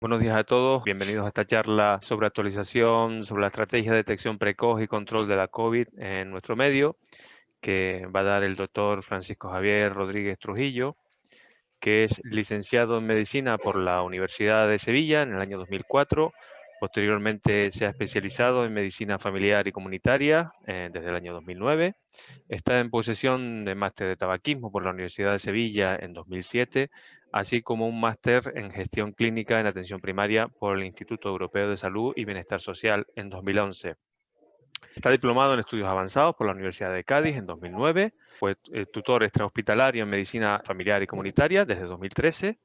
Buenos días a todos, bienvenidos a esta charla sobre actualización, sobre la estrategia de detección precoz y control de la COVID en nuestro medio, que va a dar el doctor Francisco Javier Rodríguez Trujillo, que es licenciado en Medicina por la Universidad de Sevilla en el año 2004. Posteriormente se ha especializado en Medicina Familiar y Comunitaria desde el año 2009. Está en posesión de máster de tabaquismo por la Universidad de Sevilla en 2007, así como un máster en gestión clínica en atención primaria por el Instituto Europeo de Salud y Bienestar Social en 2011. Está diplomado en estudios avanzados por la Universidad de Cádiz en 2009. Fue tutor extrahospitalario en medicina familiar y comunitaria desde 2013.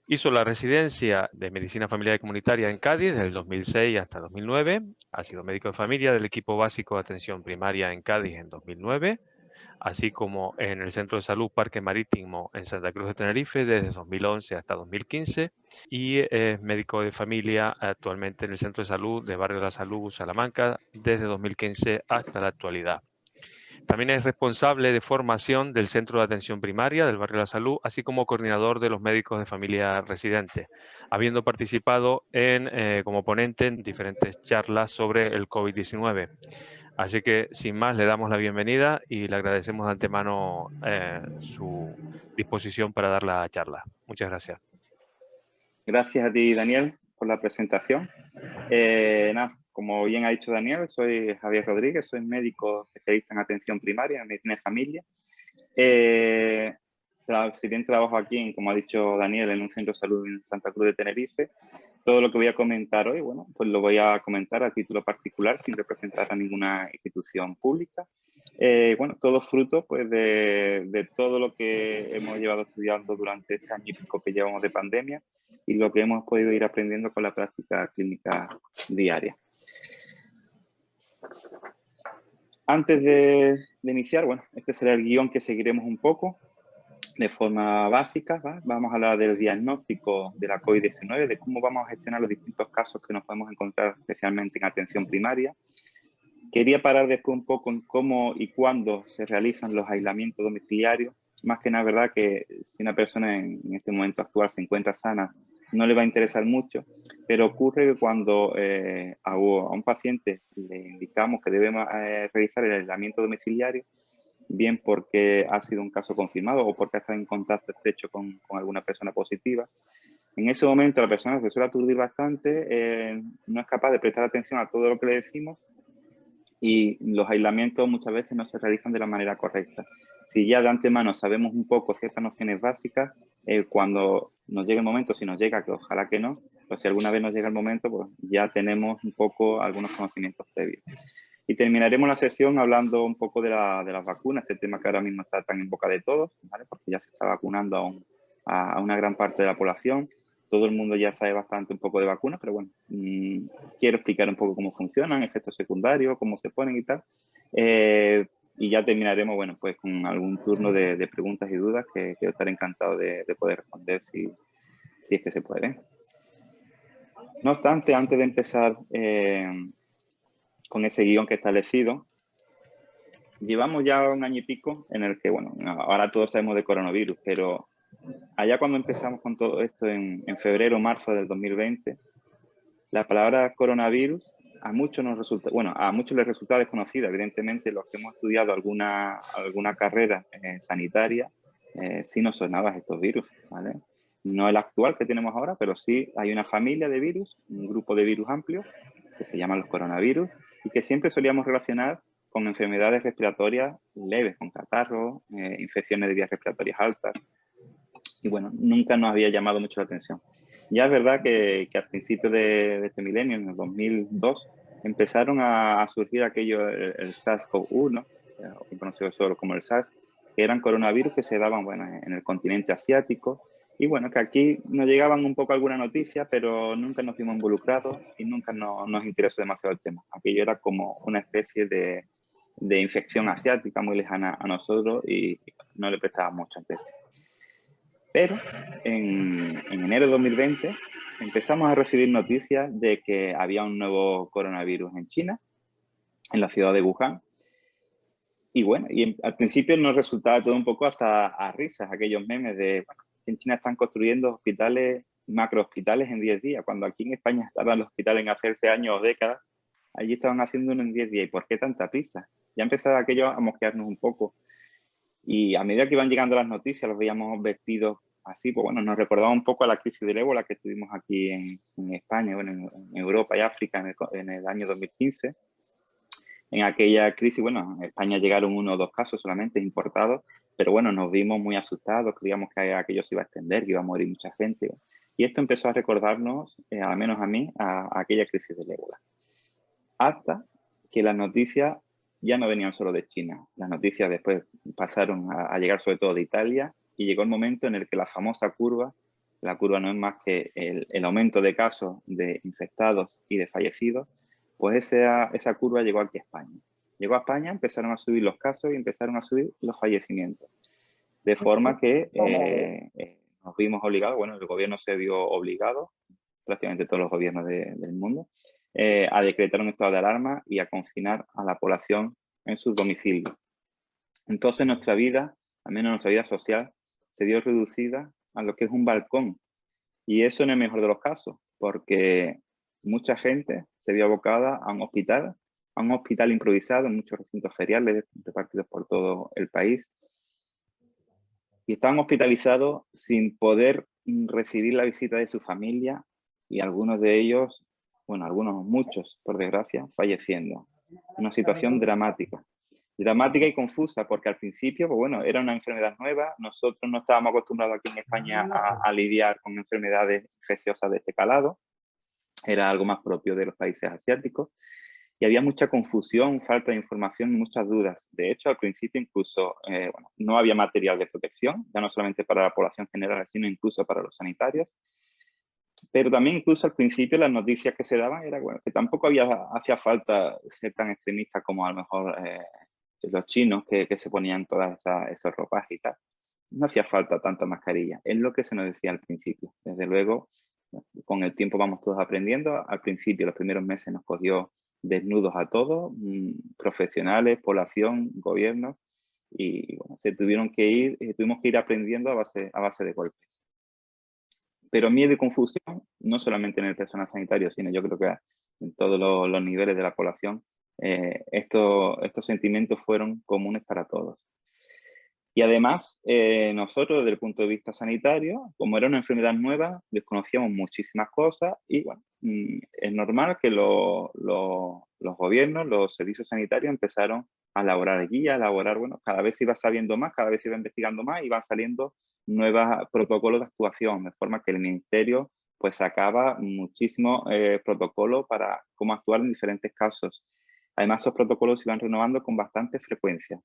Hizo la residencia de medicina familiar y comunitaria en Cádiz desde el 2006 hasta 2009. Ha sido médico de familia del equipo básico de atención primaria en Cádiz en 2009, así como en el Centro de Salud Parque Marítimo en Santa Cruz de Tenerife desde 2011 hasta 2015, y es médico de familia actualmente en el Centro de Salud de Barrio de la Salud, Salamanca, desde 2015 hasta la actualidad. También es responsable de formación del Centro de Atención Primaria del Barrio de la Salud, así como coordinador de los médicos de familia residentes, habiendo participado como ponente en diferentes charlas sobre el COVID-19. Así que, sin más, le damos la bienvenida y le agradecemos de antemano su disposición para dar la charla. Muchas gracias. Gracias a ti, Daniel, por la presentación. Como bien ha dicho Daniel, soy Javier Rodríguez, soy médico especialista en atención primaria, en medicina de familia. Si bien trabajo aquí, como ha dicho Daniel, en un centro de salud en Santa Cruz de Tenerife, todo lo que voy a comentar hoy, bueno, pues lo voy a comentar a título particular sin representar a ninguna institución pública. Bueno, todo fruto pues, de todo lo que hemos llevado estudiando durante este año y pico que llevamos de pandemia y lo que hemos podido ir aprendiendo con la práctica clínica diaria. Antes de iniciar, bueno, este será el guión que seguiremos un poco de forma básica, ¿va? Vamos a hablar del diagnóstico de la COVID-19, de cómo vamos a gestionar los distintos casos que nos podemos encontrar, especialmente en atención primaria. Quería parar después un poco en cómo y cuándo se realizan los aislamientos domiciliarios. Más que nada, verdad que si una persona en este momento actual se encuentra sana, no le va a interesar mucho, pero ocurre que cuando a un paciente le indicamos que debemos realizar el aislamiento domiciliario, bien porque ha sido un caso confirmado o porque ha estado en contacto estrecho con alguna persona positiva, en ese momento la persona se suele aturdir bastante, no es capaz de prestar atención a todo lo que le decimos y los aislamientos muchas veces no se realizan de la manera correcta. Si ya de antemano sabemos un poco ciertas nociones básicas, cuando nos llegue el momento, si nos llega, que ojalá que no, pues si alguna vez nos llega el momento, pues ya tenemos un poco algunos conocimientos previos. Y terminaremos la sesión hablando un poco de las vacunas, este tema que ahora mismo está tan en boca de todos, ¿vale? Porque ya se está vacunando a una gran parte de la población. Todo el mundo ya sabe bastante un poco de vacunas, pero bueno, quiero explicar un poco cómo funcionan, efectos secundarios, cómo se ponen y tal. Y ya terminaremos, bueno, pues con algún turno de preguntas y dudas que quiero estar encantado de poder responder si es que se puede. No obstante, antes de empezar con ese guión que he establecido, llevamos ya un año y pico en el que, bueno, ahora todos sabemos de coronavirus, pero allá cuando empezamos con todo esto en febrero o marzo del 2020, la palabra coronavirus a muchos nos resulta, bueno, a muchos les resulta desconocida. Evidentemente, los que hemos estudiado alguna carrera sanitaria, sí nos sonaban estos virus, ¿vale? No el actual que tenemos ahora, pero sí hay una familia de virus, un grupo de virus amplio, que se llaman los coronavirus, y que siempre solíamos relacionar con enfermedades respiratorias leves, con catarro, infecciones de vías respiratorias altas. Y bueno, nunca nos había llamado mucho la atención. Ya es verdad que al principio de este milenio, en el 2002, empezaron a surgir aquello, el SARS-CoV-1, conocido solo como el SARS, que eran coronavirus que se daban, bueno, en el continente asiático. Y bueno, que aquí nos llegaban un poco alguna noticia, pero nunca nos vimos involucrados y nunca nos interesó demasiado el tema. Aquello era como una especie de infección asiática muy lejana a nosotros y no le prestaba mucha atención. Pero en enero de 2020 empezamos a recibir noticias de que había un nuevo coronavirus en China, en la ciudad de Wuhan. Y bueno, al principio nos resultaba todo un poco hasta a risas, aquellos memes de, bueno, en China están construyendo hospitales macrohospitales en 10 días, cuando aquí en España tardan los hospitales en hacerse años o décadas, allí estaban haciendo uno en 10 días. ¿Y por qué tanta prisa? Ya empezaba aquello a mosquearnos un poco. Y a medida que iban llegando las noticias, los veíamos vestidos así, pues bueno, nos recordaba un poco a la crisis del ébola que tuvimos aquí en España, bueno, en Europa y África en el año 2015. En aquella crisis, bueno, en España llegaron 1 o 2 casos solamente importados, pero bueno, nos vimos muy asustados, creíamos que aquello se iba a extender, que iba a morir mucha gente. Y esto empezó a recordarnos, al menos a mí, a aquella crisis del ébola. Hasta que las noticias ya no venían solo de China. Las noticias después pasaron a llegar sobre todo de Italia y llegó el momento en el que la famosa curva, la curva no es más que el aumento de casos de infectados y de fallecidos, pues esa curva llegó aquí a España. Llegó a España, empezaron a subir los casos y empezaron a subir los fallecimientos. De forma que nos vimos obligados, bueno, el gobierno se vio obligado, prácticamente todos los gobiernos del mundo, a decretar un estado de alarma y a confinar a la población en sus domicilios. Entonces nuestra vida, al menos nuestra vida social, se vio reducida a lo que es un balcón. Y eso en el mejor de los casos, porque mucha gente se vio abocada a un hospital improvisado en muchos recintos feriales repartidos por todo el país. Y estaban hospitalizados sin poder recibir la visita de su familia y algunos de ellos, bueno, muchos, por desgracia, falleciendo. Una situación dramática. Dramática y confusa porque al principio, pues bueno, era una enfermedad nueva. Nosotros no estábamos acostumbrados aquí en España a lidiar con enfermedades infecciosas de este calado. Era algo más propio de los países asiáticos. Y había mucha confusión, falta de información, muchas dudas. De hecho, al principio incluso bueno, no había material de protección, ya no solamente para la población general, sino incluso para los sanitarios. Pero también incluso al principio las noticias que se daban era bueno, que tampoco hacía falta ser tan extremista como a lo mejor los chinos que se ponían todas esos ropajes y tal. No hacía falta tanta mascarilla, es lo que se nos decía al principio. Desde luego, con el tiempo vamos todos aprendiendo. Al principio, los primeros meses nos cogió desnudos a todos, profesionales, población, gobiernos, y bueno, tuvimos que ir aprendiendo a base de golpes. Pero miedo y confusión, no solamente en el personal sanitario, sino yo creo que en todos los niveles de la población, estos sentimientos fueron comunes para todos. Y además, nosotros desde el punto de vista sanitario, como era una enfermedad nueva, desconocíamos muchísimas cosas y bueno, es normal que los gobiernos, los servicios sanitarios empezaron a elaborar guías, a elaborar, bueno, cada vez se iba sabiendo más, cada vez se iba investigando más y van saliendo nuevos protocolos de actuación, de forma que el ministerio pues sacaba muchísimos protocolos para cómo actuar en diferentes casos. Además, esos protocolos se iban renovando con bastante frecuencia.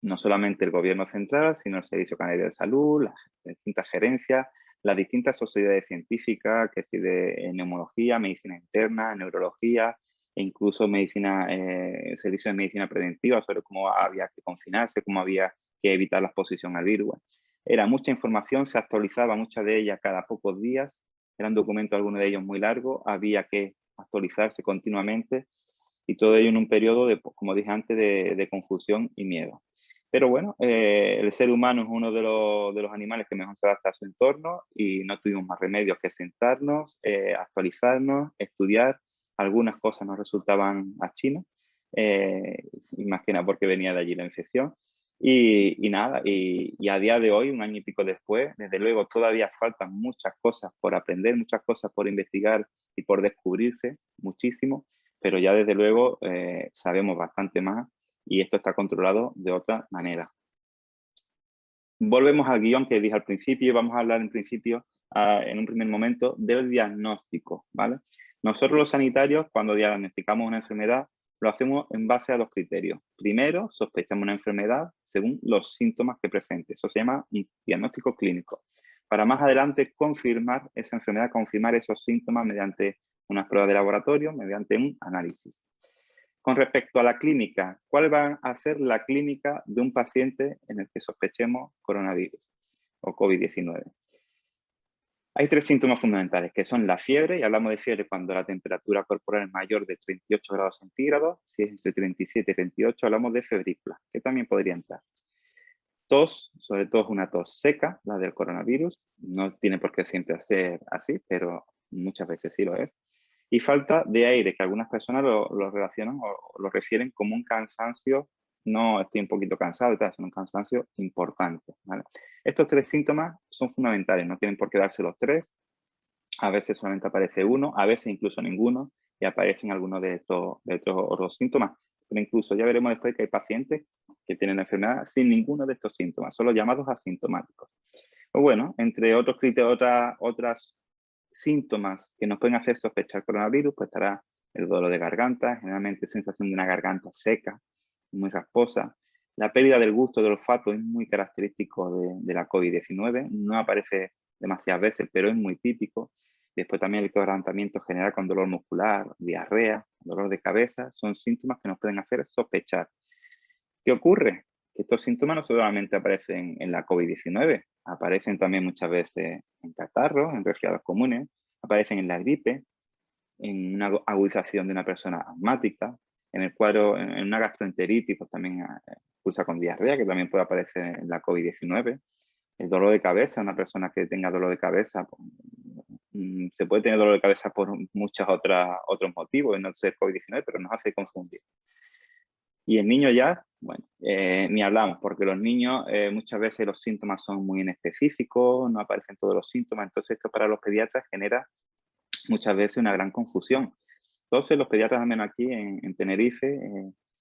No solamente el gobierno central, sino el Servicio Canario de Salud, las distintas gerencias, las distintas sociedades científicas, que sí de neumología, medicina interna, neurología, e incluso servicios de medicina preventiva sobre cómo había que confinarse, cómo había que evitar la exposición al virus. Era mucha información, se actualizaba muchas de ellas cada pocos días, eran documentos, algunos de ellos muy largos, había que actualizarse continuamente y todo ello en un periodo, como dije antes, de confusión y miedo. Pero bueno, el ser humano es uno de los animales que mejor se adapta a su entorno y no tuvimos más remedio que sentarnos, actualizarnos, estudiar. Algunas cosas nos resultaban a China, y más que nada porque venía de allí la infección. Y nada, y a día de hoy, 1 año y pico después, desde luego todavía faltan muchas cosas por aprender, muchas cosas por investigar y por descubrirse, muchísimo, pero ya desde luego sabemos bastante más y esto está controlado de otra manera. Volvemos al guión que dije al principio y vamos a hablar en principio, en un primer momento, del diagnóstico, ¿vale? Nosotros los sanitarios, cuando diagnosticamos una enfermedad, lo hacemos en base a 2 criterios. Primero, sospechamos una enfermedad según los síntomas que presente. Eso se llama un diagnóstico clínico. Para más adelante confirmar esa enfermedad, confirmar esos síntomas mediante unas pruebas de laboratorio, mediante un análisis. Con respecto a la clínica, ¿cuál va a ser la clínica de un paciente en el que sospechemos coronavirus o COVID-19? Hay 3 síntomas fundamentales, que son la fiebre, y hablamos de fiebre cuando la temperatura corporal es mayor de 38 grados centígrados. Si es entre 37 y 38, hablamos de febrícula, que también podría entrar. tos, sobre todo es una tos seca, la del coronavirus. No tiene por qué siempre ser así, pero muchas veces sí lo es. Y falta de aire, que algunas personas lo relacionan o lo refieren como un cansancio. No, estoy un poquito cansado, es un cansancio importante, ¿vale? Estos 3 síntomas son fundamentales, no tienen por qué darse los 3. A veces solamente aparece uno, a veces incluso ninguno, y aparecen algunos de estos otros síntomas. Pero incluso ya veremos después que hay pacientes que tienen la enfermedad sin ninguno de estos síntomas, son los llamados asintomáticos. Pues bueno, entre otros criterios, otras síntomas que nos pueden hacer sospechar coronavirus, pues estará el dolor de garganta, generalmente sensación de una garganta seca, muy rasposa. La pérdida del gusto del olfato es muy característico de la COVID-19, no aparece demasiadas veces, pero es muy típico. Después también el quebrantamiento general con dolor muscular, diarrea, dolor de cabeza, son síntomas que nos pueden hacer sospechar. ¿Qué ocurre? Que estos síntomas no solamente aparecen en la COVID-19, aparecen también muchas veces en catarros, en resfriados comunes, aparecen en la gripe, en una agudización de una persona asmática, en el cuadro, en una gastroenteritis, pues también cursa con diarrea, que también puede aparecer en la COVID-19. El dolor de cabeza, una persona que tenga dolor de cabeza, pues, se puede tener dolor de cabeza por muchos otros motivos, no ser COVID-19, pero nos hace confundir. Y el niño ya, bueno, ni hablamos, porque los niños muchas veces los síntomas son muy inespecíficos, no aparecen todos los síntomas, entonces esto para los pediatras genera muchas veces una gran confusión. Entonces los pediatras, al menos aquí en Tenerife,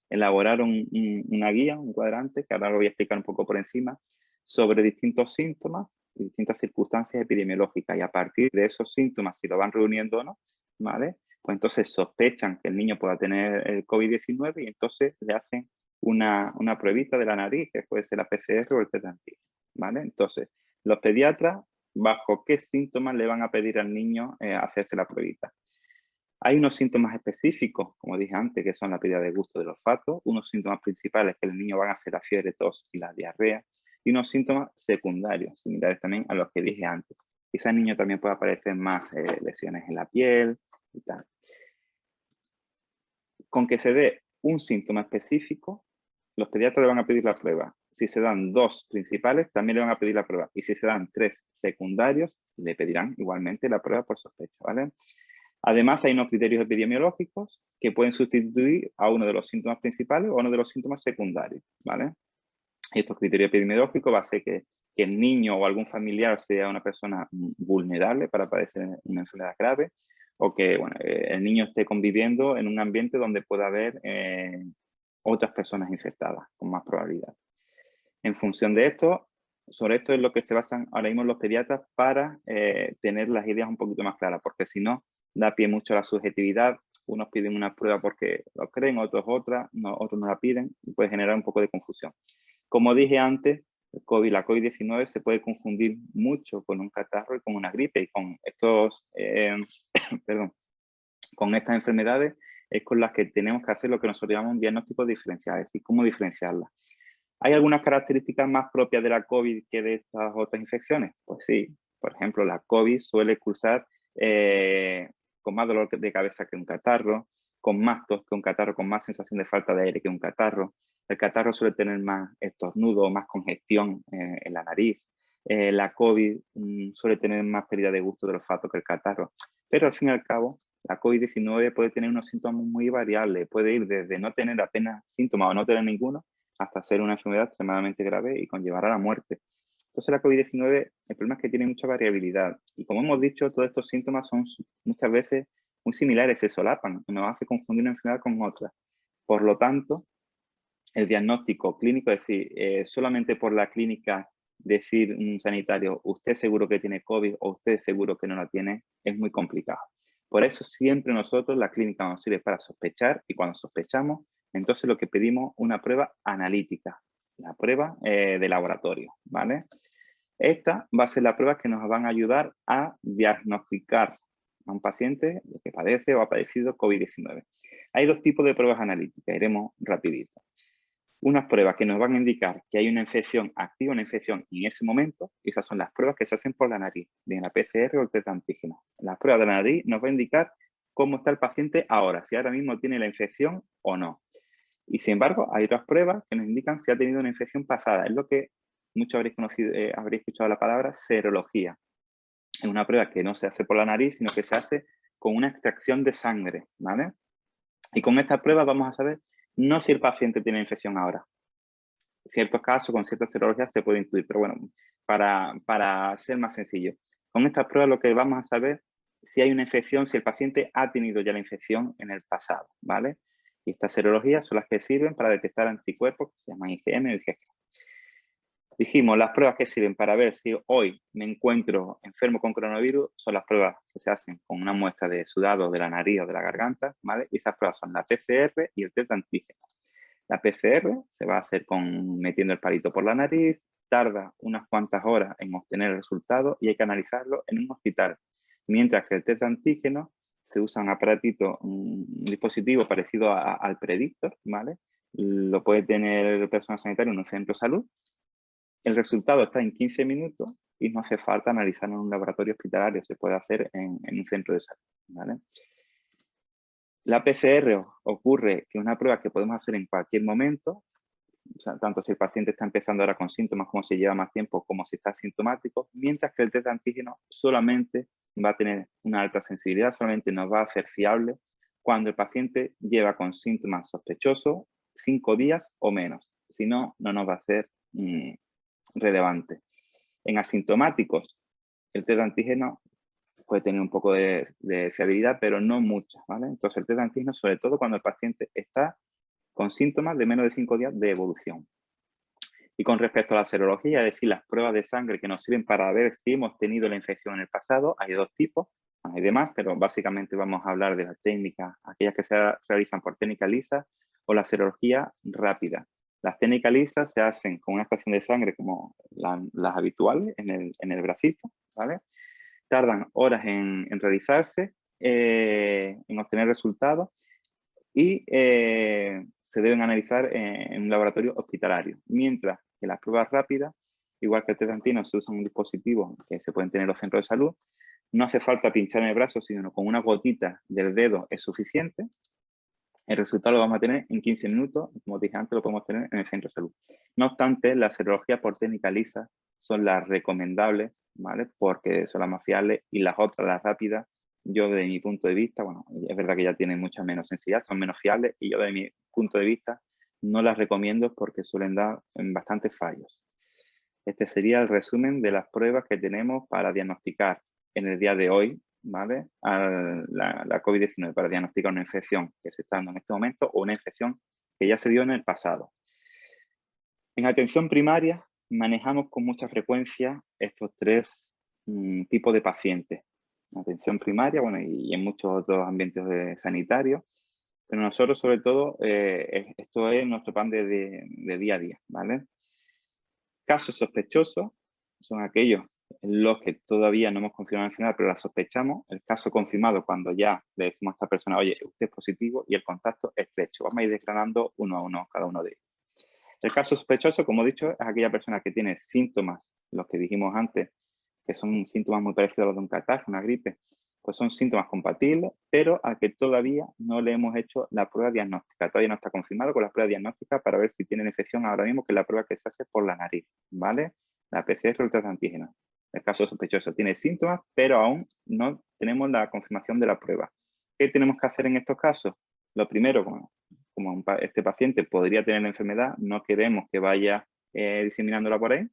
elaboraron una guía, un cuadrante, que ahora lo voy a explicar un poco por encima, sobre distintos síntomas y distintas circunstancias epidemiológicas. Y a partir de esos síntomas, si lo van reuniendo o no, ¿vale? Pues entonces sospechan que el niño pueda tener el COVID-19 y entonces le hacen una pruebita de la nariz, que puede ser la PCR o el test de antígeno, ¿vale? Entonces, los pediatras, ¿bajo qué síntomas le van a pedir al niño hacerse la pruebita? Hay unos síntomas específicos, como dije antes, que son la pérdida de gusto del olfato, unos síntomas principales que el niño van a ser la fiebre, tos y la diarrea, y unos síntomas secundarios, similares también a los que dije antes. Quizá el niño también puede aparecer más lesiones en la piel y tal. Con que se dé un síntoma específico, los pediatras le van a pedir la prueba. Si se dan 2 principales, también le van a pedir la prueba. Y si se dan 3 secundarios, le pedirán igualmente la prueba por sospecha, ¿vale? Además, hay unos criterios epidemiológicos que pueden sustituir a uno de los síntomas principales o a uno de los síntomas secundarios, ¿vale? Y estos criterios epidemiológicos va a ser que el niño o algún familiar sea una persona vulnerable para padecer una enfermedad grave, o que bueno, el niño esté conviviendo en un ambiente donde pueda haber otras personas infectadas con más probabilidad. En función de esto, sobre esto es lo que se basan ahora mismo los pediatras para tener las ideas un poquito más claras, porque si no, da pie mucho a la subjetividad. Unos piden una prueba porque lo creen, otros otra, no, otros no la piden, y puede generar un poco de confusión. Como dije antes, la COVID-19 se puede confundir mucho con un catarro y con una gripe, y con estos, perdón, con estas enfermedades es con las que tenemos que hacer lo que nosotros llamamos un diagnóstico diferencial, es decir, cómo diferenciarlas. ¿Hay algunas características más propias de la COVID que de estas otras infecciones? Pues sí, por ejemplo, la COVID suele cursar con más dolor de cabeza que un catarro, con más tos que un catarro, con más sensación de falta de aire que un catarro. El catarro suele tener más estornudo, más congestión en la nariz. La COVID suele tener más pérdida de gusto del olfato que el catarro. Pero al fin y al cabo, la COVID-19 puede tener unos síntomas muy variables. Puede ir desde no tener apenas síntomas o no tener ninguno, hasta ser una enfermedad extremadamente grave y conllevar a la muerte. Entonces la COVID-19, el problema es que tiene mucha variabilidad. Y como hemos dicho, todos estos síntomas son muchas veces muy similares, se solapan, y nos hace confundir una enfermedad con otra. Por lo tanto, el diagnóstico clínico, es decir, solamente por la clínica decir un sanitario, usted seguro que tiene COVID o usted seguro que no la tiene, es muy complicado. Por eso siempre nosotros, la clínica nos sirve para sospechar, y cuando sospechamos, entonces lo que pedimos una prueba analítica, la prueba de laboratorio, ¿vale? Esta va a ser la prueba que nos van a ayudar a diagnosticar a un paciente que padece o ha padecido COVID-19. Hay 2 tipos de pruebas analíticas, iremos rapidito. Unas pruebas que nos van a indicar que hay una infección activa, una infección en ese momento, y esas son las pruebas que se hacen por la nariz, bien la PCR o el test de antígeno. La prueba de la nariz nos va a indicar cómo está el paciente ahora, si ahora mismo tiene la infección o no. Y sin embargo, hay otras pruebas que nos indican si ha tenido una infección pasada. Es lo que muchos habréis escuchado la palabra serología. Es una prueba que no se hace por la nariz, sino que se hace con una extracción de sangre, ¿vale? Y con esta prueba vamos a saber no si el paciente tiene infección ahora. En ciertos casos, con ciertas serologías se puede intuir, pero bueno, para ser más sencillo. Con esta prueba lo que vamos a saber si hay una infección, si el paciente ha tenido ya la infección en el pasado, ¿vale? Y estas serologías son las que sirven para detectar anticuerpos que se llaman IgM o IgG. Dijimos, las pruebas que sirven para ver si hoy me encuentro enfermo con coronavirus son las pruebas que se hacen con una muestra de sudado de la nariz o de la garganta, ¿vale? Y esas pruebas son la PCR y el test de antígeno. La PCR se va a hacer metiendo el palito por la nariz, tarda unas cuantas horas en obtener el resultado y hay que analizarlo en un hospital. Mientras que el test de antígeno se usa un aparatito, un dispositivo parecido al Predictor, ¿vale? Lo puede tener el personal sanitario en un centro de salud. El resultado está en 15 minutos y no hace falta analizarlo en un laboratorio hospitalario, se puede hacer en un centro de salud, ¿vale? La PCR ocurre que es una prueba que podemos hacer en cualquier momento, o sea, tanto si el paciente está empezando ahora con síntomas como si lleva más tiempo, como si está asintomático, mientras que el test de antígeno solamente va a tener una alta sensibilidad, solamente nos va a hacer fiable cuando el paciente lleva con síntomas sospechosos 5 días o menos. Si no, no nos va a ser relevante. En asintomáticos, el test de antígeno puede tener un poco de fiabilidad, pero no mucha, ¿vale? Entonces, el test de antígeno, sobre todo cuando el paciente está con síntomas de menos de 5 días de evolución. Y con respecto a la serología, es decir, las pruebas de sangre que nos sirven para ver si hemos tenido la infección en el pasado, hay dos tipos, hay demás, pero básicamente vamos a hablar de las técnicas, aquellas que se realizan por técnica lisa o la serología rápida. Las técnicas lisas se hacen con una extracción de sangre como las habituales en el bracito, ¿vale? Tardan horas en realizarse, en obtener resultados y se deben analizar en un laboratorio hospitalario. Mientras que las pruebas rápidas, igual que el test de antígeno, se usa un dispositivo que se pueden tener en los centros de salud, no hace falta pinchar en el brazo, sino con una gotita del dedo es suficiente. El resultado lo vamos a tener en 15 minutos, como dije antes, lo podemos tener en el centro de salud. No obstante, las serologías por técnica lisa son las recomendables, ¿vale? Porque son las más fiables y las otras, las rápidas, yo desde mi punto de vista, bueno, es verdad que ya tienen mucha menos sensibilidad, son menos fiables y yo desde mi punto de vista no las recomiendo porque suelen dar bastantes fallos. Este sería el resumen de las pruebas que tenemos para diagnosticar en el día de hoy, ¿vale? La COVID-19, para diagnosticar una infección que se está dando en este momento o una infección que ya se dio en el pasado. En atención primaria manejamos con mucha frecuencia estos tres tipos de pacientes. En atención primaria, bueno, y en muchos otros ambientes sanitarios, pero nosotros sobre todo, esto es nuestro pan de día a día, ¿vale? Casos sospechosos son aquellos en los que todavía no hemos confirmado la enfermedad, pero la sospechamos. El caso confirmado cuando ya le decimos a esta persona, oye, usted es positivo y el contacto es estrecho. Vamos a ir desgranando uno a uno cada uno de ellos. El caso sospechoso, como he dicho, es aquella persona que tiene síntomas, los que dijimos antes, que son síntomas muy parecidos a los de un catarro, una gripe, pues son síntomas compatibles, pero al que todavía no le hemos hecho la prueba diagnóstica. Todavía no está confirmado con la prueba diagnóstica para ver si tiene infección ahora mismo, que es la prueba que se hace por la nariz, ¿vale? La PCR o el test de antígeno. El caso sospechoso tiene síntomas, pero aún no tenemos la confirmación de la prueba. ¿Qué tenemos que hacer en estos casos? Lo primero, como este paciente podría tener la enfermedad, no queremos que vaya diseminándola por ahí,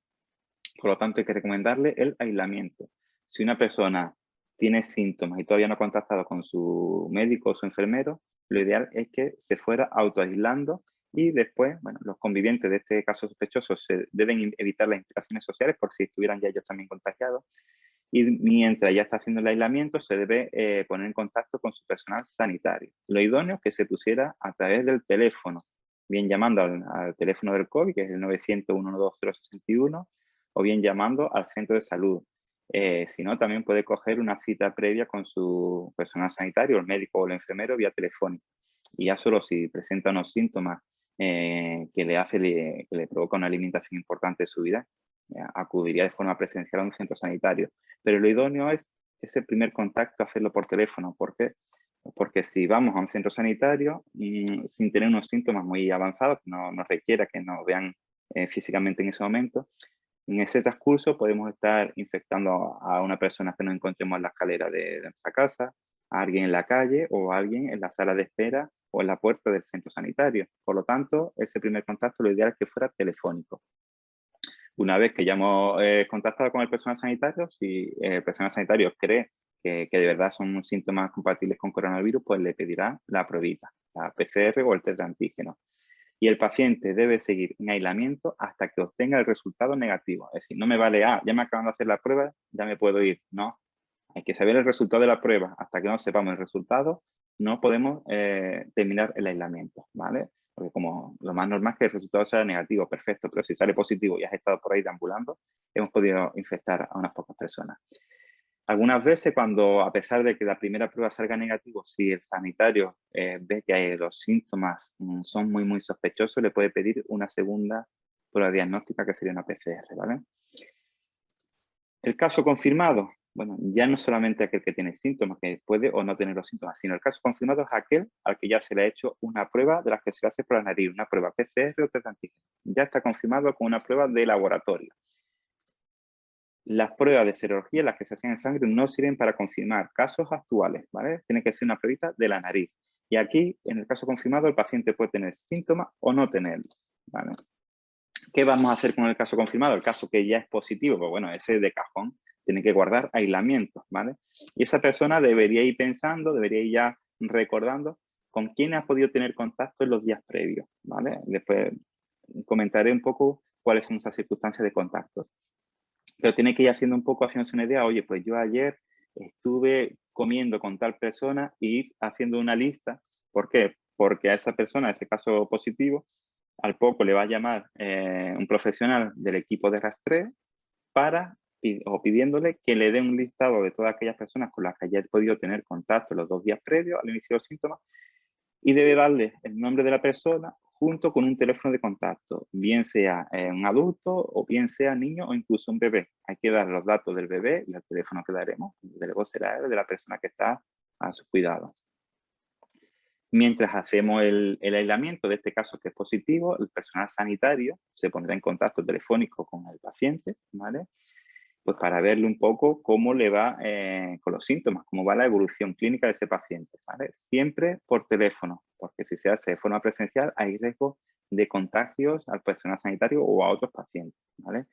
por lo tanto hay que recomendarle el aislamiento. Si una persona tiene síntomas y todavía no ha contactado con su médico o su enfermero, lo ideal es que se fuera autoaislando y después, bueno, los convivientes de este caso sospechoso se deben evitar las interacciones sociales por si estuvieran ya ellos también contagiados. Y mientras ya está haciendo el aislamiento, se debe poner en contacto con su personal sanitario. Lo idóneo es que se pusiera a través del teléfono, bien llamando al teléfono del COVID, que es el 900-112-061, o bien llamando al centro de salud. Si no, también puede coger una cita previa con su personal sanitario, el médico o el enfermero, vía telefónica. Y ya solo si presenta unos síntomas que le provoca una limitación importante de su vida, acudiría de forma presencial a un centro sanitario. Pero lo idóneo es ese primer contacto, hacerlo por teléfono. ¿Por qué? Porque si vamos a un centro sanitario sin tener unos síntomas muy avanzados, que no nos requiera que nos vean físicamente en ese momento, En ese transcurso podemos estar infectando a una persona que nos encontremos en la escalera de nuestra casa, a alguien en la calle o a alguien en la sala de espera o en la puerta del centro sanitario. Por lo tanto, ese primer contacto lo ideal es que fuera telefónico. Una vez que ya hemos contactado con el personal sanitario, si el personal sanitario cree que de verdad son síntomas compatibles con coronavirus, pues le pedirá la pruebita, la PCR o el test de antígeno. Y el paciente debe seguir en aislamiento hasta que obtenga el resultado negativo. Es decir, no me vale, ya me acaban de hacer la prueba, ya me puedo ir. No, hay que saber el resultado de la prueba. Hasta que no sepamos el resultado, no podemos terminar el aislamiento, ¿vale? Porque como lo más normal es que el resultado sea negativo, perfecto, pero si sale positivo y has estado por ahí deambulando, hemos podido infectar a unas pocas personas. Algunas veces cuando, a pesar de que la primera prueba salga negativo, si el sanitario ve que los síntomas son muy sospechosos, le puede pedir una segunda prueba diagnóstica que sería una PCR, ¿vale? El caso confirmado, bueno, ya no solamente aquel que tiene síntomas, que puede o no tener los síntomas, sino el caso confirmado es aquel al que ya se le ha hecho una prueba de las que se hace por la nariz, una prueba PCR o test de antígeno. Ya está confirmado con una prueba de laboratorio. Las pruebas de serología, las que se hacen en sangre, no sirven para confirmar casos actuales, ¿vale? Tiene que ser una pruebita de la nariz. Y aquí, en el caso confirmado, el paciente puede tener síntomas o no tenerlos, ¿vale? ¿Qué vamos a hacer con el caso confirmado? El caso que ya es positivo, pues bueno, ese de cajón tiene que guardar aislamiento, ¿vale? Y esa persona debería ir pensando, debería ir ya recordando con quién ha podido tener contacto en los días previos, ¿vale? Después comentaré un poco cuáles son esas circunstancias de contacto. Pero tiene que ir haciendo un poco, haciéndose una idea, oye, pues yo ayer estuve comiendo con tal persona y ir haciendo una lista. ¿Por qué? Porque a esa persona, a ese caso positivo, al poco le va a llamar un profesional del equipo de rastreo o pidiéndole que le dé un listado de todas aquellas personas con las que haya podido tener contacto los 2 días previos al inicio de los síntomas y debe darle el nombre de la persona junto con un teléfono de contacto, bien sea un adulto o bien sea niño o incluso un bebé. Hay que dar los datos del bebé y el teléfono que daremos, luego será el de la persona que está a su cuidado. Mientras hacemos el aislamiento de este caso que es positivo, el personal sanitario se pondrá en contacto telefónico con el paciente, ¿vale? Pues para verle un poco cómo le va con los síntomas, cómo va la evolución clínica de ese paciente, ¿vale? Siempre por teléfono, porque si se hace de forma presencial hay riesgo de contagios al personal sanitario o a otros pacientes, ¿vale?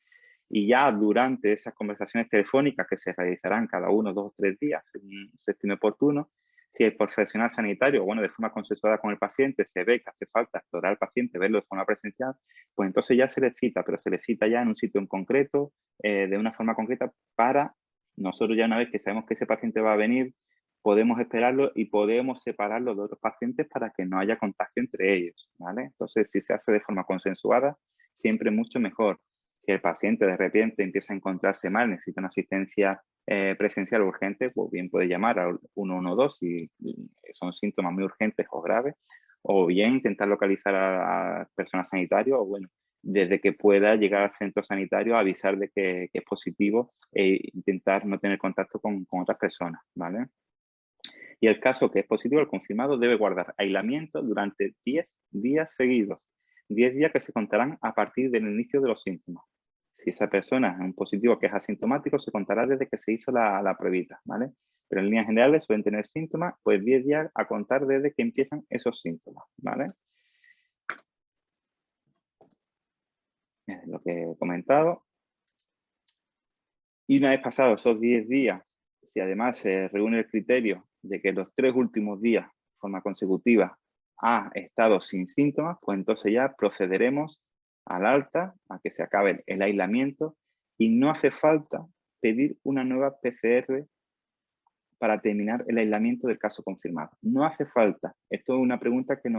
Y ya durante esas conversaciones telefónicas que se realizarán cada 1, 2 o 3 días, según se estime oportuno, si el profesional sanitario, bueno, de forma consensuada con el paciente, se ve que hace falta explorar al paciente, verlo de forma presencial, pues entonces ya se le cita, pero se le cita ya en un sitio en concreto, de una forma concreta, para nosotros ya una vez que sabemos que ese paciente va a venir, podemos esperarlo y podemos separarlo de otros pacientes para que no haya contagio entre ellos, ¿vale? Entonces, si se hace de forma consensuada, siempre mucho mejor. Si el paciente de repente empieza a encontrarse mal, necesita una asistencia presencial urgente, pues bien puede llamar al 112 si son síntomas muy urgentes o graves, o bien intentar localizar a personal sanitario, o bueno, desde que pueda llegar al centro sanitario a avisar de que es positivo e intentar no tener contacto con otras personas, ¿vale? Y el caso que es positivo, el confirmado, debe guardar aislamiento durante 10 días seguidos. 10 días que se contarán a partir del inicio de los síntomas. Si esa persona es un positivo que es asintomático, se contará desde que se hizo la pruebita, ¿vale? Pero en líneas generales suelen tener síntomas, pues 10 días a contar desde que empiezan esos síntomas, ¿vale? Es lo que he comentado. Y una vez pasados esos 10 días, si además se reúne el criterio de que los 3 últimos días, de forma consecutiva, ha estado sin síntomas, pues entonces ya procederemos al alta, a que se acabe el aislamiento y no hace falta pedir una nueva PCR para terminar el aislamiento del caso confirmado. No hace falta. Esto es una pregunta que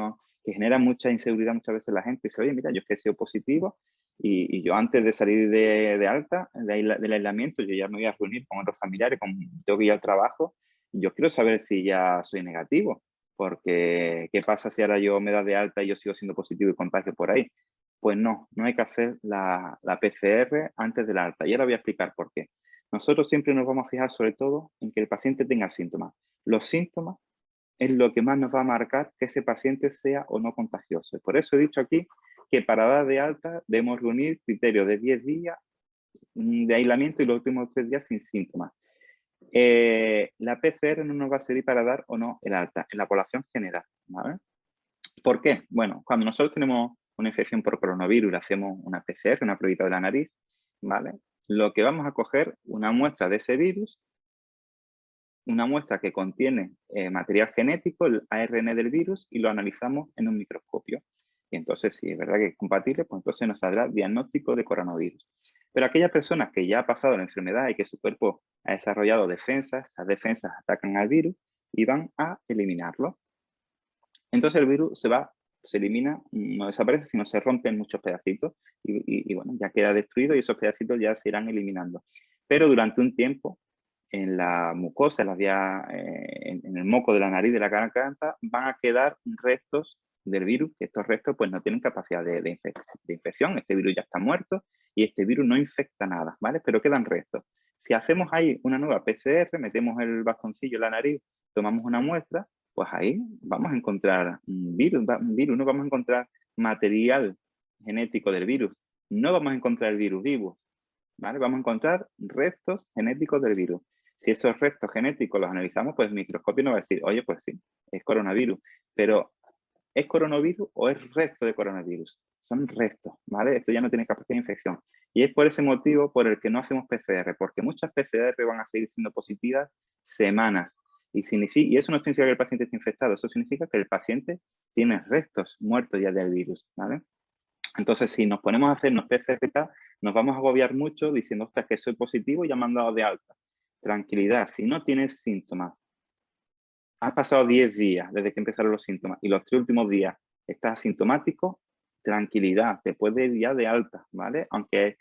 genera mucha inseguridad muchas veces en la gente. Dice, oye, mira, yo es que he sido positivo y yo antes de salir de alta, del aislamiento, yo ya me voy a reunir con otros familiares, tengo que ir al trabajo. Yo quiero saber si ya soy negativo, porque ¿qué pasa si ahora yo me da de alta y yo sigo siendo positivo y contagio por ahí? Pues no hay que hacer la PCR antes del alta. Y ahora voy a explicar por qué. Nosotros siempre nos vamos a fijar sobre todo en que el paciente tenga síntomas. Los síntomas es lo que más nos va a marcar que ese paciente sea o no contagioso. Por eso he dicho aquí que para dar de alta debemos reunir criterios de 10 días de aislamiento y los últimos 3 días sin síntomas. La PCR no nos va a servir para dar o no el alta en la población general, ¿vale? ¿Por qué? Bueno, cuando nosotros tenemos una infección por coronavirus y le hacemos una PCR, una pruebita de la nariz, ¿vale? Lo que vamos a coger una muestra de ese virus, una muestra que contiene material genético, el ARN del virus, y lo analizamos en un microscopio. Y entonces, si es verdad que es compatible, pues entonces nos saldrá diagnóstico de coronavirus. Pero aquellas personas que ya ha pasado la enfermedad y que su cuerpo ha desarrollado defensas, esas defensas atacan al virus y van a eliminarlo. Entonces el virus se elimina, no desaparece, sino se rompe en muchos pedacitos y bueno, ya queda destruido y esos pedacitos ya se irán eliminando. Pero durante un tiempo, en la mucosa, en, en el moco de la nariz, de la garganta, van a quedar restos del virus, que estos restos pues no tienen capacidad de infección. Este virus ya está muerto y este virus no infecta nada, ¿vale? Pero quedan restos. Si hacemos ahí una nueva PCR, metemos el bastoncillo en la nariz, tomamos una muestra, pues ahí vamos a encontrar un virus, no vamos a encontrar material genético del virus, no vamos a encontrar el virus vivo, ¿vale? Vamos a encontrar restos genéticos del virus. Si esos restos genéticos los analizamos, pues el microscopio nos va a decir, oye, pues sí, es coronavirus, pero ¿es coronavirus o es resto de coronavirus? Son restos, ¿vale? Esto ya no tiene capacidad de infección. Y es por ese motivo por el que no hacemos PCR, porque muchas PCR van a seguir siendo positivas semanas. Y eso no significa que el paciente esté infectado, eso significa que el paciente tiene restos muertos ya del virus, ¿vale? Entonces, si nos ponemos a hacernos PCR, nos vamos a agobiar mucho diciendo, ostras, que soy positivo y ya me han dado de alta. Tranquilidad, si no tienes síntomas, has pasado 10 días desde que empezaron los síntomas y los 3 últimos días estás asintomático, tranquilidad, te puedes ir ya de alta, ¿vale? Aunque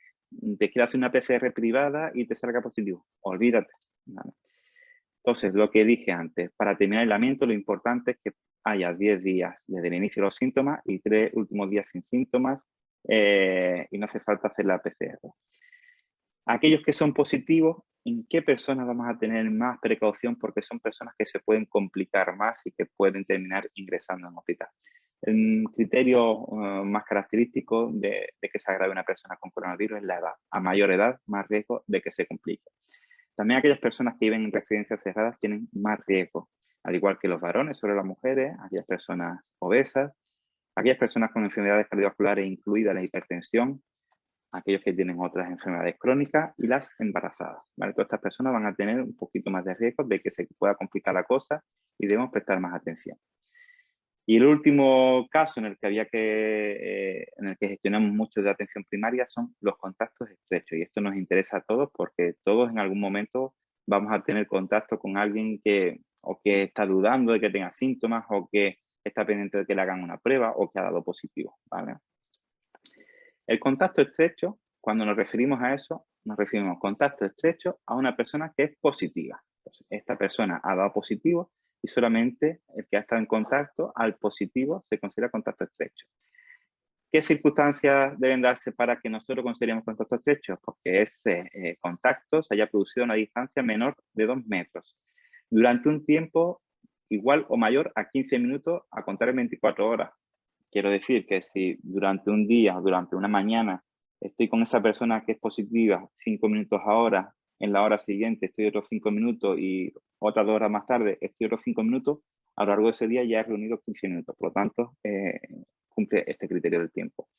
te quieras hacer una PCR privada y te salga positivo, olvídate, ¿vale? Entonces, lo que dije antes, para terminar el aislamiento, lo importante es que haya 10 días desde el inicio de los síntomas y 3 últimos días sin síntomas y no hace falta hacer la PCR. Aquellos que son positivos, ¿en qué personas vamos a tener más precaución? Porque son personas que se pueden complicar más y que pueden terminar ingresando en el hospital. El criterio más característico de que se agrave una persona con coronavirus es la edad. A mayor edad, más riesgo de que se complique. También aquellas personas que viven en residencias cerradas tienen más riesgo, al igual que los varones sobre las mujeres, aquellas personas obesas, aquellas personas con enfermedades cardiovasculares, incluida la hipertensión, aquellos que tienen otras enfermedades crónicas y las embarazadas, ¿vale? Todas estas personas van a tener un poquito más de riesgo de que se pueda complicar la cosa y debemos prestar más atención. Y el último caso en el que gestionamos mucho de atención primaria son los contactos estrechos. Y esto nos interesa a todos porque todos en algún momento vamos a tener contacto con alguien que está dudando de que tenga síntomas o que está pendiente de que le hagan una prueba o que ha dado positivo, ¿vale? El contacto estrecho, cuando nos referimos a eso, nos referimos a contacto estrecho a una persona que es positiva. Entonces, esta persona ha dado positivo y solamente el que ha estado en contacto al positivo se considera contacto estrecho. ¿Qué circunstancias deben darse para que nosotros consideremos contacto estrecho? Porque ese contacto se haya producido a una distancia menor de 2 metros. Durante un tiempo igual o mayor a 15 minutos a contar en 24 horas. Quiero decir que si durante un día o durante una mañana estoy con esa persona que es positiva 5 minutos ahora, en la hora siguiente estoy otros 5 minutos y otras 2 horas más tarde estoy otros 5 minutos, a lo largo de ese día ya he reunido 15 minutos. Por lo tanto, cumple este criterio del tiempo.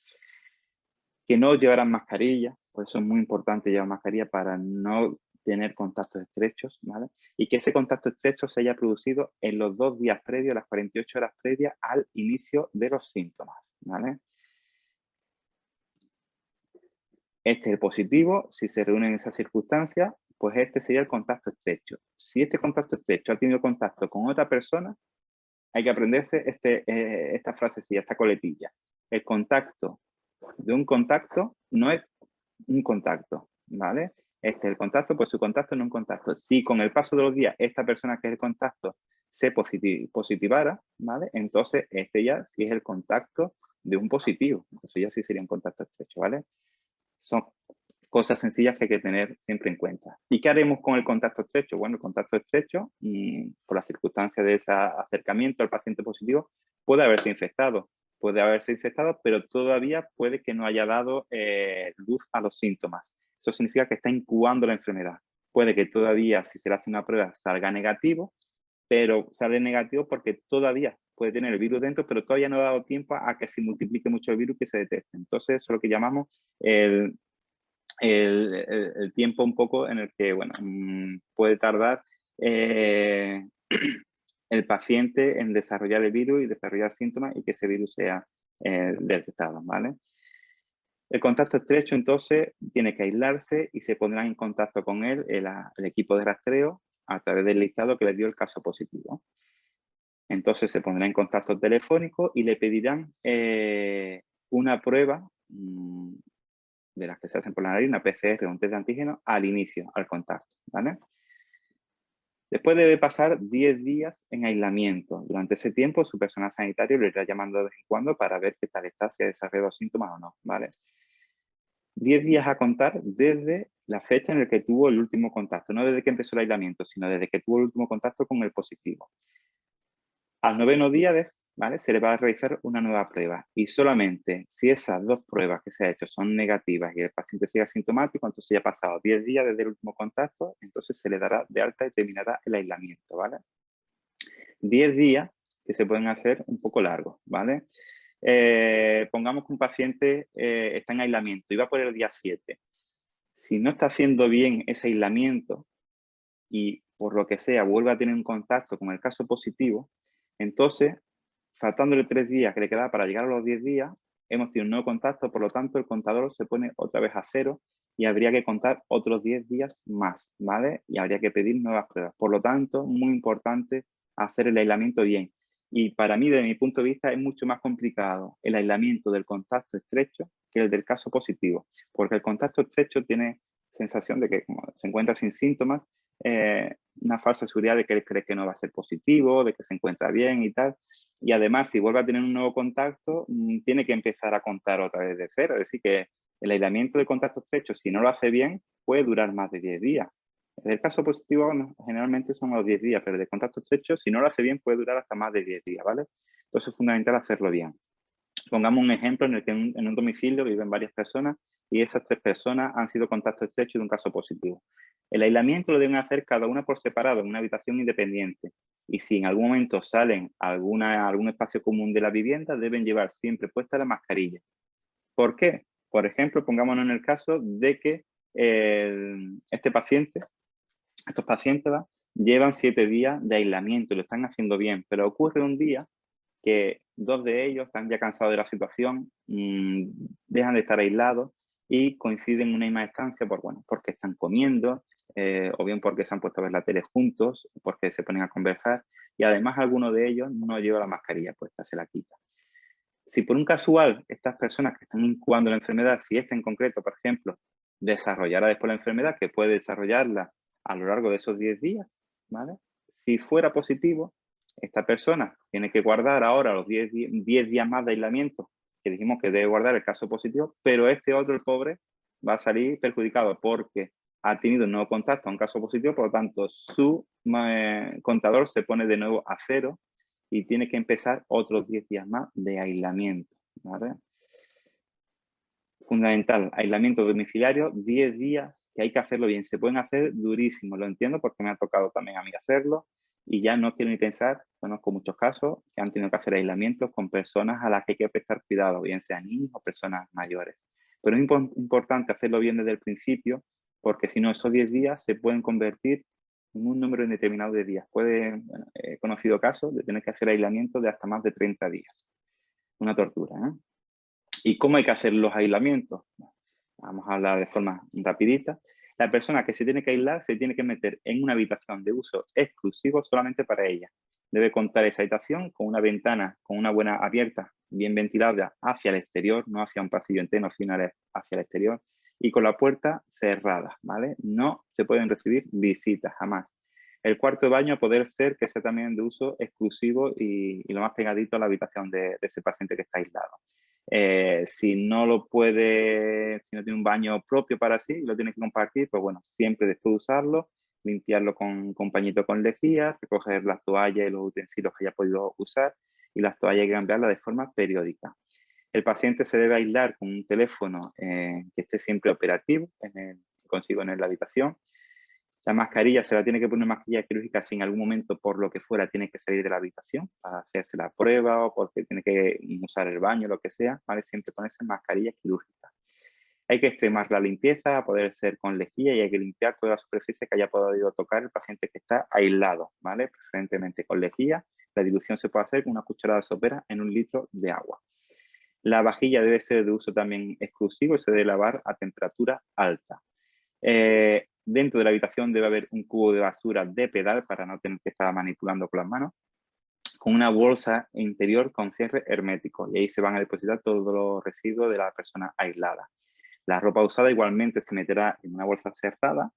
Que no llevaran mascarilla, por eso es muy importante llevar mascarilla para no tener contactos estrechos, ¿vale? Y que ese contacto estrecho se haya producido en los 2 días previos, las 48 horas previas al inicio de los síntomas, ¿vale? Este es el positivo, si se reúnen esas circunstancias, pues este sería el contacto estrecho. Si este contacto estrecho ha tenido contacto con otra persona, hay que aprenderse esta frasecilla, esta coletilla. El contacto de un contacto no es un contacto, ¿vale? El contacto, pues su contacto no es un contacto. Si con el paso de los días esta persona que es el contacto se positivara, ¿vale? Entonces este ya sí es el contacto de un positivo. Entonces ya sí sería un contacto estrecho, ¿vale? Son cosas sencillas que hay que tener siempre en cuenta. ¿Y qué haremos con el contacto estrecho? Bueno, el contacto estrecho, por las circunstancias de ese acercamiento al paciente positivo, puede haberse infectado. Puede haberse infectado, pero todavía puede que no haya dado luz a los síntomas. Eso significa que está incubando la enfermedad. Puede que todavía, si se le hace una prueba, salga negativo, pero sale negativo porque todavía puede tener el virus dentro, pero todavía no ha dado tiempo a que se multiplique mucho el virus que se detecte. Entonces, eso es lo que llamamos el tiempo un poco en el que, bueno, puede tardar el paciente en desarrollar el virus y desarrollar síntomas y que ese virus sea detectado, ¿vale? El contacto estrecho, entonces, tiene que aislarse y se pondrá en contacto con él el equipo de rastreo a través del listado que le dio el caso positivo. Entonces, se pondrá en contacto telefónico y le pedirán una prueba de las que se hacen por la nariz, una PCR, un test de antígeno, al inicio, al contacto, ¿vale? Después debe pasar 10 días en aislamiento. Durante ese tiempo, su personal sanitario le irá llamando de vez en cuando para ver qué tal está, si ha desarrollado síntomas o no, ¿vale? 10 días a contar desde la fecha en la que tuvo el último contacto, no desde que empezó el aislamiento, sino desde que tuvo el último contacto con el positivo. Al 9º día, ¿vale?, se le va a realizar una nueva prueba y solamente si esas 2 pruebas que se ha hecho son negativas y el paciente sigue asintomático, entonces ya ha pasado 10 días desde el último contacto, entonces se le dará de alta y terminará el aislamiento, ¿vale? 10 días que se pueden hacer un poco largos, ¿vale? Pongamos que un paciente está en aislamiento y va por el día 7. Si no está haciendo bien ese aislamiento y por lo que sea vuelve a tener un contacto con el caso positivo, entonces, faltándole 3 días que le queda para llegar a los 10 días, hemos tenido un nuevo contacto, por lo tanto el contador se pone otra vez a 0 y habría que contar otros 10 días más, ¿vale? Y habría que pedir nuevas pruebas. Por lo tanto, muy importante hacer el aislamiento bien. Y para mí, desde mi punto de vista, es mucho más complicado el aislamiento del contacto estrecho que el del caso positivo, porque el contacto estrecho tiene sensación de que, como se encuentra sin síntomas, una falsa seguridad de que él cree que no va a ser positivo, de que se encuentra bien y tal. Y además, si vuelve a tener un nuevo contacto, tiene que empezar a contar otra vez de cero. Es decir, que el aislamiento de contacto estrecho, si no lo hace bien, puede durar más de 10 días. En el caso positivo, generalmente son los 10 días, pero de contacto estrecho, si no lo hace bien, puede durar hasta más de 10 días, ¿vale? Entonces es fundamental hacerlo bien. Pongamos un ejemplo en el que en un domicilio viven varias personas y esas 3 personas han sido contacto estrecho de un caso positivo. El aislamiento lo deben hacer cada una por separado, en una habitación independiente. Y si en algún momento salen a algún espacio común de la vivienda, deben llevar siempre puesta la mascarilla. ¿Por qué? Por ejemplo, pongámonos en el caso de que estos pacientes llevan 7 días de aislamiento y lo están haciendo bien, pero ocurre un día que 2 de ellos están ya cansados de la situación, dejan de estar aislados y coinciden en una misma estancia porque están comiendo, o bien porque se han puesto a ver la tele juntos, porque se ponen a conversar, y además alguno de ellos no lleva la mascarilla puesta, se la quita. Si por un casual estas personas que están incubando la enfermedad, si esta en concreto, por ejemplo, desarrollara después la enfermedad, que puede desarrollarla a lo largo de esos 10 días, ¿vale? Si fuera positivo, esta persona tiene que guardar ahora los 10 días más de aislamiento, que dijimos que debe guardar el caso positivo, pero este otro, el pobre, va a salir perjudicado porque ha tenido un nuevo contacto a un caso positivo, por lo tanto, su contador se pone de nuevo a 0 y tiene que empezar otros 10 días más de aislamiento, ¿vale? Fundamental, aislamiento domiciliario, 10 días, que hay que hacerlo bien. Se pueden hacer durísimos, lo entiendo porque me ha tocado también a mí hacerlo y ya no quiero ni pensar, conozco muchos casos que han tenido que hacer aislamientos con personas a las que hay que prestar cuidado, bien sean niños o personas mayores. Pero es importante hacerlo bien desde el principio porque si no, esos 10 días se pueden convertir en un número indeterminado de días. He conocido casos de tener que hacer aislamiento de hasta más de 30 días. Una tortura, ¿eh? ¿Y cómo hay que hacer los aislamientos? Vamos a hablar de forma rapidita. La persona que se tiene que aislar se tiene que meter en una habitación de uso exclusivo solamente para ella. Debe contar esa habitación con una ventana, con una buena abierta, bien ventilada hacia el exterior, no hacia un pasillo interno, sino hacia el exterior, y con la puerta cerrada, ¿vale? No se pueden recibir visitas, jamás. El cuarto de baño a poder ser que sea también de uso exclusivo y lo más pegadito a la habitación de ese paciente que está aislado. Si no tiene un baño propio para sí y lo tiene que compartir, pues bueno, siempre después de usarlo, limpiarlo con pañito con lejía, recoger las toallas y los utensilios que haya podido usar y las toallas hay que cambiarlas de forma periódica. El paciente se debe aislar con un teléfono que esté siempre operativo consigo en la habitación. La mascarilla se la tiene que poner mascarilla quirúrgica si en algún momento, por lo que fuera, tiene que salir de la habitación para hacerse la prueba o porque tiene que usar el baño, lo que sea, ¿vale? Siempre ponerse mascarilla quirúrgica. Hay que extremar la limpieza, a poder ser con lejía, y hay que limpiar toda la superficie que haya podido tocar el paciente que está aislado, ¿vale? Preferentemente con lejía. La dilución se puede hacer con una cucharada sopera en 1 litro de agua. La vajilla debe ser de uso también exclusivo y se debe lavar a temperatura alta. Dentro de la habitación debe haber un cubo de basura de pedal para no tener que estar manipulando con las manos, con una bolsa interior con cierre hermético, y ahí se van a depositar todos los residuos de la persona aislada. La ropa usada igualmente se meterá en una bolsa cerrada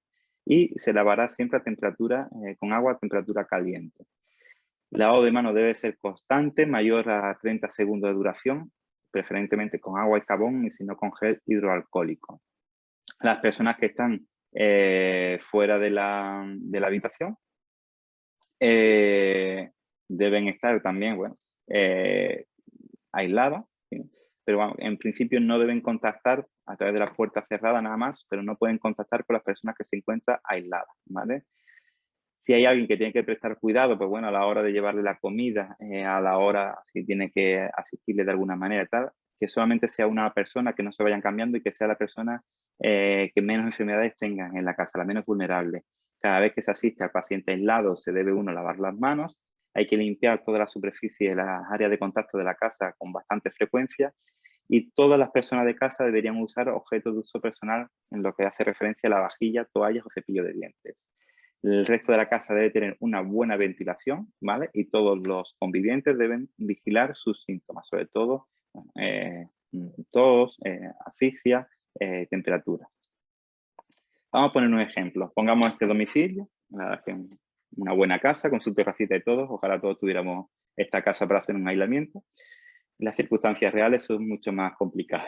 y se lavará siempre a temperatura, con agua a temperatura caliente. El lavado de manos debe ser constante, mayor a 30 segundos de duración, preferentemente con agua y jabón y si no con gel hidroalcohólico. Las personas que están fuera de la habitación deben estar también, bueno, aisladas, ¿sí? Pero bueno, en principio no deben contactar a través de la puerta cerrada nada más, pero no pueden contactar con las personas que se encuentran aisladas, ¿vale? Si hay alguien que tiene que prestar cuidado, pues bueno, a la hora de llevarle la comida, a la hora si tiene que asistirle de alguna manera, tal, que solamente sea una persona, que no se vayan cambiando y que sea la persona que menos enfermedades tengan en la casa, la menos vulnerable. Cada vez que se asiste al paciente aislado se debe uno lavar las manos, hay que limpiar toda la superficie de las áreas de contacto de la casa con bastante frecuencia, y todas las personas de casa deberían usar objetos de uso personal en lo que hace referencia a la vajilla, toallas o cepillo de dientes. El resto de la casa debe tener una buena ventilación, ¿vale? Y todos los convivientes deben vigilar sus síntomas, sobre todo tos, asfixia, temperatura. Vamos a poner un ejemplo. Pongamos este domicilio, la verdad es que una buena casa con su terracita y todo. Ojalá todos tuviéramos esta casa para hacer un aislamiento. Las circunstancias reales son mucho más complicadas.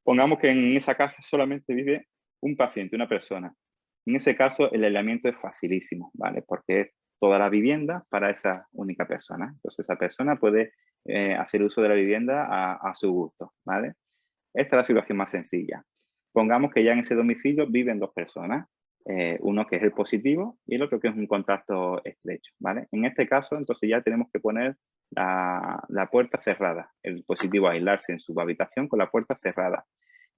Pongamos que en esa casa solamente vive un paciente, una persona. En ese caso, el aislamiento es facilísimo, ¿vale? Porque es toda la vivienda para esa única persona. Entonces, esa persona puede hacer uso de la vivienda a su gusto, ¿vale? Esta es la situación más sencilla. Pongamos que ya en ese domicilio viven 2 personas. Uno que es el positivo y el otro que es un contacto estrecho, ¿vale? En este caso, entonces ya tenemos que poner la puerta cerrada. El positivo a aislarse en su habitación con la puerta cerrada.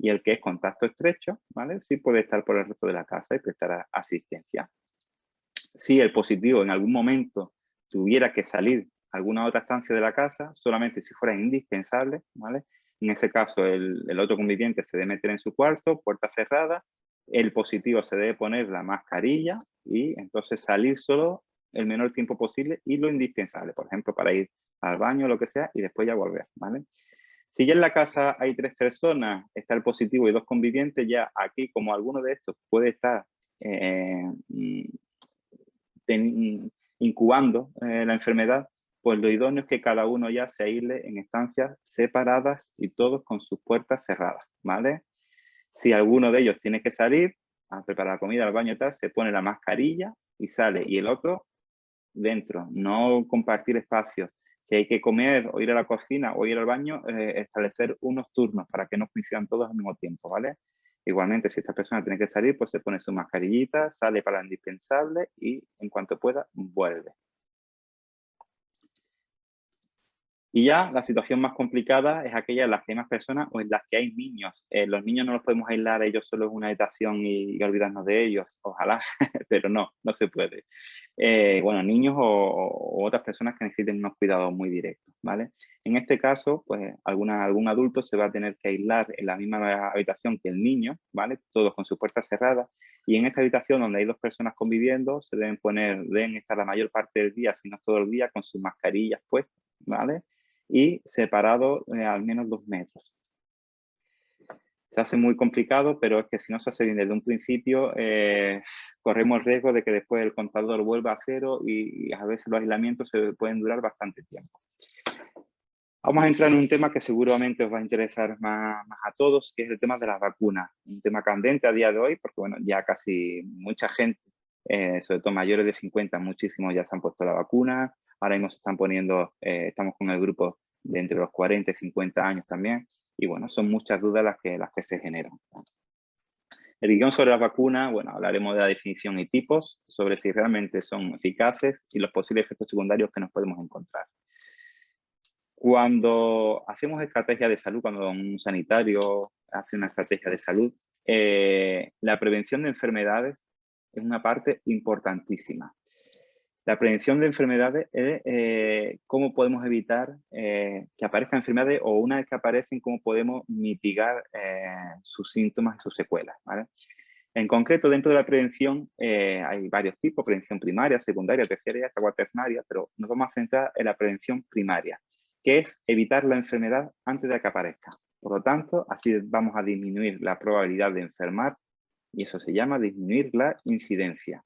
Y el que es contacto estrecho, ¿vale? Sí puede estar por el resto de la casa y prestar asistencia. Si el positivo en algún momento tuviera que salir a alguna otra estancia de la casa, solamente si fuera indispensable, ¿vale? En ese caso, el otro conviviente se debe meter en su cuarto, puerta cerrada, el positivo se debe poner la mascarilla y entonces salir solo el menor tiempo posible y lo indispensable, por ejemplo, para ir al baño o lo que sea y después ya volver, ¿vale? Si ya en la casa hay 3 personas, está el positivo y 2 convivientes, ya aquí, como alguno de estos puede estar incubando la enfermedad, pues lo idóneo es que cada uno ya se aísle en estancias separadas y todos con sus puertas cerradas, ¿vale? Si alguno de ellos tiene que salir a preparar comida, al baño y tal, se pone la mascarilla y sale, y el otro dentro, no compartir espacios. Si hay que comer o ir a la cocina o ir al baño, establecer unos turnos para que no coincidan todos al mismo tiempo, ¿vale? Igualmente, si esta persona tiene que salir, pues se pone su mascarillita, sale para lo indispensable y en cuanto pueda, vuelve. Y ya la situación más complicada es aquella en las que hay más personas o en las que hay niños. Los niños no los podemos aislar ellos solo en una habitación y olvidarnos de ellos, ojalá, pero no se puede. Bueno, niños o otras personas que necesiten unos cuidados muy directos, ¿vale? En este caso, pues algún adulto se va a tener que aislar en la misma habitación que el niño, ¿vale? Todos con su puerta cerrada. Y en esta habitación donde hay 2 personas conviviendo, deben estar la mayor parte del día, si no todo el día, con sus mascarillas puestas, ¿vale? Y separado al menos 2 metros. Se hace muy complicado, pero es que si no se hace bien desde un principio, corremos el riesgo de que después el contador vuelva a cero y a veces los aislamientos se pueden durar bastante tiempo. Vamos a entrar en un tema que seguramente os va a interesar más a todos, que es el tema de las vacunas. Un tema candente a día de hoy, porque bueno, ya casi mucha gente, sobre todo mayores de 50, muchísimos ya se han puesto la vacuna. Ahora mismo se están poniendo, estamos con el grupo de entre los 40 y 50 años también. Y bueno, son muchas dudas las que se generan. El guión sobre las vacunas, bueno, hablaremos de la definición y tipos, sobre si realmente son eficaces y los posibles efectos secundarios que nos podemos encontrar. Cuando hacemos estrategia de salud, cuando un sanitario hace una estrategia de salud, la prevención de enfermedades es una parte importantísima. La prevención de enfermedades es cómo podemos evitar que aparezcan enfermedades o una vez que aparecen, cómo podemos mitigar sus síntomas y sus secuelas, ¿vale? En concreto, dentro de la prevención hay varios tipos, prevención primaria, secundaria, terciaria, hasta cuaternaria, pero nos vamos a centrar en la prevención primaria, que es evitar la enfermedad antes de que aparezca. Por lo tanto, así vamos a disminuir la probabilidad de enfermar y eso se llama disminuir la incidencia.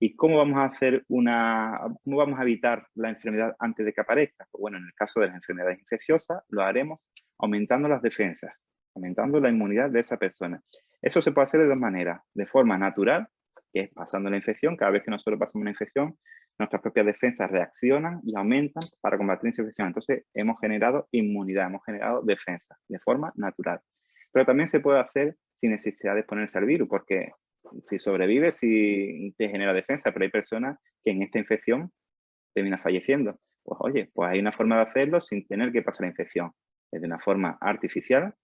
¿Y cómo vamos a evitar la enfermedad antes de que aparezca? Pues bueno, en el caso de las enfermedades infecciosas lo haremos aumentando las defensas, aumentando la inmunidad de esa persona. Eso se puede hacer de dos maneras, de forma natural, que es pasando la infección. Cada vez que nosotros pasamos una infección, nuestras propias defensas reaccionan y aumentan para combatir esa infección. Entonces, hemos generado inmunidad, hemos generado defensa de forma natural. Pero también se puede hacer sin necesidad de exponerse al virus, porque si sobrevives, si te genera defensa, pero hay personas que en esta infección terminan falleciendo. Pues oye, pues hay una forma de hacerlo sin tener que pasar la infección. Es de una forma artificial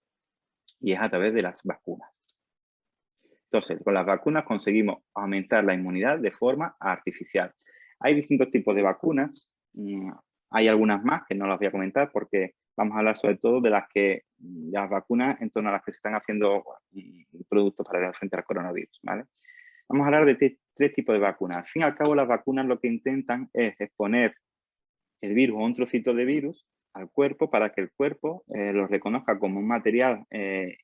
y es a través de las vacunas. Entonces, con las vacunas conseguimos aumentar la inmunidad de forma artificial. Hay distintos tipos de vacunas. Hay algunas más que no las voy a comentar porque vamos a hablar sobre todo de las vacunas en torno a las que se están haciendo productos para hacer frente al coronavirus, ¿vale? Vamos a hablar de tres tipos de vacunas. Al fin y al cabo, las vacunas lo que intentan es exponer el virus o un trocito de virus al cuerpo para que el cuerpo lo reconozca como un material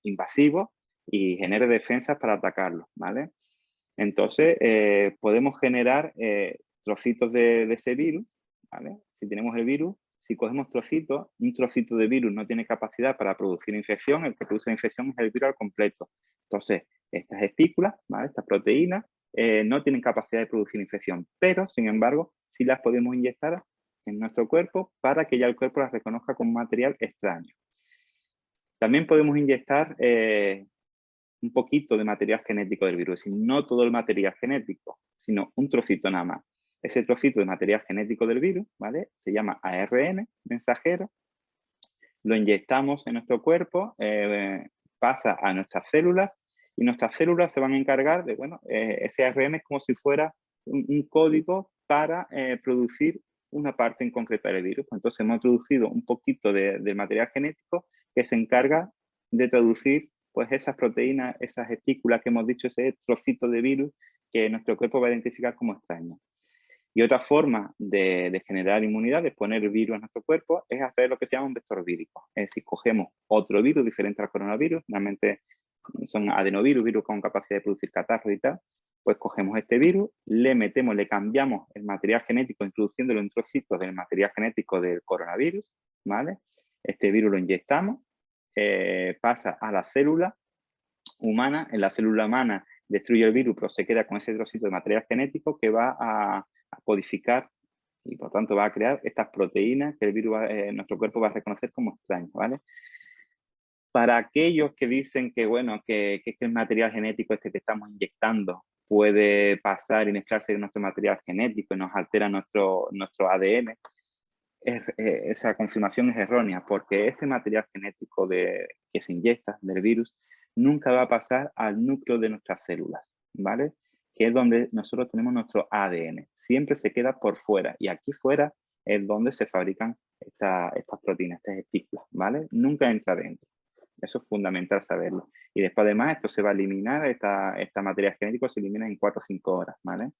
invasivo y genere defensas para atacarlo, ¿vale? Entonces, podemos generar trocitos de ese virus, ¿vale? Si tenemos el virus, si cogemos trocitos, un trocito de virus no tiene capacidad para producir infección, el que produce la infección es el virus al completo. Entonces, estas espículas, ¿vale? Estas proteínas, no tienen capacidad de producir infección, pero, sin embargo, sí las podemos inyectar en nuestro cuerpo para que ya el cuerpo las reconozca como material extraño. También podemos inyectar un poquito de material genético del virus, y no todo el material genético, sino un trocito nada más. Ese trocito de material genético del virus, ¿vale? Se llama ARN mensajero, lo inyectamos en nuestro cuerpo, pasa a nuestras células y nuestras células se van a encargar de, bueno, ese ARN es como si fuera un código para producir una parte en concreta del virus. Entonces hemos introducido un poquito de material genético que se encarga de traducir pues esas proteínas, esas espículas que hemos dicho, ese trocito de virus que nuestro cuerpo va a identificar como extraño. Y otra forma de generar inmunidad, de poner virus en nuestro cuerpo, es hacer lo que se llama un vector vírico. Es decir, cogemos otro virus diferente al coronavirus, normalmente son adenovirus, virus con capacidad de producir catarro y tal, pues cogemos este virus, le metemos, le cambiamos el material genético, introduciéndolo en trocitos del material genético del coronavirus, ¿vale? Este virus lo inyectamos, pasa a la célula humana, en la célula humana destruye el virus, pero se queda con ese trocito de material genético que va a codificar y por tanto va a crear estas proteínas que el virus nuestro cuerpo va a reconocer como extrañas, ¿vale? Para aquellos que dicen que, bueno, que el material genético este que estamos inyectando puede pasar y mezclarse con nuestro material genético y nos altera nuestro ADN, esa confirmación es errónea, porque este material genético que se inyecta del virus nunca va a pasar al núcleo de nuestras células, ¿vale? Que es donde nosotros tenemos nuestro ADN. Siempre se queda por fuera y aquí fuera es donde se fabrican estas proteínas, estas espículas, ¿vale? Nunca entra dentro. Eso es fundamental saberlo. Y después además esto se va a eliminar, esta material genético se elimina en 4 o 5 horas, ¿vale?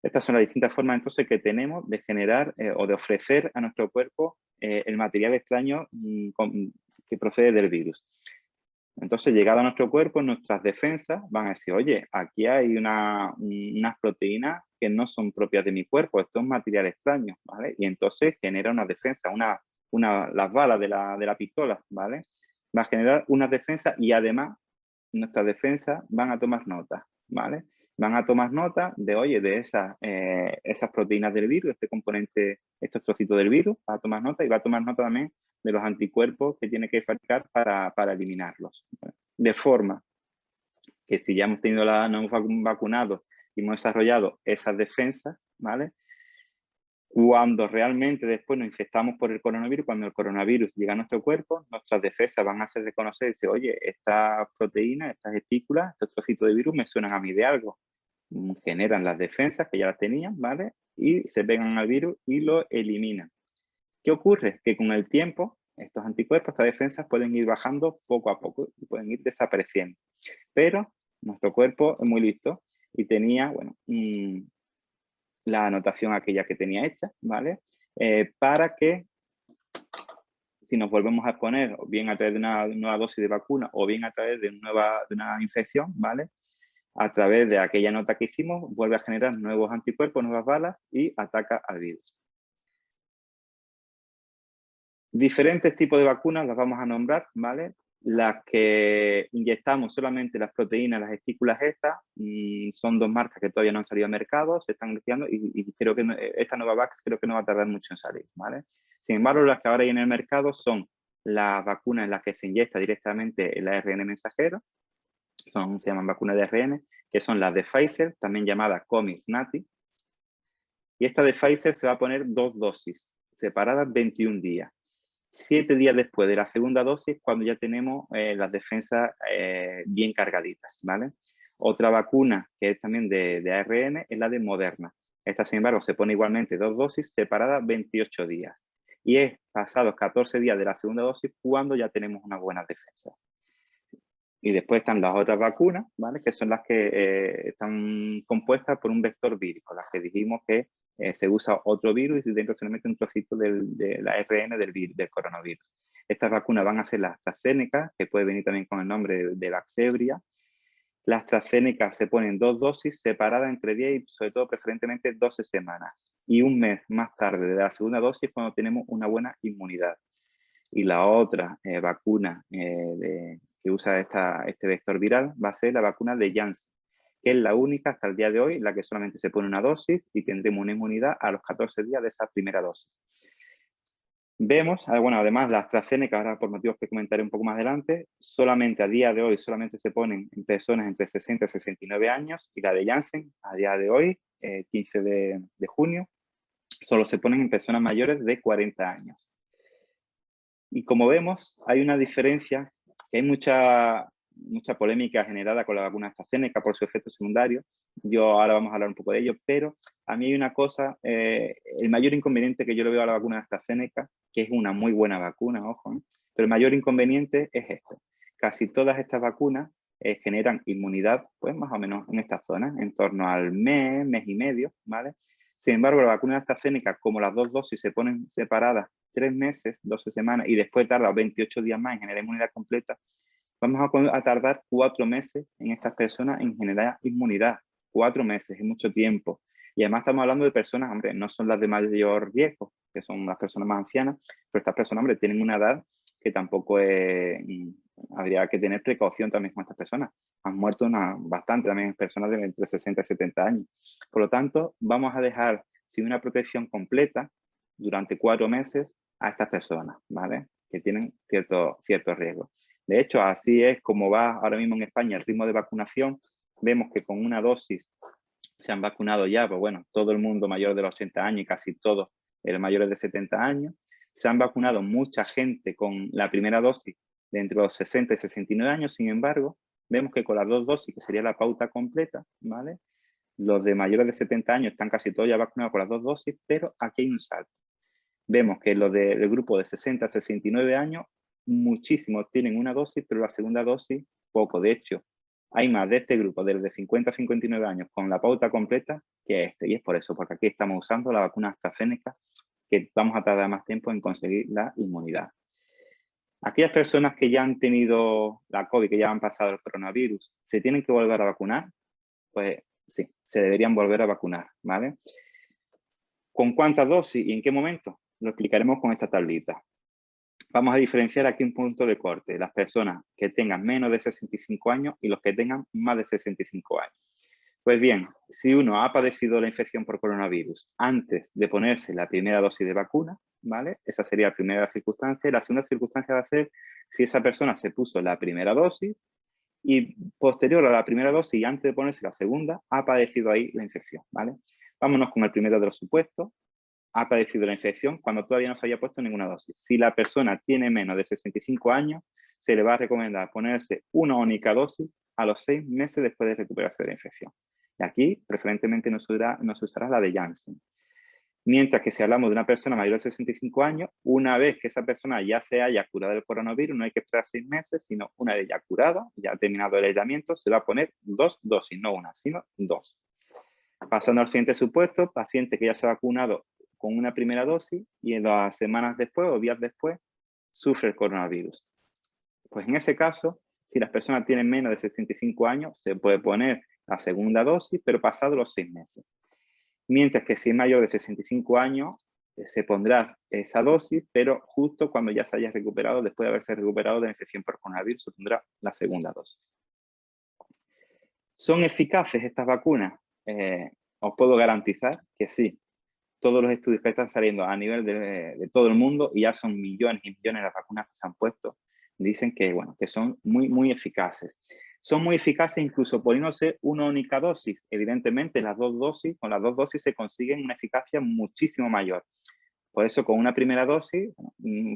Estas son las distintas formas entonces que tenemos de generar o de ofrecer a nuestro cuerpo el material extraño que procede del virus. Entonces, llegado a nuestro cuerpo, nuestras defensas van a decir, oye, aquí hay unas proteínas que no son propias de mi cuerpo, esto es un material extraño, ¿vale? Y entonces genera una defensa, las balas de la pistola, ¿vale? Va a generar unas defensas y además nuestras defensas van a tomar nota, ¿vale? Van a tomar nota de, oye, de esas proteínas del virus, este componente, estos trocitos del virus, va a tomar nota y va a tomar nota también de los anticuerpos que tiene que fabricar para eliminarlos, ¿vale? De forma que si ya hemos tenido nos hemos vacunado y hemos desarrollado esas defensas, ¿vale? Cuando realmente después nos infectamos por el coronavirus, cuando el coronavirus llega a nuestro cuerpo, nuestras defensas van a hacer reconocer y decir, oye, estas proteínas, estas espículas, estos trocitos de virus me suenan a mí de algo. Generan las defensas que ya las tenían, ¿vale? Y se pegan al virus y lo eliminan. ¿Qué ocurre? Que con el tiempo, estos anticuerpos, estas defensas pueden ir bajando poco a poco y pueden ir desapareciendo. Pero nuestro cuerpo es muy listo y tenía, bueno, la anotación aquella que tenía hecha, ¿vale? Para que si nos volvemos a exponer, o bien a través de una nueva dosis de vacuna, o bien a través de una infección, ¿vale? A través de aquella nota que hicimos, vuelve a generar nuevos anticuerpos, nuevas balas y ataca al virus. Diferentes tipos de vacunas las vamos a nombrar, ¿vale? Las que inyectamos solamente las proteínas, las espículas estas, son dos marcas que todavía no han salido al mercado, se están estudiando y creo que esta Novavax creo que no va a tardar mucho en salir, ¿vale? Sin embargo, las que ahora hay en el mercado son las vacunas en las que se inyecta directamente el ARN mensajero, se llaman vacunas de ARN, que son las de Pfizer, también llamadas Comirnaty. Y esta de Pfizer se va a poner 2 dosis, separadas 21 días. 7 días después de la segunda dosis, cuando ya tenemos las defensas bien cargaditas, ¿vale? Otra vacuna que es también de ARN es la de Moderna. Esta, sin embargo, se pone igualmente 2 dosis separadas 28 días. Y es pasados 14 días de la segunda dosis cuando ya tenemos unas buenas defensas. Y después están las otras vacunas, ¿vale? Que son las que están compuestas por un vector vírico, las que dijimos que se usa otro virus y dentro se le mete un trocito del ARN del coronavirus. Estas vacunas van a ser las AstraZeneca, que puede venir también con el nombre de la Vaxzevria. Las AstraZeneca se ponen 2 dosis separadas entre 10 y sobre todo preferentemente 12 semanas. Y un mes más tarde de la segunda dosis cuando tenemos una buena inmunidad. Y la otra vacuna que usa este vector viral va a ser la vacuna de Janssen, que es la única hasta el día de hoy, la que solamente se pone una dosis y tendremos una inmunidad a los 14 días de esa primera dosis. Vemos, bueno, además la AstraZeneca, ahora por motivos que comentaré un poco más adelante, solamente a día de hoy solamente se ponen en personas entre 60 y 69 años y la de Janssen a día de hoy, 15 de junio, solo se ponen en personas mayores de 40 años. Y como vemos, hay una diferencia, que hay mucha polémica generada con la vacuna AstraZeneca por su efecto secundario. Ahora vamos a hablar un poco de ello, pero a mí hay una cosa, el mayor inconveniente que yo le veo a la vacuna AstraZeneca, que es una muy buena vacuna, ojo, pero el mayor inconveniente es esto. Casi todas estas vacunas generan inmunidad, pues más o menos en esta zona, en torno al mes y medio, ¿vale? Sin embargo, la vacuna de AstraZeneca, como las 2 dosis se ponen separadas 3 meses, 12 semanas, y después tarda 28 días más en generar inmunidad completa, vamos a tardar 4 meses en estas personas en generar inmunidad. 4 meses, es mucho tiempo. Y además estamos hablando de personas, hombre, no son las de mayor riesgo, que son las personas más ancianas, pero estas personas, hombre, tienen una edad que tampoco habría que tener precaución también con estas personas. Han muerto bastante también personas de entre 60 y 70 años. Por lo tanto, vamos a dejar sin una protección completa durante 4 meses a estas personas, ¿vale? Que tienen cierto riesgo. De hecho, así es como va ahora mismo en España el ritmo de vacunación. Vemos que con una dosis se han vacunado ya, pues bueno, todo el mundo mayor de los 80 años y casi todos mayores de 70 años. Se han vacunado mucha gente con la primera dosis de entre los 60 y 69 años. Sin embargo, vemos que con las 2 dosis, que sería la pauta completa, ¿vale? Los de mayores de 70 años están casi todos ya vacunados con las 2 dosis, pero aquí hay un salto. Vemos que los del grupo de 60 a 69 años, muchísimos tienen una dosis, pero la segunda dosis, poco. De hecho, hay más de este grupo, de 50 a 59 años, con la pauta completa que este. Y es por eso, porque aquí estamos usando la vacuna AstraZeneca, que vamos a tardar más tiempo en conseguir la inmunidad. Aquellas personas que ya han tenido la COVID, que ya han pasado el coronavirus, ¿se tienen que volver a vacunar? Pues sí, se deberían volver a vacunar, ¿vale? ¿Con cuántas dosis y en qué momento? Lo explicaremos con esta tablita. Vamos a diferenciar aquí un punto de corte, las personas que tengan menos de 65 años y los que tengan más de 65 años. Pues bien, si uno ha padecido la infección por coronavirus antes de ponerse la primera dosis de vacuna, ¿vale? Esa sería la primera circunstancia. La segunda circunstancia va a ser si esa persona se puso la primera dosis y posterior a la primera dosis y antes de ponerse la segunda, ha padecido ahí la infección, ¿vale? Vámonos con el primero de los supuestos. Ha padecido la infección cuando todavía no se había puesto ninguna dosis. Si la persona tiene menos de 65 años, se le va a recomendar ponerse una única dosis a los 6 meses después de recuperarse de la infección. Y aquí, preferentemente, no se usará la de Janssen. Mientras que si hablamos de una persona mayor de 65 años, una vez que esa persona ya se haya curado del coronavirus, no hay que esperar 6 meses, sino una vez ya curada, ya ha terminado el aislamiento, se va a poner 2 dosis, no una, sino 2. Pasando al siguiente supuesto, paciente que ya se ha vacunado con una primera dosis y en las semanas después o días después sufre el coronavirus. Pues en ese caso, si las personas tienen menos de 65 años, se puede poner la segunda dosis, pero pasado los 6 meses. Mientras que si es mayor de 65 años, se pondrá esa dosis, pero justo cuando ya se haya recuperado, después de haberse recuperado de la infección por coronavirus, se pondrá la segunda dosis. ¿Son eficaces estas vacunas? Os puedo garantizar que sí. Todos los estudios que están saliendo a nivel de todo el mundo, y ya son millones y millones de vacunas que se han puesto, dicen que, bueno, que son muy, muy eficaces. Son muy eficaces incluso poniéndose una única dosis. Evidentemente, con las dos dosis se consiguen una eficacia muchísimo mayor. Por eso, con una primera dosis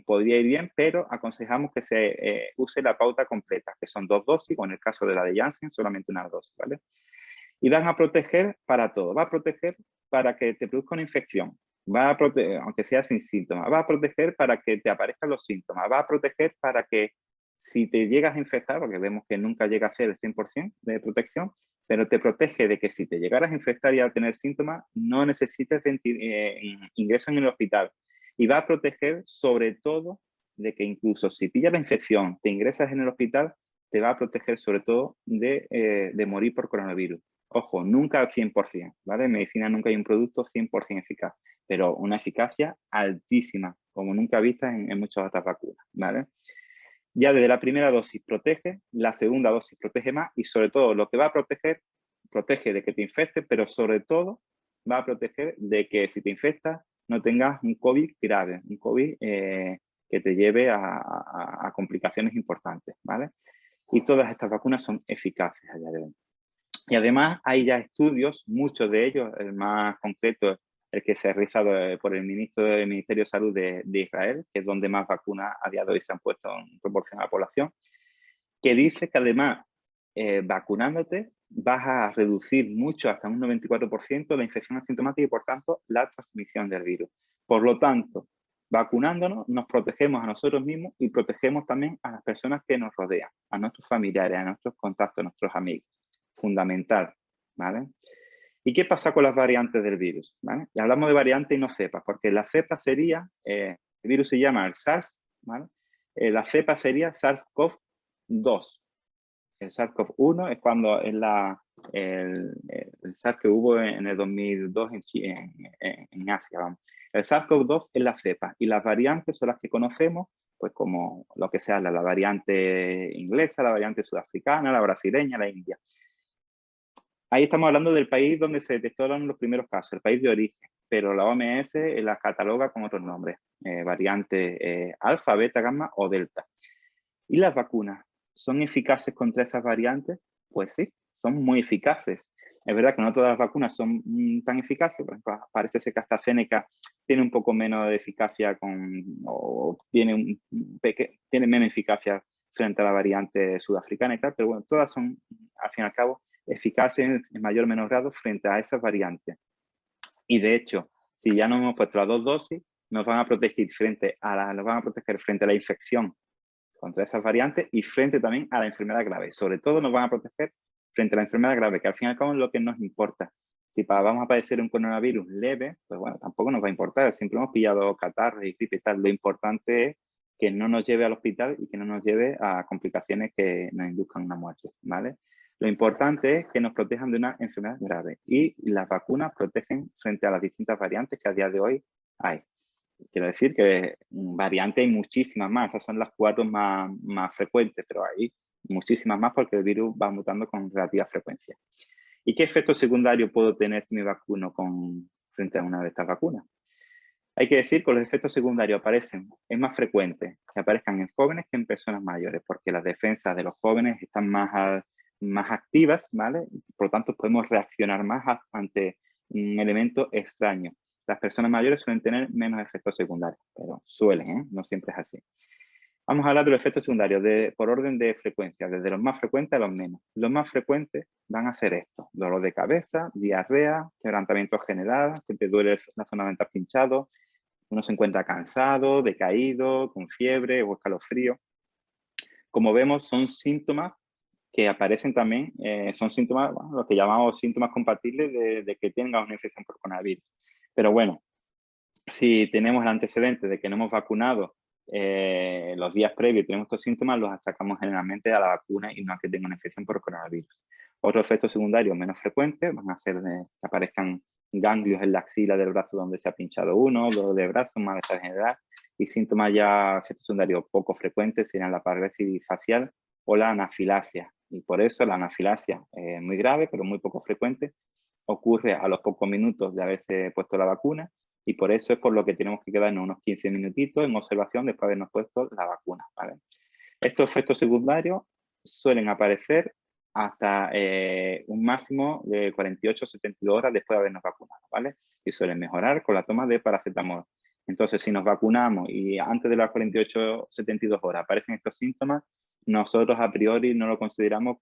podría ir bien, pero aconsejamos que se use la pauta completa, que son 2 dosis, o en el caso de la de Janssen, solamente una dosis, ¿vale? Y van a proteger para todo. Va a proteger para que te produzca una infección, va a proteger, aunque sea sin síntomas, va a proteger para que te aparezcan los síntomas, va a proteger para que si te llegas a infectar, porque vemos que nunca llega a ser el 100% de protección, pero te protege de que si te llegaras a infectar y a tener síntomas, no necesites ingreso en el hospital. Y va a proteger sobre todo de que incluso si pillas la infección, te ingresas en el hospital, te va a proteger sobre todo de morir por coronavirus. Ojo, nunca al 100%, ¿vale? En medicina nunca hay un producto 100% eficaz, pero una eficacia altísima, como nunca vista en muchas otras vacunas, ¿vale? Ya desde la primera dosis protege, la segunda dosis protege más y sobre todo lo que va a proteger, protege de que te infectes, pero sobre todo va a proteger de que si te infectas no tengas un COVID grave, un COVID que te lleve a complicaciones importantes, ¿vale? Y todas estas vacunas son eficaces a día de hoy. Y además hay ya estudios, muchos de ellos, el más concreto, el que se ha realizado por el ministro del Ministerio de Salud de Israel, que es donde más vacunas a día de hoy se han puesto en proporción a la población, que dice que además vacunándote vas a reducir mucho, hasta un 94%, la infección asintomática y por tanto la transmisión del virus. Por lo tanto, vacunándonos nos protegemos a nosotros mismos y protegemos también a las personas que nos rodean, a nuestros familiares, a nuestros contactos, a nuestros amigos. Fundamental, ¿vale? ¿Y qué pasa con las variantes del virus? ¿Vale? Y hablamos de variantes y no cepas, porque la cepa sería, el virus se llama el SARS, ¿vale? La cepa sería SARS-CoV-2. El SARS-CoV-1 es cuando es el SARS que hubo en el 2002 en Asia. Vamos. El SARS-CoV-2 es la cepa y las variantes son las que conocemos, pues como lo que sea la variante inglesa, la variante sudafricana, la brasileña, la india. Ahí estamos hablando del país donde se detectaron los primeros casos, el país de origen, pero la OMS la cataloga con otros nombres, variante alfa, beta, gamma o delta. ¿Y las vacunas son eficaces contra esas variantes? Pues sí, son muy eficaces. Es verdad que no todas las vacunas son tan eficaces, por ejemplo, parece ser que AstraZeneca tiene un poco menos de eficacia o tiene menos eficacia frente a la variante sudafricana y tal, pero bueno, todas son, al fin y al cabo, eficaces en mayor o menor grado frente a esas variantes. Y de hecho, si ya nos hemos puesto las 2 dosis, nos van a proteger frente a la infección contra esas variantes y frente también a la enfermedad grave. Sobre todo nos van a proteger frente a la enfermedad grave, que al fin y al cabo es lo que nos importa. Si vamos a padecer un coronavirus leve, pues bueno, tampoco nos va a importar. Siempre hemos pillado catarros y gripe y tal. Lo importante es que no nos lleve al hospital y que no nos lleve a complicaciones que nos induzcan una muerte, ¿vale? Lo importante es que nos protejan de una enfermedad grave y las vacunas protegen frente a las distintas variantes que a día de hoy hay. Quiero decir que variantes hay muchísimas más, esas son las 4 más frecuentes, pero hay muchísimas más porque el virus va mutando con relativa frecuencia. ¿Y qué efecto secundario puedo tener si me vacuno frente a una de estas vacunas? Hay que decir que los efectos secundarios es más frecuente que aparezcan en jóvenes que en personas mayores, porque las defensas de los jóvenes están más activas, ¿vale? Por lo tanto, podemos reaccionar más ante un elemento extraño. Las personas mayores suelen tener menos efectos secundarios, pero suelen, ¿eh? No siempre es así. Vamos a hablar de los efectos secundarios por orden de frecuencia, desde los más frecuentes a los menos. Los más frecuentes van a ser estos: dolor de cabeza, diarrea, quebrantamiento general, que te duele la zona dental pinchado, uno se encuentra cansado, decaído, con fiebre o escalofrío. Como vemos, son síntomas que aparecen también, son síntomas, bueno, los que llamamos síntomas compatibles de que tenga una infección por coronavirus. Pero bueno, si tenemos el antecedente de que no hemos vacunado los días previos y tenemos estos síntomas, los achacamos generalmente a la vacuna y no a que tenga una infección por coronavirus. Otros efectos secundarios menos frecuentes van a ser que aparezcan ganglios en la axila del brazo donde se ha pinchado uno, dolor de brazo, malestar general, y síntomas ya efectos secundarios poco frecuentes serían la parálisis facial o la anafilaxia. Y por eso la anafilaxia es muy grave, pero muy poco frecuente. Ocurre a los pocos minutos de haberse puesto la vacuna y por eso es por lo que tenemos que quedarnos unos 15 minutitos en observación después de habernos puesto la vacuna, ¿vale? Estos efectos secundarios suelen aparecer hasta un máximo de 48 o 72 horas después de habernos vacunado, ¿vale? Y suelen mejorar con la toma de paracetamol. Entonces, si nos vacunamos y antes de las 48 o 72 horas aparecen estos síntomas, nosotros a priori no lo consideramos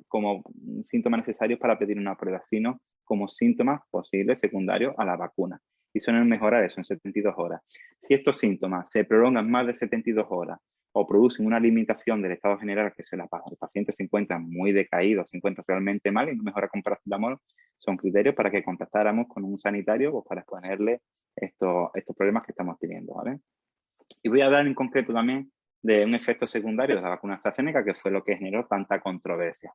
como síntomas necesarios para pedir una prueba, sino como síntomas posibles secundarios a la vacuna. Y suelen mejorar eso en 72 horas. Si estos síntomas se prolongan más de 72 horas o producen una limitación del estado general, que el paciente se encuentra muy decaído, se encuentra realmente mal y no mejora con paracetamol, son criterios para que contactáramos con un sanitario pues, para exponerle estos problemas que estamos teniendo, ¿vale? Y voy a hablar en concreto también de un efecto secundario de la vacuna AstraZeneca, que fue lo que generó tanta controversia.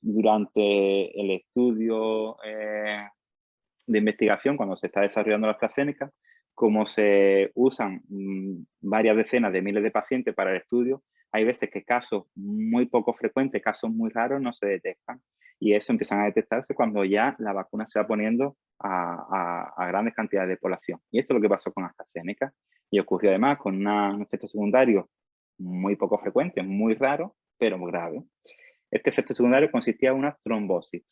Durante el estudio de investigación, cuando se está desarrollando la AstraZeneca, como se usan varias decenas de miles de pacientes para el estudio, hay veces que casos muy poco frecuentes, casos muy raros, no se detectan. Y eso empiezan a detectarse cuando ya la vacuna se va poniendo a grandes cantidades de población. Y esto es lo que pasó con AstraZeneca. Y ocurrió además con un efecto secundario muy poco frecuente, muy raro, pero muy grave. Este efecto secundario consistía en una trombosis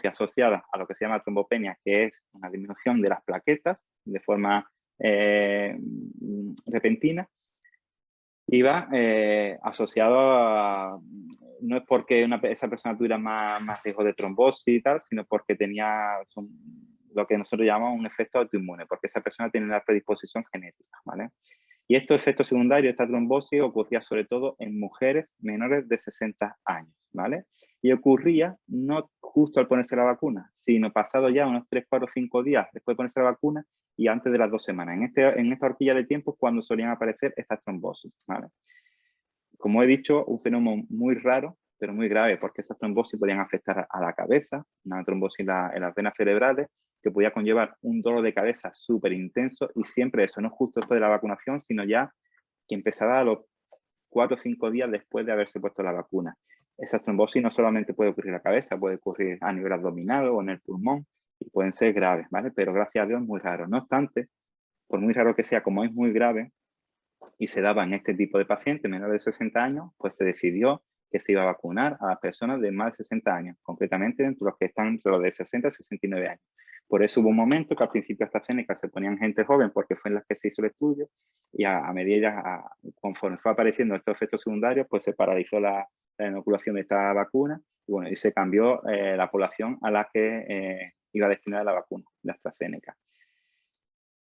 asociada a lo que se llama trombopenia, que es una disminución de las plaquetas de forma repentina, y va asociado a, no es porque esa persona tuviera más riesgo de trombosis y tal, sino porque tenía lo que nosotros llamamos un efecto autoinmune, porque esa persona tiene la predisposición genética, ¿vale? Y estos efectos secundarios, esta trombosis, ocurría sobre todo en mujeres menores de 60 años, ¿vale? Y ocurría no justo al ponerse la vacuna, sino pasado ya unos 3, 4, 5 días después de ponerse la vacuna y antes de las 2 semanas. En esta horquilla de tiempo es cuando solían aparecer estas trombosis, ¿vale? Como he dicho, un fenómeno muy raro, pero muy grave, porque esas trombosis podían afectar a la cabeza, una trombosis en las venas cerebrales, que podía conllevar un dolor de cabeza súper intenso, y siempre eso, no justo después de la vacunación, sino ya que empezaba a los 4 o 5 días después de haberse puesto la vacuna. Esa trombosis no solamente puede ocurrir en la cabeza, puede ocurrir a nivel abdominal o en el pulmón, y pueden ser graves, ¿vale? Pero gracias a Dios, muy raro. No obstante, por muy raro que sea, como es muy grave, y se daba en este tipo de pacientes menores de 60 años, pues se decidió que se iba a vacunar a las personas de más de 60 años, concretamente entre los que están entre los de 60 y 69 años. Por eso hubo un momento que al principio AstraZeneca se ponían gente joven porque fue en las que se hizo el estudio y a medida, conforme fue apareciendo estos efectos secundarios, pues se paralizó la inoculación de esta vacuna y, bueno, y se cambió la población a la que iba destinada la vacuna de AstraZeneca.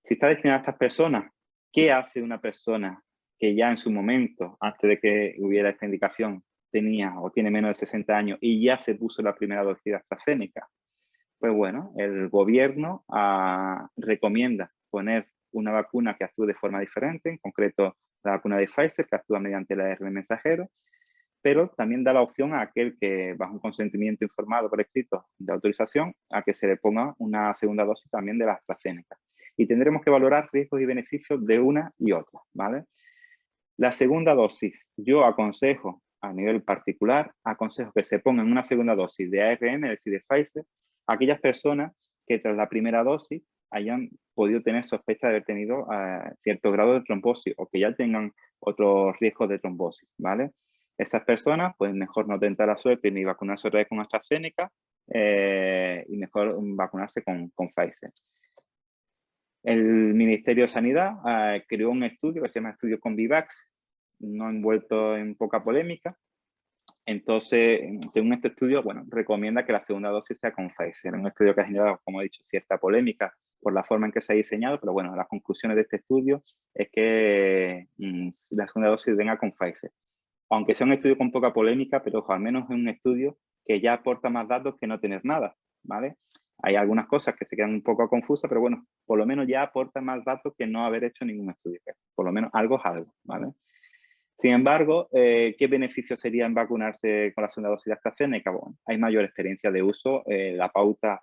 Si está destinada a estas personas, ¿qué hace una persona que ya en su momento, antes de que hubiera esta indicación, tenía o tiene menos de 60 años y ya se puso la primera dosis de AstraZeneca? Pues bueno, el gobierno recomienda poner una vacuna que actúe de forma diferente, en concreto la vacuna de Pfizer, que actúa mediante el ARN mensajero, pero también da la opción a aquel que, bajo un consentimiento informado por escrito de autorización, a que se le ponga una segunda dosis también de la AstraZeneca. Y tendremos que valorar riesgos y beneficios de una y otra, ¿vale? La segunda dosis, yo aconsejo, a nivel particular, aconsejo que se pongan una segunda dosis de ARN, es decir, de Pfizer, a aquellas personas que tras la primera dosis hayan podido tener sospecha de haber tenido cierto grado de trombosis o que ya tengan otros riesgos de trombosis, ¿vale? Esas personas, pues mejor no tentar la suerte ni vacunarse otra vez con AstraZeneca y mejor vacunarse con Pfizer. El Ministerio de Sanidad creó un estudio que se llama Estudio Convivax, no envuelto en poca polémica. Entonces, según este estudio, bueno, recomienda que la segunda dosis sea con Pfizer. Un estudio que ha generado, como he dicho, cierta polémica por la forma en que se ha diseñado, pero bueno, las conclusiones de este estudio es que la segunda dosis venga con Pfizer. Aunque sea un estudio con poca polémica, pero ojo, al menos es un estudio que ya aporta más datos que no tener nada, ¿vale? Hay algunas cosas que se quedan un poco confusas, pero bueno, por lo menos ya aporta más datos que no haber hecho ningún estudio. Por lo menos algo es algo, ¿vale? Sin embargo, ¿qué beneficio sería en vacunarse con la segunda dosis de AstraZeneca? Bueno, hay mayor experiencia de uso, la pauta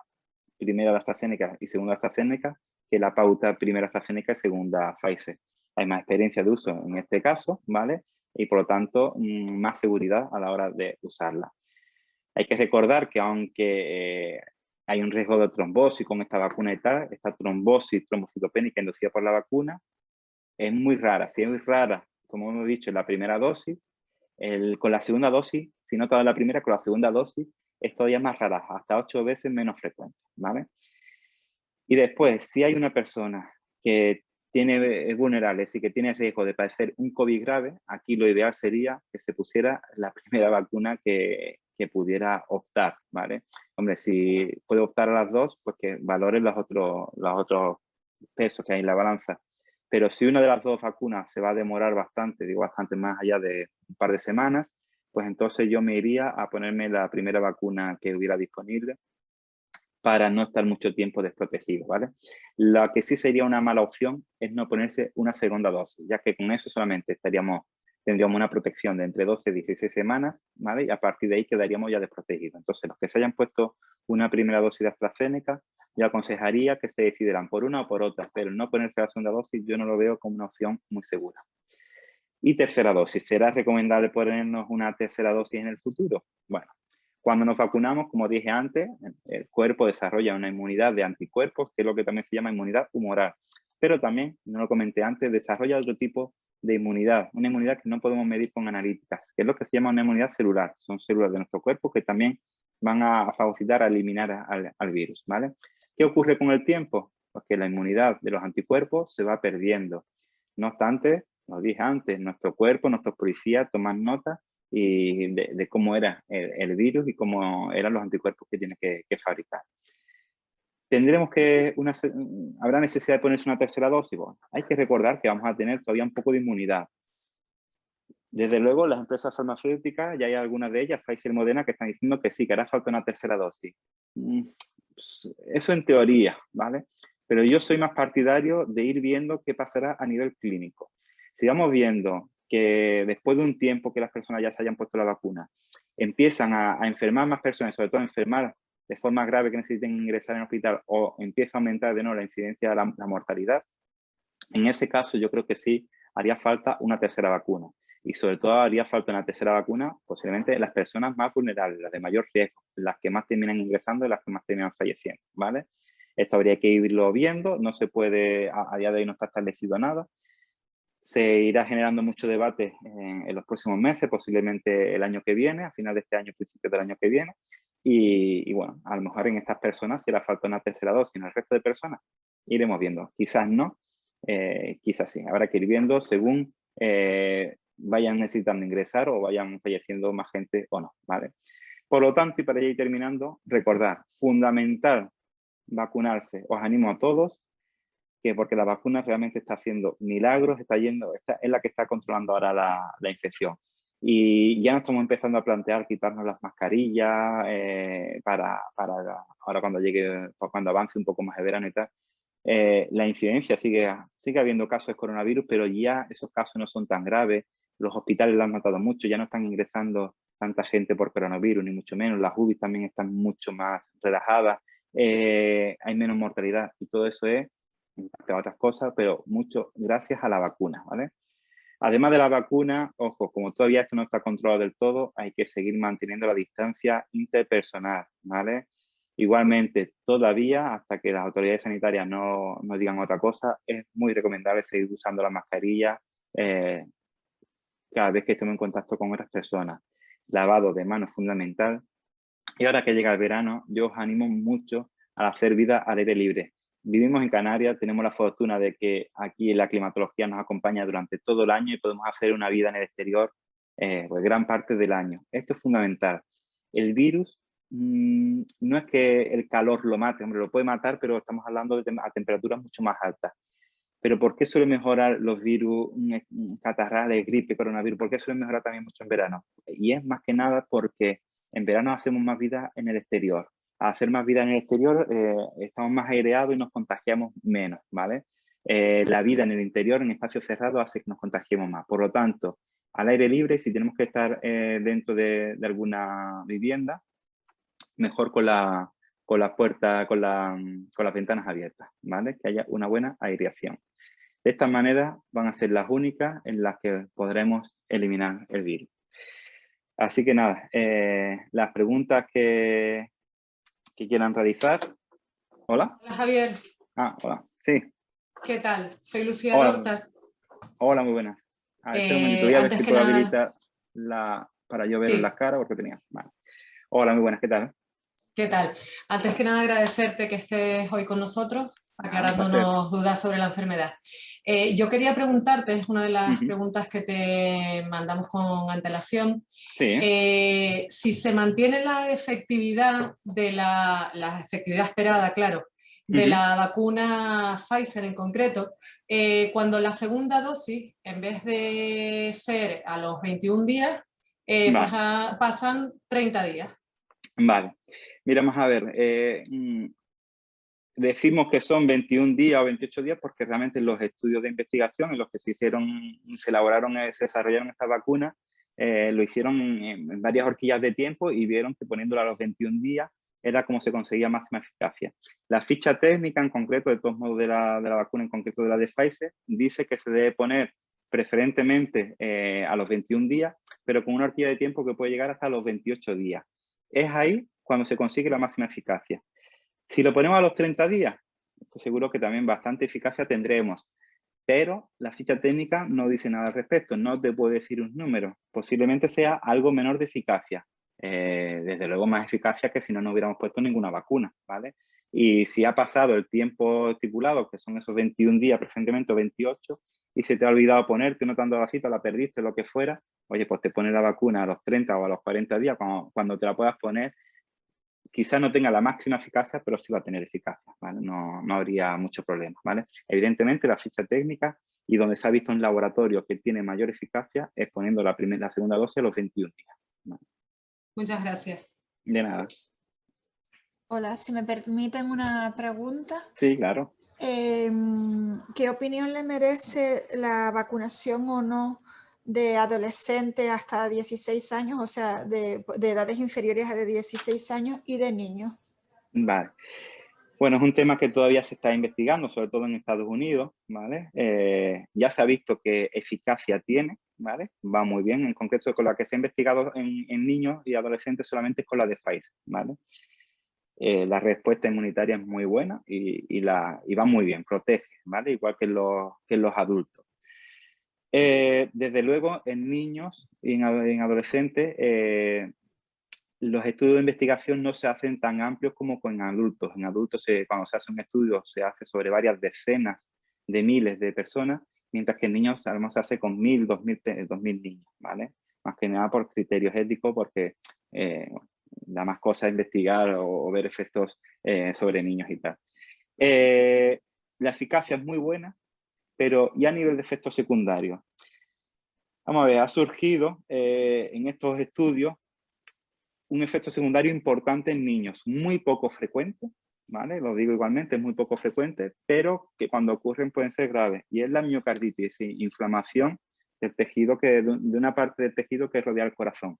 primera de AstraZeneca y segunda de AstraZeneca, que la pauta primera AstraZeneca y segunda Pfizer. Hay más experiencia de uso en este caso, ¿vale? Y por lo tanto, más seguridad a la hora de usarla. Hay que recordar que aunque hay un riesgo de trombosis con esta vacuna y tal, esta trombosis trombocitopénica inducida por la vacuna es muy rara. Si es muy rara, como hemos dicho, en la primera dosis, con la segunda dosis, si no toda la primera, con la segunda dosis es todavía más rara, hasta 8 veces menos frecuente, ¿vale? Y después, si hay una persona que es vulnerable, es decir, que tiene riesgo de padecer un COVID grave, aquí lo ideal sería que se pusiera la primera vacuna que pudiera optar, ¿vale? Hombre, si puede optar a las dos, pues que valore los otros pesos que hay en la balanza. Pero si una de las dos vacunas se va a demorar bastante, digo bastante más allá de un par de semanas, pues entonces yo me iría a ponerme la primera vacuna que hubiera disponible para no estar mucho tiempo desprotegido, ¿vale? La que sí sería una mala opción es no ponerse una segunda dosis, ya que con eso solamente tendríamos una protección de entre 12 y 16 semanas, ¿vale? Y a partir de ahí quedaríamos ya desprotegidos. Entonces, los que se hayan puesto una primera dosis de AstraZeneca, yo aconsejaría que se decidirán por una o por otra, pero no ponerse la segunda dosis yo no lo veo como una opción muy segura. Y tercera dosis, ¿será recomendable ponernos una tercera dosis en el futuro? Bueno, cuando nos vacunamos, como dije antes, el cuerpo desarrolla una inmunidad de anticuerpos, que es lo que también se llama inmunidad humoral. Pero también, no lo comenté antes, desarrolla otro tipo de inmunidad, una inmunidad que no podemos medir con analíticas, que es lo que se llama una inmunidad celular. Son células de nuestro cuerpo que también van a fagocitar, a eliminar al virus, ¿vale? ¿Qué ocurre con el tiempo? Pues que la inmunidad de los anticuerpos se va perdiendo. No obstante, lo dije antes, nuestro cuerpo, nuestros policías toman nota y de cómo era el virus y cómo eran los anticuerpos que tiene que fabricar. ¿Habrá necesidad de ponerse una tercera dosis? Bueno, hay que recordar que vamos a tener todavía un poco de inmunidad. Desde luego, las empresas farmacéuticas, ya hay algunas de ellas, Pfizer y Moderna, que están diciendo que sí, que hará falta una tercera dosis. Eso en teoría, ¿vale? Pero yo soy más partidario de ir viendo qué pasará a nivel clínico. Si vamos viendo que después de un tiempo que las personas ya se hayan puesto la vacuna, empiezan a enfermar más personas, sobre todo a enfermar de forma grave que necesiten ingresar en el hospital o empieza a aumentar de nuevo la incidencia de la mortalidad, en ese caso yo creo que sí haría falta una tercera vacuna. Y sobre todo haría falta una tercera vacuna posiblemente en las personas más vulnerables, las de mayor riesgo, las que más terminan ingresando y las que más terminan falleciendo, ¿vale? Esto habría que irlo viendo, no se puede, a día de hoy no está establecido nada. Se irá generando mucho debate en los próximos meses, posiblemente el año que viene, a final de este año, principios del año que viene. Y bueno, a lo mejor en estas personas si hará falta una tercera dosis, en el resto de personas iremos viendo. Quizás no, quizás sí. Habrá que ir viendo según vayan necesitando ingresar o vayan falleciendo más gente o no, ¿vale? Por lo tanto, y para ya ir terminando, recordar, fundamental vacunarse. Os animo a todos que porque la vacuna realmente está haciendo milagros, es la que está controlando ahora la infección. Y ya nos estamos empezando a plantear quitarnos las mascarillas para ahora cuando avance un poco más el verano y tal. La incidencia sigue habiendo casos de coronavirus, pero ya esos casos no son tan graves. Los hospitales lo han notado mucho, ya no están ingresando tanta gente por coronavirus, ni mucho menos. Las UBI también están mucho más relajadas. Hay menos mortalidad y todo eso es, entre otras cosas, pero mucho gracias a la vacuna, ¿vale? Además de la vacuna, ojo, como todavía esto no está controlado del todo, hay que seguir manteniendo la distancia interpersonal, ¿vale? Igualmente, todavía, hasta que las autoridades sanitarias no digan otra cosa, es muy recomendable seguir usando la mascarilla cada vez que estemos en contacto con otras personas. Lavado de manos fundamental. Y ahora que llega el verano, yo os animo mucho a hacer vida al aire libre. Vivimos en Canarias, tenemos la fortuna de que aquí la climatología nos acompaña durante todo el año y podemos hacer una vida en el exterior pues gran parte del año. Esto es fundamental. El virus no es que el calor lo mate, hombre, lo puede matar, pero estamos hablando a temperaturas mucho más altas. Pero ¿por qué suele mejorar los virus catarrales, gripe, coronavirus? ¿Por qué suelen mejorar también mucho en verano? Y es más que nada porque en verano hacemos más vida en el exterior. Al hacer más vida en el exterior, estamos más aireados y nos contagiamos menos, ¿vale? La vida en el interior, en espacios cerrados, hace que nos contagiemos más. Por lo tanto, al aire libre, si tenemos que estar dentro de alguna vivienda, mejor con la puerta, con las ventanas abiertas, ¿vale? Que haya una buena aireación. De esta manera van a ser las únicas en las que podremos eliminar el virus. Así que nada, las preguntas que quieran realizar. ¿Hola? Hola Javier, Hola. Sí. ¿qué tal? Soy Lucía Hola. Dorta. Hola, muy buenas. Espera un momentito, voy a ver Antes si que puedo nada, habilitar para yo ver sí, las caras porque tenía. Vale. Hola, muy buenas, ¿qué tal? ¿qué tal? Antes que nada agradecerte que estés hoy con nosotros, Un aclarándonos dudas sobre la enfermedad. Yo quería preguntarte, es una de las placer. preguntas que te mandamos con antelación, Sí. si se mantiene la efectividad la efectividad esperada, claro, de la vacuna Pfizer en concreto, cuando la segunda dosis, en vez de ser a los 21 días, Vale. pasan 30 días. Vale. Mira, vamos a ver. Decimos que son 21 días o 28 días porque realmente los estudios de investigación en los que se elaboraron, se desarrollaron estas vacunas, lo hicieron en varias horquillas de tiempo y vieron que poniéndola a los 21 días era como se conseguía máxima eficacia. La ficha técnica en concreto, de todos modos, de la vacuna, en concreto de la de Pfizer, dice que se debe poner preferentemente a los 21 días, pero con una horquilla de tiempo que puede llegar hasta los 28 días. Es ahí cuando se consigue la máxima eficacia. Si lo ponemos a los 30 días, estoy seguro que también bastante eficacia tendremos, pero la ficha técnica no dice nada al respecto, no te puede decir un número, posiblemente sea algo menor de eficacia, desde luego más eficacia que si no hubiéramos puesto ninguna vacuna, ¿vale? Y si ha pasado el tiempo estipulado, que son esos 21 días, preferentemente 28, y se te ha olvidado ponerte, no te han dado la cita, la perdiste, lo que fuera, oye, pues te pones la vacuna a los 30 o a los 40 días, cuando te la puedas poner. Quizás no tenga la máxima eficacia, pero sí va a tener eficacia, ¿vale? No habría mucho problema, ¿vale? Evidentemente, la ficha técnica y donde se ha visto en laboratorio que tiene mayor eficacia es poniendo la segunda dosis a los 21 días. ¿Vale? Muchas gracias. De nada. Hola, si me permiten una pregunta. Sí, claro. ¿Qué opinión le merece la vacunación o no de adolescentes hasta 16 años, o sea, de edades inferiores a de 16 años y de niños? Vale. Bueno, es un tema que todavía se está investigando, sobre todo en Estados Unidos, ¿vale? Ya se ha visto que eficacia tiene, ¿vale? Va muy bien, en concreto con la que se ha investigado en niños y adolescentes solamente es con la de Pfizer, ¿vale? La respuesta inmunitaria es muy buena y va muy bien, protege, ¿vale? Igual que en los adultos. Desde luego, en niños y en adolescentes, los estudios de investigación no se hacen tan amplios como con adultos. En adultos, cuando se hace un estudio, se hace sobre varias decenas de miles de personas, mientras que en niños sabemos se hace con 1000, 2000 niños, ¿vale? Más que nada por criterios éticos, porque da más cosas investigar o ver efectos sobre niños y tal. La eficacia es muy buena, pero ¿y a nivel de efectos secundarios? Vamos a ver, ha surgido en estos estudios un efecto secundario importante en niños, muy poco frecuente, ¿vale? Lo digo igualmente, es muy poco frecuente, pero que cuando ocurren pueden ser graves. Y es la miocarditis, inflamación del tejido, de una parte del tejido que rodea el corazón.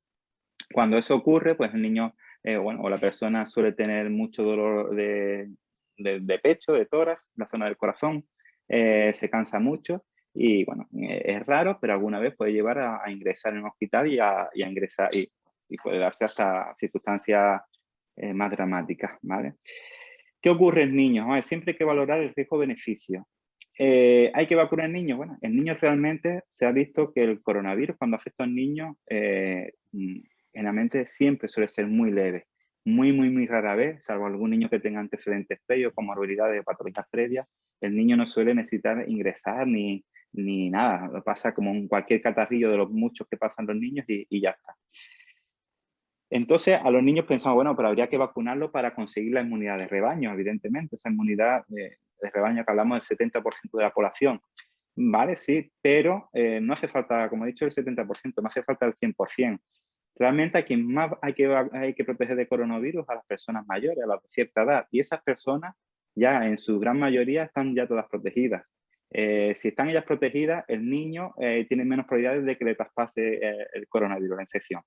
Cuando eso ocurre, pues el niño, o la persona suele tener mucho dolor de pecho, de tórax, la zona del corazón, se cansa mucho y, bueno, es raro, pero alguna vez puede llevar a ingresar en un hospital y a ingresar y puede darse hasta circunstancias más dramáticas, ¿vale? ¿Qué ocurre en niños? Siempre hay que valorar el riesgo-beneficio. ¿Hay que vacunar en niños? Bueno, en niños realmente se ha visto que el coronavirus, cuando afecta a un niño, generalmente siempre suele ser muy leve. Muy rara vez, salvo algún niño que tenga antecedentes previos, comorbilidades o patologías previas, el niño no suele necesitar ingresar ni nada. Lo pasa como en cualquier catarrillo de los muchos que pasan los niños y ya está. Entonces, a los niños pensamos, bueno, pero habría que vacunarlos para conseguir la inmunidad de rebaño, evidentemente. Esa inmunidad de rebaño que hablamos del 70% de la población. Vale, sí, pero no hace falta, como he dicho, el 70%, no hace falta el 100%. Realmente a quien más hay que proteger de coronavirus a las personas mayores, a las de cierta edad. Y esas personas ya en su gran mayoría están ya todas protegidas. Si están ellas protegidas, el niño tiene menos probabilidades de que le traspase el coronavirus, la infección.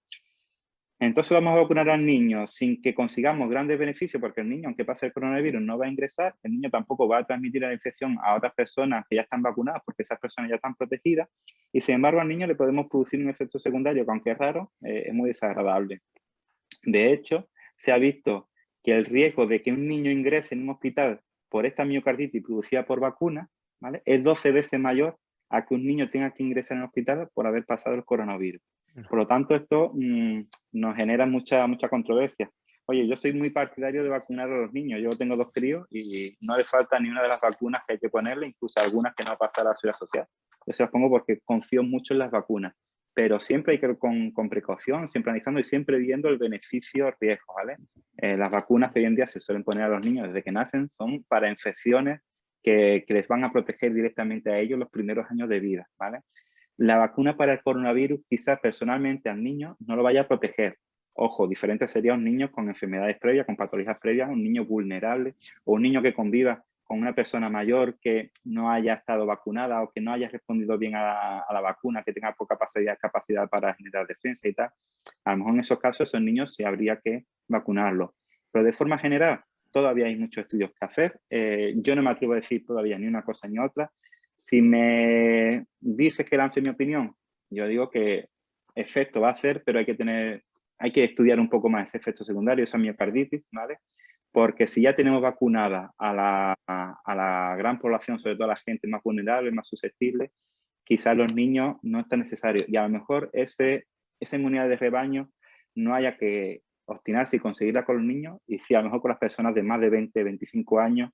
Entonces vamos a vacunar al niño sin que consigamos grandes beneficios, porque el niño, aunque pase el coronavirus, no va a ingresar, el niño tampoco va a transmitir la infección a otras personas que ya están vacunadas, porque esas personas ya están protegidas, y sin embargo al niño le podemos producir un efecto secundario que, aunque es raro, es muy desagradable. De hecho, se ha visto que el riesgo de que un niño ingrese en un hospital por esta miocarditis producida por vacuna, ¿vale?, es 12 veces mayor a que un niño tenga que ingresar en el hospital por haber pasado el coronavirus. Por lo tanto, esto nos genera mucha controversia. Oye, yo soy muy partidario de vacunar a los niños. Yo tengo 2 críos y no le falta ni una de las vacunas que hay que ponerle, incluso algunas que no pasa a la seguridad social. Yo se las pongo porque confío mucho en las vacunas. Pero siempre hay que ir con precaución, siempre analizando y siempre viendo el beneficio-riesgo, ¿vale? Las vacunas que hoy en día se suelen poner a los niños desde que nacen son para infecciones que les van a proteger directamente a ellos los primeros años de vida, ¿vale? La vacuna para el coronavirus quizás personalmente al niño no lo vaya a proteger. Ojo, diferente sería un niño con enfermedades previas, con patologías previas, un niño vulnerable o un niño que conviva con una persona mayor que no haya estado vacunada o que no haya respondido bien a la vacuna, que tenga poca capacidad para generar defensa y tal. A lo mejor en esos casos, esos niños sí habría que vacunarlos. Pero de forma general, todavía hay muchos estudios que hacer. Yo no me atrevo a decir todavía ni una cosa ni otra. Si me dices que lance mi opinión, yo digo que efecto va a hacer, pero hay que estudiar un poco más ese efecto secundario, esa miocarditis, ¿vale? Porque si ya tenemos vacunada a la gran población, sobre todo a la gente más vulnerable, más susceptible, quizás los niños no es tan necesario. Y a lo mejor esa inmunidad de rebaño no haya que obstinarse y conseguirla con los niños, y sí, a lo mejor con las personas de más de 20, 25 años,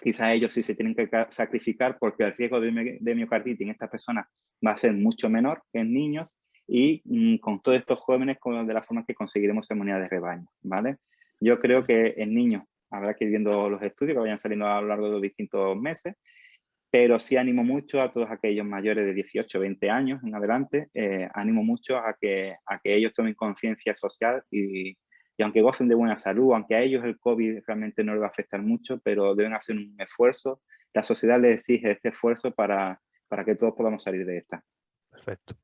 quizás ellos sí se tienen que sacrificar porque el riesgo de miocarditis en estas personas va a ser mucho menor que en niños, y con todos estos jóvenes de la forma que conseguiremos inmunidad de rebaño, ¿vale? Yo creo que en niños habrá que ir viendo los estudios que vayan saliendo a lo largo de los distintos meses, pero sí animo mucho a todos aquellos mayores de 18, 20 años en adelante, animo mucho a que ellos tomen conciencia social y aunque gocen de buena salud, aunque a ellos el COVID realmente no les va a afectar mucho, pero deben hacer un esfuerzo. La sociedad les exige este esfuerzo para que todos podamos salir de esta. Perfecto.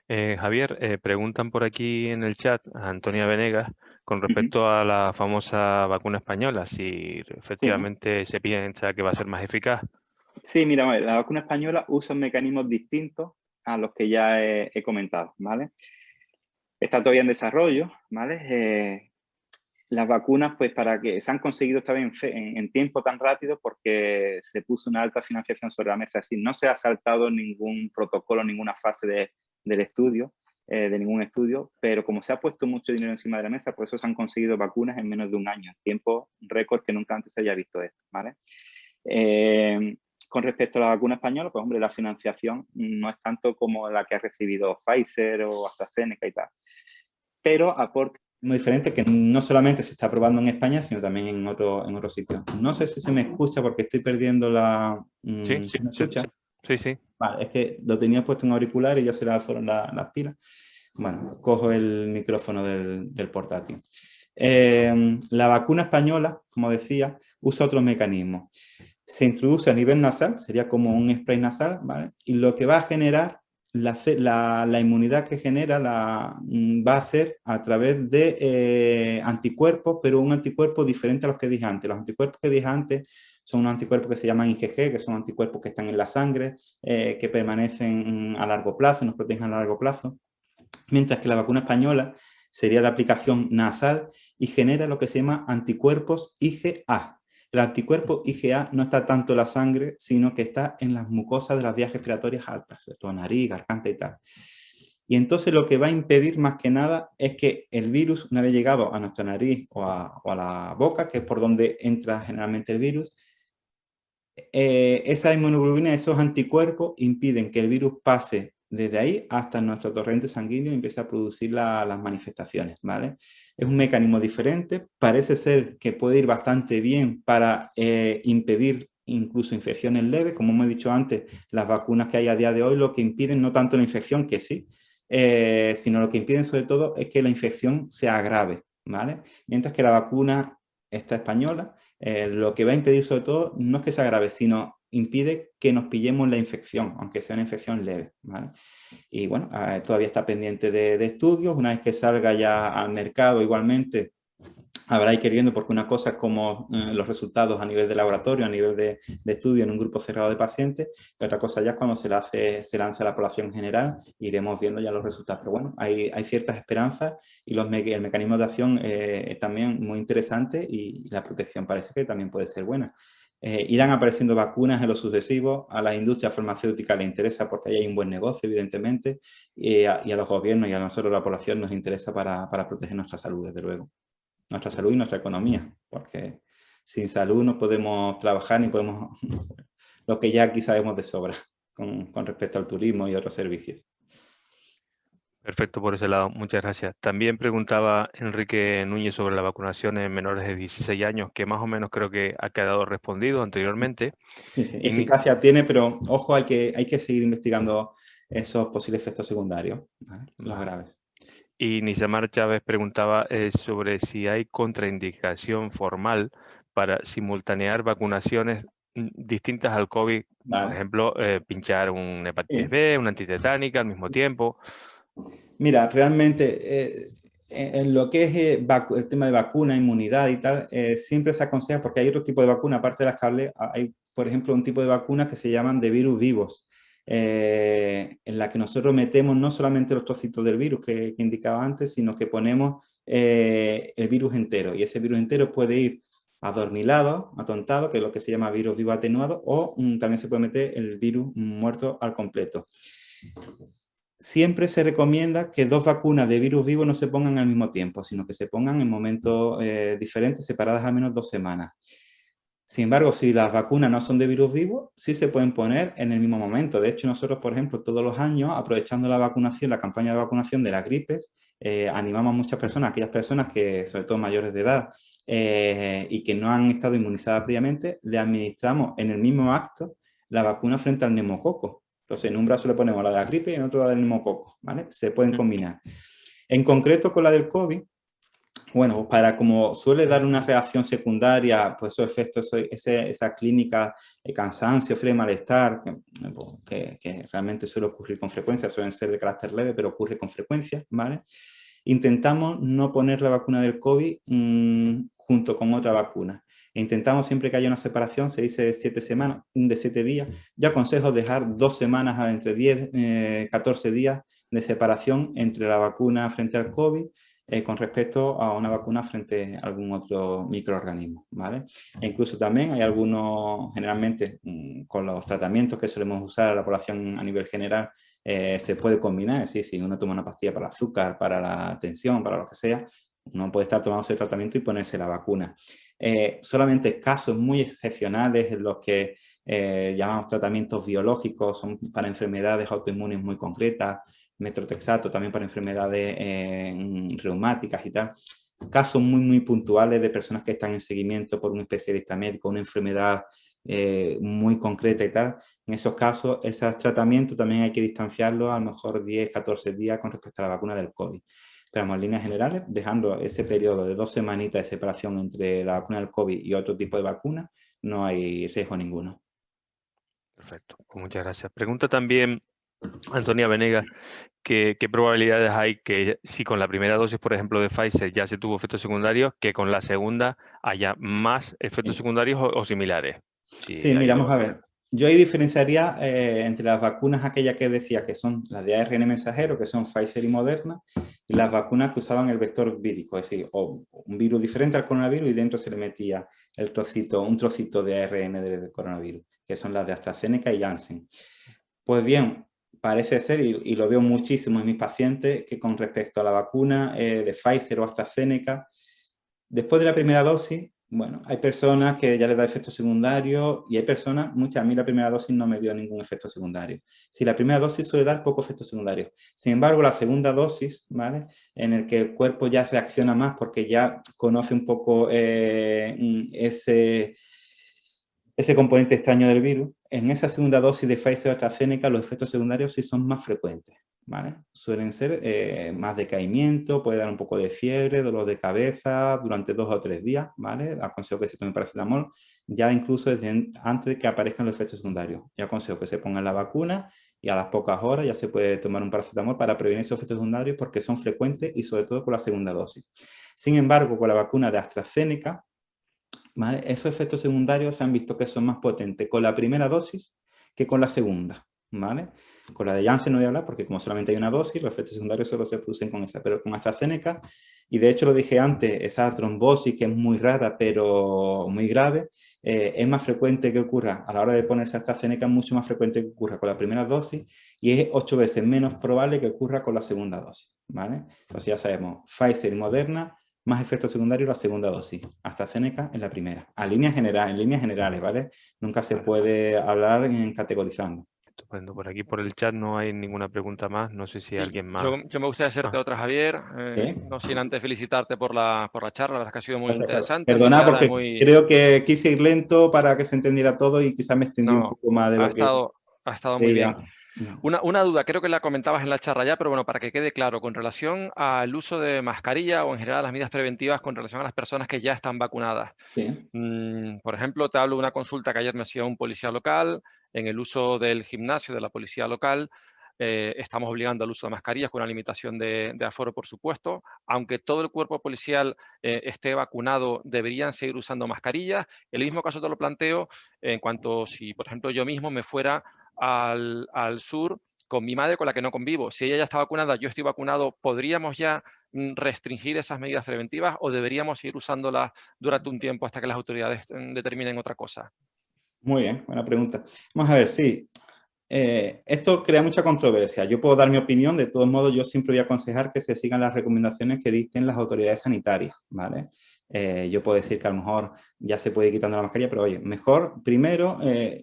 Javier, preguntan por aquí en el chat a Antonia Venegas con respecto a la famosa vacuna española, si efectivamente se piensa que va a ser más eficaz. Sí, mira, la vacuna española usa mecanismos distintos a los que ya he comentado, ¿vale? Está todavía en desarrollo, ¿vale? Las vacunas, pues para que se han conseguido estar en tiempo tan rápido porque se puso una alta financiación sobre la mesa. Así, no se ha saltado ningún protocolo, ninguna fase del estudio, de ningún estudio, pero como se ha puesto mucho dinero encima de la mesa, por eso se han conseguido vacunas en menos de un año, en tiempo récord que nunca antes se haya visto esto, ¿vale? Con respecto a la vacuna española, pues hombre, la financiación no es tanto como la que ha recibido Pfizer o AstraZeneca y tal, pero aporta muy diferente que no solamente se está probando en España, sino también en otros sitios. No sé si se me escucha porque estoy perdiendo la... Sí, ¿Se me escucha? Sí. Vale, es que lo tenía puesto en auricular y ya se le fueron las pilas. Bueno, cojo el micrófono del portátil. La vacuna española, como decía, usa otros mecanismos. Se introduce a nivel nasal, sería como un spray nasal, ¿vale? Y lo que va a generar, la inmunidad que genera va a ser a través de anticuerpos, pero un anticuerpo diferente a los que dije antes. Los anticuerpos que dije antes son unos anticuerpos que se llaman IgG, que son anticuerpos que están en la sangre, que permanecen a largo plazo, nos protegen a largo plazo. Mientras que la vacuna española sería la aplicación nasal y genera lo que se llama anticuerpos IgA. El anticuerpo IgA no está tanto en la sangre, sino que está en las mucosas de las vías respiratorias altas, sobre todo nariz, garganta y tal. Y entonces lo que va a impedir más que nada es que el virus, una vez llegado a nuestra nariz o a la boca, que es por donde entra generalmente el virus, esa inmunoglobulina, esos anticuerpos impiden que el virus pase desde ahí hasta nuestro torrente sanguíneo y empiece a producir las manifestaciones, ¿vale? Es un mecanismo diferente, parece ser que puede ir bastante bien para impedir incluso infecciones leves. Como hemos dicho antes, las vacunas que hay a día de hoy lo que impiden no tanto la infección, que sí, sino lo que impiden sobre todo es que la infección se agrave, ¿vale? Mientras que la vacuna esta española, lo que va a impedir sobre todo no es que se agrave, sino impide que nos pillemos la infección, aunque sea una infección leve, ¿vale? Y bueno, todavía está pendiente de estudios. Una vez que salga ya al mercado, igualmente habrá que ir viendo, porque una cosa es como los resultados a nivel de laboratorio, a nivel de estudio en un grupo cerrado de pacientes, y otra cosa ya es cuando se lanza a la población general, iremos viendo ya los resultados. Pero bueno, hay ciertas esperanzas y el mecanismo de acción es también muy interesante y la protección parece que también puede ser buena. Irán apareciendo vacunas en lo sucesivo. A la industria farmacéutica le interesa porque ahí hay un buen negocio, evidentemente, y a los gobiernos y a nosotros, la población, nos interesa para proteger nuestra salud, desde luego. Nuestra salud y nuestra economía, porque sin salud no podemos trabajar ni podemos lo que ya aquí sabemos de sobra con respecto al turismo y otros servicios. Perfecto por ese lado, muchas gracias. También preguntaba Enrique Núñez sobre la vacunación en menores de 16 años, que más o menos creo que ha quedado respondido anteriormente. Sí, sí, eficacia tiene, pero ojo, hay que seguir investigando esos posibles efectos secundarios, ¿vale? Los graves. Y Nisamar Chávez preguntaba sobre si hay contraindicación formal para simultanear vacunaciones distintas al COVID, Vale. por ejemplo, pinchar un hepatitis B, una antitetánica al mismo tiempo. Mira, realmente en lo que es el tema de vacuna, inmunidad y tal, siempre se aconseja, porque hay otro tipo de vacuna, aparte de las que hablé, hay, por ejemplo, un tipo de vacunas que se llaman de virus vivos, en la que nosotros metemos no solamente los trocitos del virus que indicaba antes, sino que ponemos el virus entero, y ese virus entero puede ir adormilado, atontado, que es lo que se llama virus vivo atenuado, o también se puede meter el virus muerto al completo. Siempre se recomienda que dos vacunas de virus vivo no se pongan al mismo tiempo, sino que se pongan en momentos diferentes, separadas al menos 2 semanas. Sin embargo, si las vacunas no son de virus vivo, sí se pueden poner en el mismo momento. De hecho, nosotros, por ejemplo, todos los años, aprovechando la vacunación, la campaña de vacunación de las gripes, animamos a muchas personas, aquellas personas que, sobre todo mayores de edad, y que no han estado inmunizadas previamente, le administramos en el mismo acto la vacuna frente al neumococo. Entonces, en un brazo le ponemos la de la gripe y en otro la del neumococo, ¿vale? Se pueden combinar. En concreto, con la del COVID, bueno, como suele dar una reacción secundaria, pues esos efectos, esa clínica de cansancio, frío, malestar, que realmente suele ocurrir con frecuencia, suelen ser de carácter leve, pero ocurre con frecuencia, ¿vale? Intentamos no poner la vacuna del COVID junto con otra vacuna. Intentamos siempre que haya una separación, se dice de 7 semanas, de 7 días. Yo aconsejo dejar 2 semanas entre 10, 14 días de separación entre la vacuna frente al COVID con respecto a una vacuna frente a algún otro microorganismo, ¿vale? E incluso también hay algunos, generalmente con los tratamientos que solemos usar a la población a nivel general, se puede combinar. Es decir, si uno toma una pastilla para el azúcar, para la tensión, para lo que sea, uno puede estar tomando ese tratamiento y ponerse la vacuna. Solamente casos muy excepcionales en los que llamamos tratamientos biológicos, son para enfermedades autoinmunes muy concretas, metrotexato también para enfermedades reumáticas y tal. Casos muy, muy puntuales de personas que están en seguimiento por un especialista médico, una enfermedad muy concreta y tal. En esos casos, esos tratamientos también hay que distanciarlos a lo mejor 10, 14 días con respecto a la vacuna del COVID. Pero en líneas generales, dejando ese periodo de 2 semanitas de separación entre la vacuna del COVID y otro tipo de vacuna, no hay riesgo ninguno. Perfecto, pues muchas gracias. Pregunta también Antonia Venegas, ¿qué probabilidades hay que si con la primera dosis, por ejemplo, de Pfizer ya se tuvo efectos secundarios, que con la segunda haya más efectos secundarios o similares? Sí, mira, vamos a ver. yo ahí diferenciaría entre las vacunas aquellas que decía que son las de ARN mensajero, que son Pfizer y Moderna, y las vacunas que usaban el vector vírico, es decir, o un virus diferente al coronavirus y dentro se le metía un trocito de ARN del coronavirus, que son las de AstraZeneca y Janssen. Pues bien, parece ser, y lo veo muchísimo en mis pacientes, que con respecto a la vacuna de Pfizer o AstraZeneca, después de la primera dosis, bueno, hay personas que ya les da efectos secundarios y hay personas, a mí la primera dosis no me dio ningún efecto secundario. Si la primera dosis suele dar pocos efectos secundarios. Sin embargo, la segunda dosis, ¿vale? En el que el cuerpo ya reacciona más porque ya conoce un poco ese componente extraño del virus, en esa segunda dosis de Pfizer o AstraZeneca los efectos secundarios sí son más frecuentes, ¿vale? Suelen ser más decaimiento, puede dar un poco de fiebre, dolor de cabeza durante 2 o 3 días, ¿vale? Aconsejo que se tome paracetamol ya incluso desde antes de que aparezcan los efectos secundarios. Yo aconsejo que se pongan la vacuna y a las pocas horas ya se puede tomar un paracetamol para prevenir esos efectos secundarios porque son frecuentes y sobre todo con la segunda dosis. Sin embargo, con la vacuna de AstraZeneca, ¿vale? Esos efectos secundarios se han visto que son más potentes con la primera dosis que con la segunda, ¿vale? Con la de Janssen no voy a hablar porque como solamente hay una dosis, los efectos secundarios solo se producen con esa, pero con AstraZeneca, y de hecho lo dije antes, esa trombosis que es muy rara pero muy grave, es más frecuente que ocurra a la hora de ponerse AstraZeneca, mucho más frecuente que ocurra con la primera dosis y es 8 veces menos probable que ocurra con la segunda dosis, ¿vale? Entonces ya sabemos, Pfizer y Moderna, más efectos secundarios la segunda dosis, AstraZeneca en la primera. En líneas generales, ¿vale? Nunca se puede hablar en categorizando. Estupendo. Por aquí, por el chat, no hay ninguna pregunta más. No sé si Sí, alguien más. yo me gustaría hacerte otra, Javier. ¿Sí? No sin antes felicitarte por la charla, la verdad es que ha sido muy interesante, muy Perdona clara, porque muy... creo que quise ir lento para que se entendiera todo y quizás me extendí un No, poco más de ha lo que estado muy bien. creía. Una duda, creo que la comentabas en la charla ya, pero bueno, para que quede claro, con relación al uso de mascarilla o en general las medidas preventivas con relación a las personas que ya están vacunadas. Sí. Por ejemplo, te hablo de una consulta que ayer me hacía un policía local, en el uso del gimnasio de la policía local, estamos obligando al uso de mascarillas con una limitación de aforo, por supuesto. Aunque todo el cuerpo policial esté vacunado, deberían seguir usando mascarillas. En el mismo caso te lo planteo en cuanto si, por ejemplo, yo mismo me fuera al sur con mi madre con la que no convivo. Si ella ya está vacunada, yo estoy vacunado, ¿podríamos ya restringir esas medidas preventivas o deberíamos seguir usándolas durante un tiempo hasta que las autoridades determinen otra cosa? Muy bien, buena pregunta. Vamos a ver, sí. Esto crea mucha controversia. Yo puedo dar mi opinión, de todos modos yo siempre voy a aconsejar que se sigan las recomendaciones que dicten las autoridades sanitarias, ¿vale? Yo puedo decir que a lo mejor ya se puede ir quitando la mascarilla, pero oye, mejor primero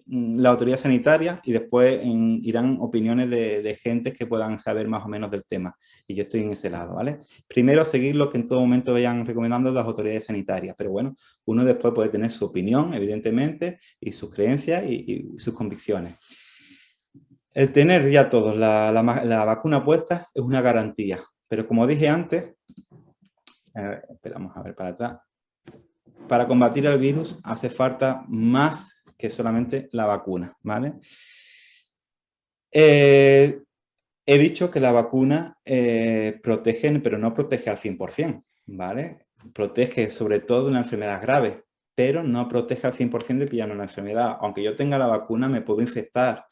la autoridad sanitaria y después irán opiniones de gentes que puedan saber más o menos del tema. Y yo estoy en ese lado, ¿vale? Primero seguir lo que en todo momento vayan recomendando las autoridades sanitarias, pero bueno, uno después puede tener su opinión, evidentemente, y sus creencias y sus convicciones. El tener ya todos la vacuna puesta es una garantía, pero como dije antes, esperamos a ver para atrás, para combatir el virus hace falta más que solamente la vacuna, ¿vale? He dicho que la vacuna protege, pero no protege al 100%, ¿vale? Protege sobre todo de una enfermedad grave, pero no protege al 100% de pillar una enfermedad. Aunque yo tenga la vacuna, me puedo infectar.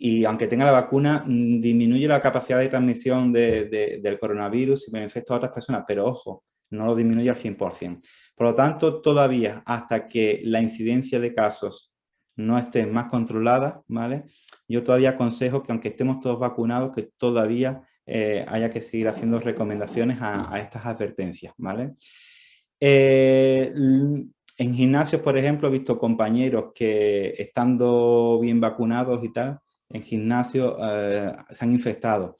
Y aunque tenga la vacuna, disminuye la capacidad de transmisión del coronavirus y me infecta a otras personas, pero ojo, no lo disminuye al 100%. Por lo tanto, todavía hasta que la incidencia de casos no esté más controlada, ¿vale? Yo todavía aconsejo que aunque estemos todos vacunados, que todavía haya que seguir haciendo recomendaciones a estas advertencias, ¿vale? En gimnasios, por ejemplo, he visto compañeros que estando bien vacunados y tal, en gimnasio se han infectado.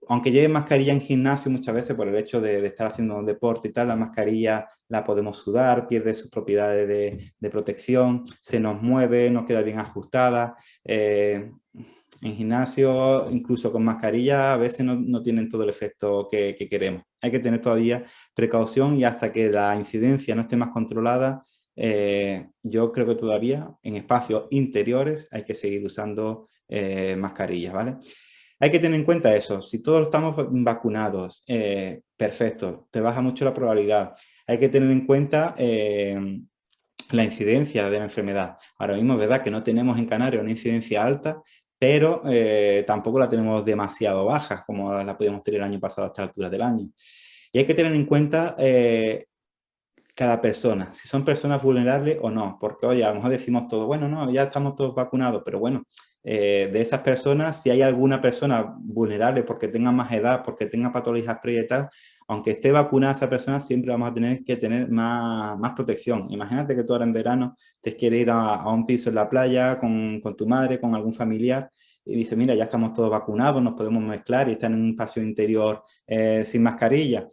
Aunque lleven mascarilla en gimnasio, muchas veces por el hecho de estar haciendo un deporte y tal, la mascarilla la podemos sudar, pierde sus propiedades de protección, se nos mueve, no queda bien ajustada. En gimnasio, incluso con mascarilla, a veces no tienen todo el efecto que queremos. Hay que tener todavía precaución y hasta que la incidencia no esté más controlada, yo creo que todavía en espacios interiores hay que seguir usando mascarillas, ¿vale? Hay que tener en cuenta eso, si todos estamos vacunados, perfecto, te baja mucho la probabilidad. Hay que tener en cuenta la incidencia de la enfermedad. Ahora mismo es verdad que no tenemos en Canarias una incidencia alta, pero tampoco la tenemos demasiado baja, como la podíamos tener el año pasado a esta altura del año. Y hay que tener en cuenta cada persona, si son personas vulnerables o no, porque oye, a lo mejor decimos todo, bueno, no, ya estamos todos vacunados, pero bueno, de esas personas, si hay alguna persona vulnerable porque tenga más edad, porque tenga patologías previas y tal, aunque esté vacunada esa persona, siempre vamos a tener que tener más protección. Imagínate que tú ahora en verano te quieres ir a un piso en la playa con tu madre, con algún familiar, y dice, mira, ya estamos todos vacunados, nos podemos mezclar y estar en un espacio interior sin mascarilla.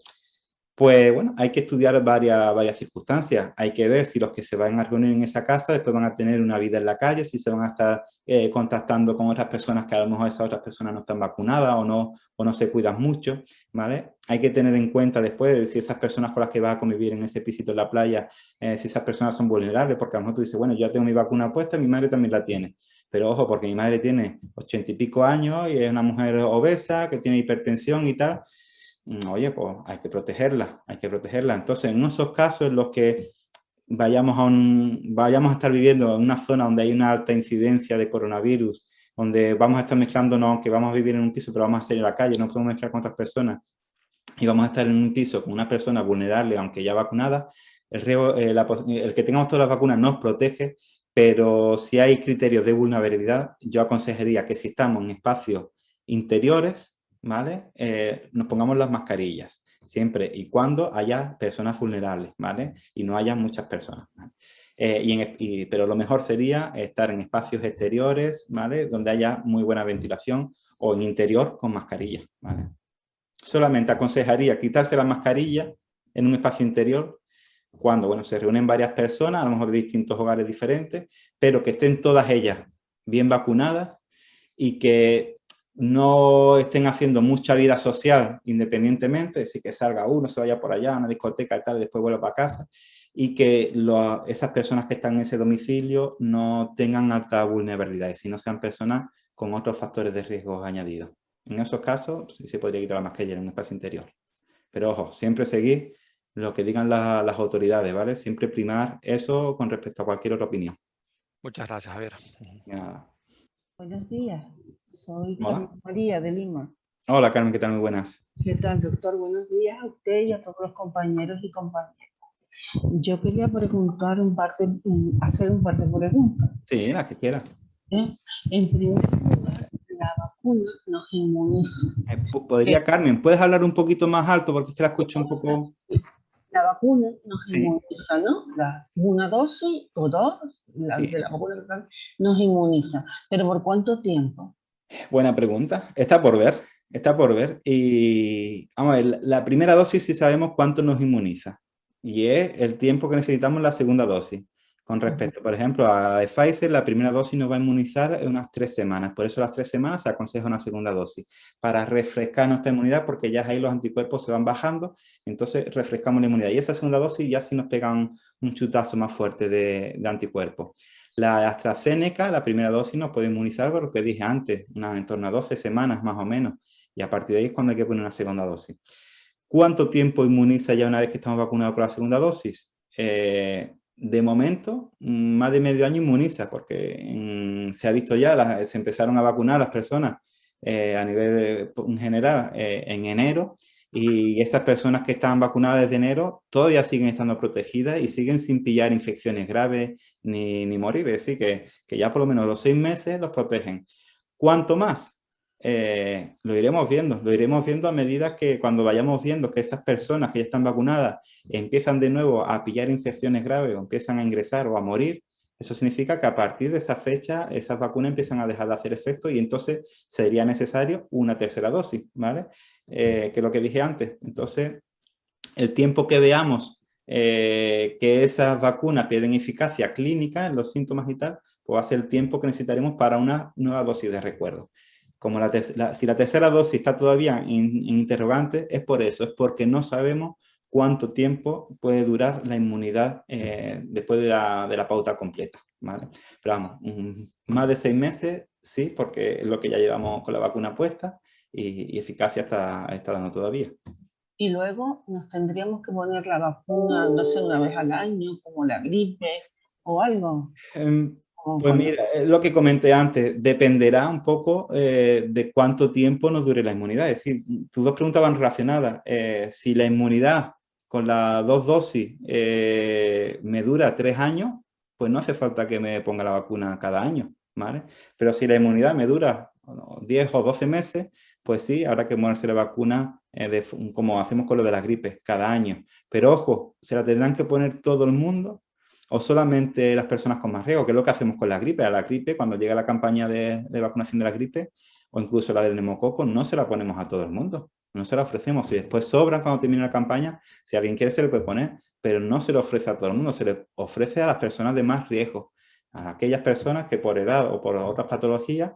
Pues bueno, hay que estudiar varias circunstancias. Hay que ver si los que se van a reunir en esa casa después van a tener una vida en la calle, si se van a estar contactando con otras personas que a lo mejor esas otras personas no están vacunadas o no se cuidan mucho, ¿vale? Hay que tener en cuenta después si esas personas con las que vas a convivir en ese pisito en la playa, si esas personas son vulnerables, porque a lo mejor tú dices, bueno, yo ya tengo mi vacuna puesta, mi madre también la tiene. Pero ojo, porque mi madre tiene 80 y pico años y es una mujer obesa que tiene hipertensión y tal. Oye, pues hay que protegerla, hay que protegerla. Entonces, en esos casos en los que vayamos a estar viviendo en una zona donde hay una alta incidencia de coronavirus, donde vamos a estar mezclándonos, aunque vamos a vivir en un piso, pero vamos a salir a la calle, no podemos mezclar con otras personas, y vamos a estar en un piso con una persona vulnerable, aunque ya vacunada, el que tengamos todas las vacunas nos protege, pero si hay criterios de vulnerabilidad, yo aconsejaría que si estamos en espacios interiores, ¿vale? Nos pongamos las mascarillas, siempre y cuando haya personas vulnerables, ¿vale? Y no haya muchas personas, ¿vale? Pero lo mejor sería estar en espacios exteriores, ¿vale? Donde haya muy buena ventilación o en interior con mascarilla, ¿vale? Solamente aconsejaría quitarse la mascarilla en un espacio interior cuando, bueno, se reúnen varias personas, a lo mejor de distintos hogares diferentes, pero que estén todas ellas bien vacunadas y que no estén haciendo mucha vida social independientemente, es decir, que salga uno, se vaya por allá a una discoteca y tal, y después vuelva para casa, y que esas personas que están en ese domicilio no tengan alta vulnerabilidad, y si no sean personas con otros factores de riesgo añadidos. En esos casos, sí se podría quitar la mascarilla en un espacio interior. Pero ojo, siempre seguir lo que digan las autoridades, ¿vale? Siempre primar eso con respecto a cualquier otra opinión. Muchas gracias, Javier. Nada. Buenos días, soy Hola. Carmen María de Lima. Hola, Carmen, ¿qué tal? Muy buenas. ¿Qué tal, doctor? Buenos días a usted y a todos los compañeros y compañeras. Yo quería preguntar hacer un par de preguntas. Sí, la que quiera. En primer lugar, la vacuna nos inmuniza. Carmen, ¿puedes hablar un poquito más alto? Porque es que la escucho un poco... La vacuna nos Sí. inmuniza, ¿no? Una dosis o dos, Sí. de la vacuna nos inmuniza. ¿Pero por cuánto tiempo? Buena pregunta. Está por ver. Está por ver. Y vamos a ver, la primera dosis sí sabemos cuánto nos inmuniza. Y es el tiempo que necesitamos la segunda dosis. Con respecto, por ejemplo, a la de Pfizer, la primera dosis nos va a inmunizar en unas 3 semanas. Por eso las 3 semanas se aconseja una segunda dosis. Para refrescar nuestra inmunidad, porque ya ahí los anticuerpos se van bajando, entonces refrescamos la inmunidad. Y esa segunda dosis ya sí nos pega un chutazo más fuerte de anticuerpos. La AstraZeneca, la primera dosis, nos puede inmunizar por lo que dije antes, en torno a 12 semanas más o menos. Y a partir de ahí es cuando hay que poner una segunda dosis. ¿Cuánto tiempo inmuniza ya una vez que estamos vacunados por la segunda dosis? De momento, más de medio año inmuniza, porque se ha visto ya, se empezaron a vacunar las personas a nivel en general en enero, y esas personas que estaban vacunadas desde enero todavía siguen estando protegidas y siguen sin pillar infecciones graves ni morir. Es decir, que ya por lo menos los 6 meses los protegen. ¿Cuánto más? Lo iremos viendo a medida que cuando vayamos viendo que esas personas que ya están vacunadas empiezan de nuevo a pillar infecciones graves o empiezan a ingresar o a morir. Eso significa que a partir de esa fecha esas vacunas empiezan a dejar de hacer efecto y entonces sería necesario una tercera dosis, ¿vale? Que es lo que dije antes. Entonces, el tiempo que veamos que esas vacunas pierden eficacia clínica en los síntomas y tal, pues va a ser el tiempo que necesitaremos para una nueva dosis de recuerdo. Como si la tercera dosis está todavía en interrogante, es por eso, es porque no sabemos cuánto tiempo puede durar la inmunidad después de la pauta completa, ¿vale? Pero vamos, más de 6 meses, sí, porque es lo que ya llevamos con la vacuna puesta y eficacia está dando todavía. Y luego nos tendríamos que poner la vacuna, no sé, una vez al año, como la gripe, o algo? Pues mira, lo que comenté antes, dependerá un poco de cuánto tiempo nos dure la inmunidad. Es decir, tus dos preguntas van relacionadas. Si la inmunidad con las 2 dosis me dura 3 años, pues no hace falta que me ponga la vacuna cada año, ¿vale? Pero si la inmunidad me dura 10 o 12 meses, pues sí, habrá que ponerse la vacuna como hacemos con lo de las gripes, cada año. Pero ojo, se la tendrán que poner todo el mundo o solamente las personas con más riesgo, que es lo que hacemos con la gripe. A la gripe, cuando llega la campaña de vacunación de la gripe, o incluso la del neumococo, no se la ponemos a todo el mundo, no se la ofrecemos. Si después sobran cuando termine la campaña, si alguien quiere se le puede poner, pero no se le ofrece a todo el mundo, se le ofrece a las personas de más riesgo, a aquellas personas que por edad o por otras patologías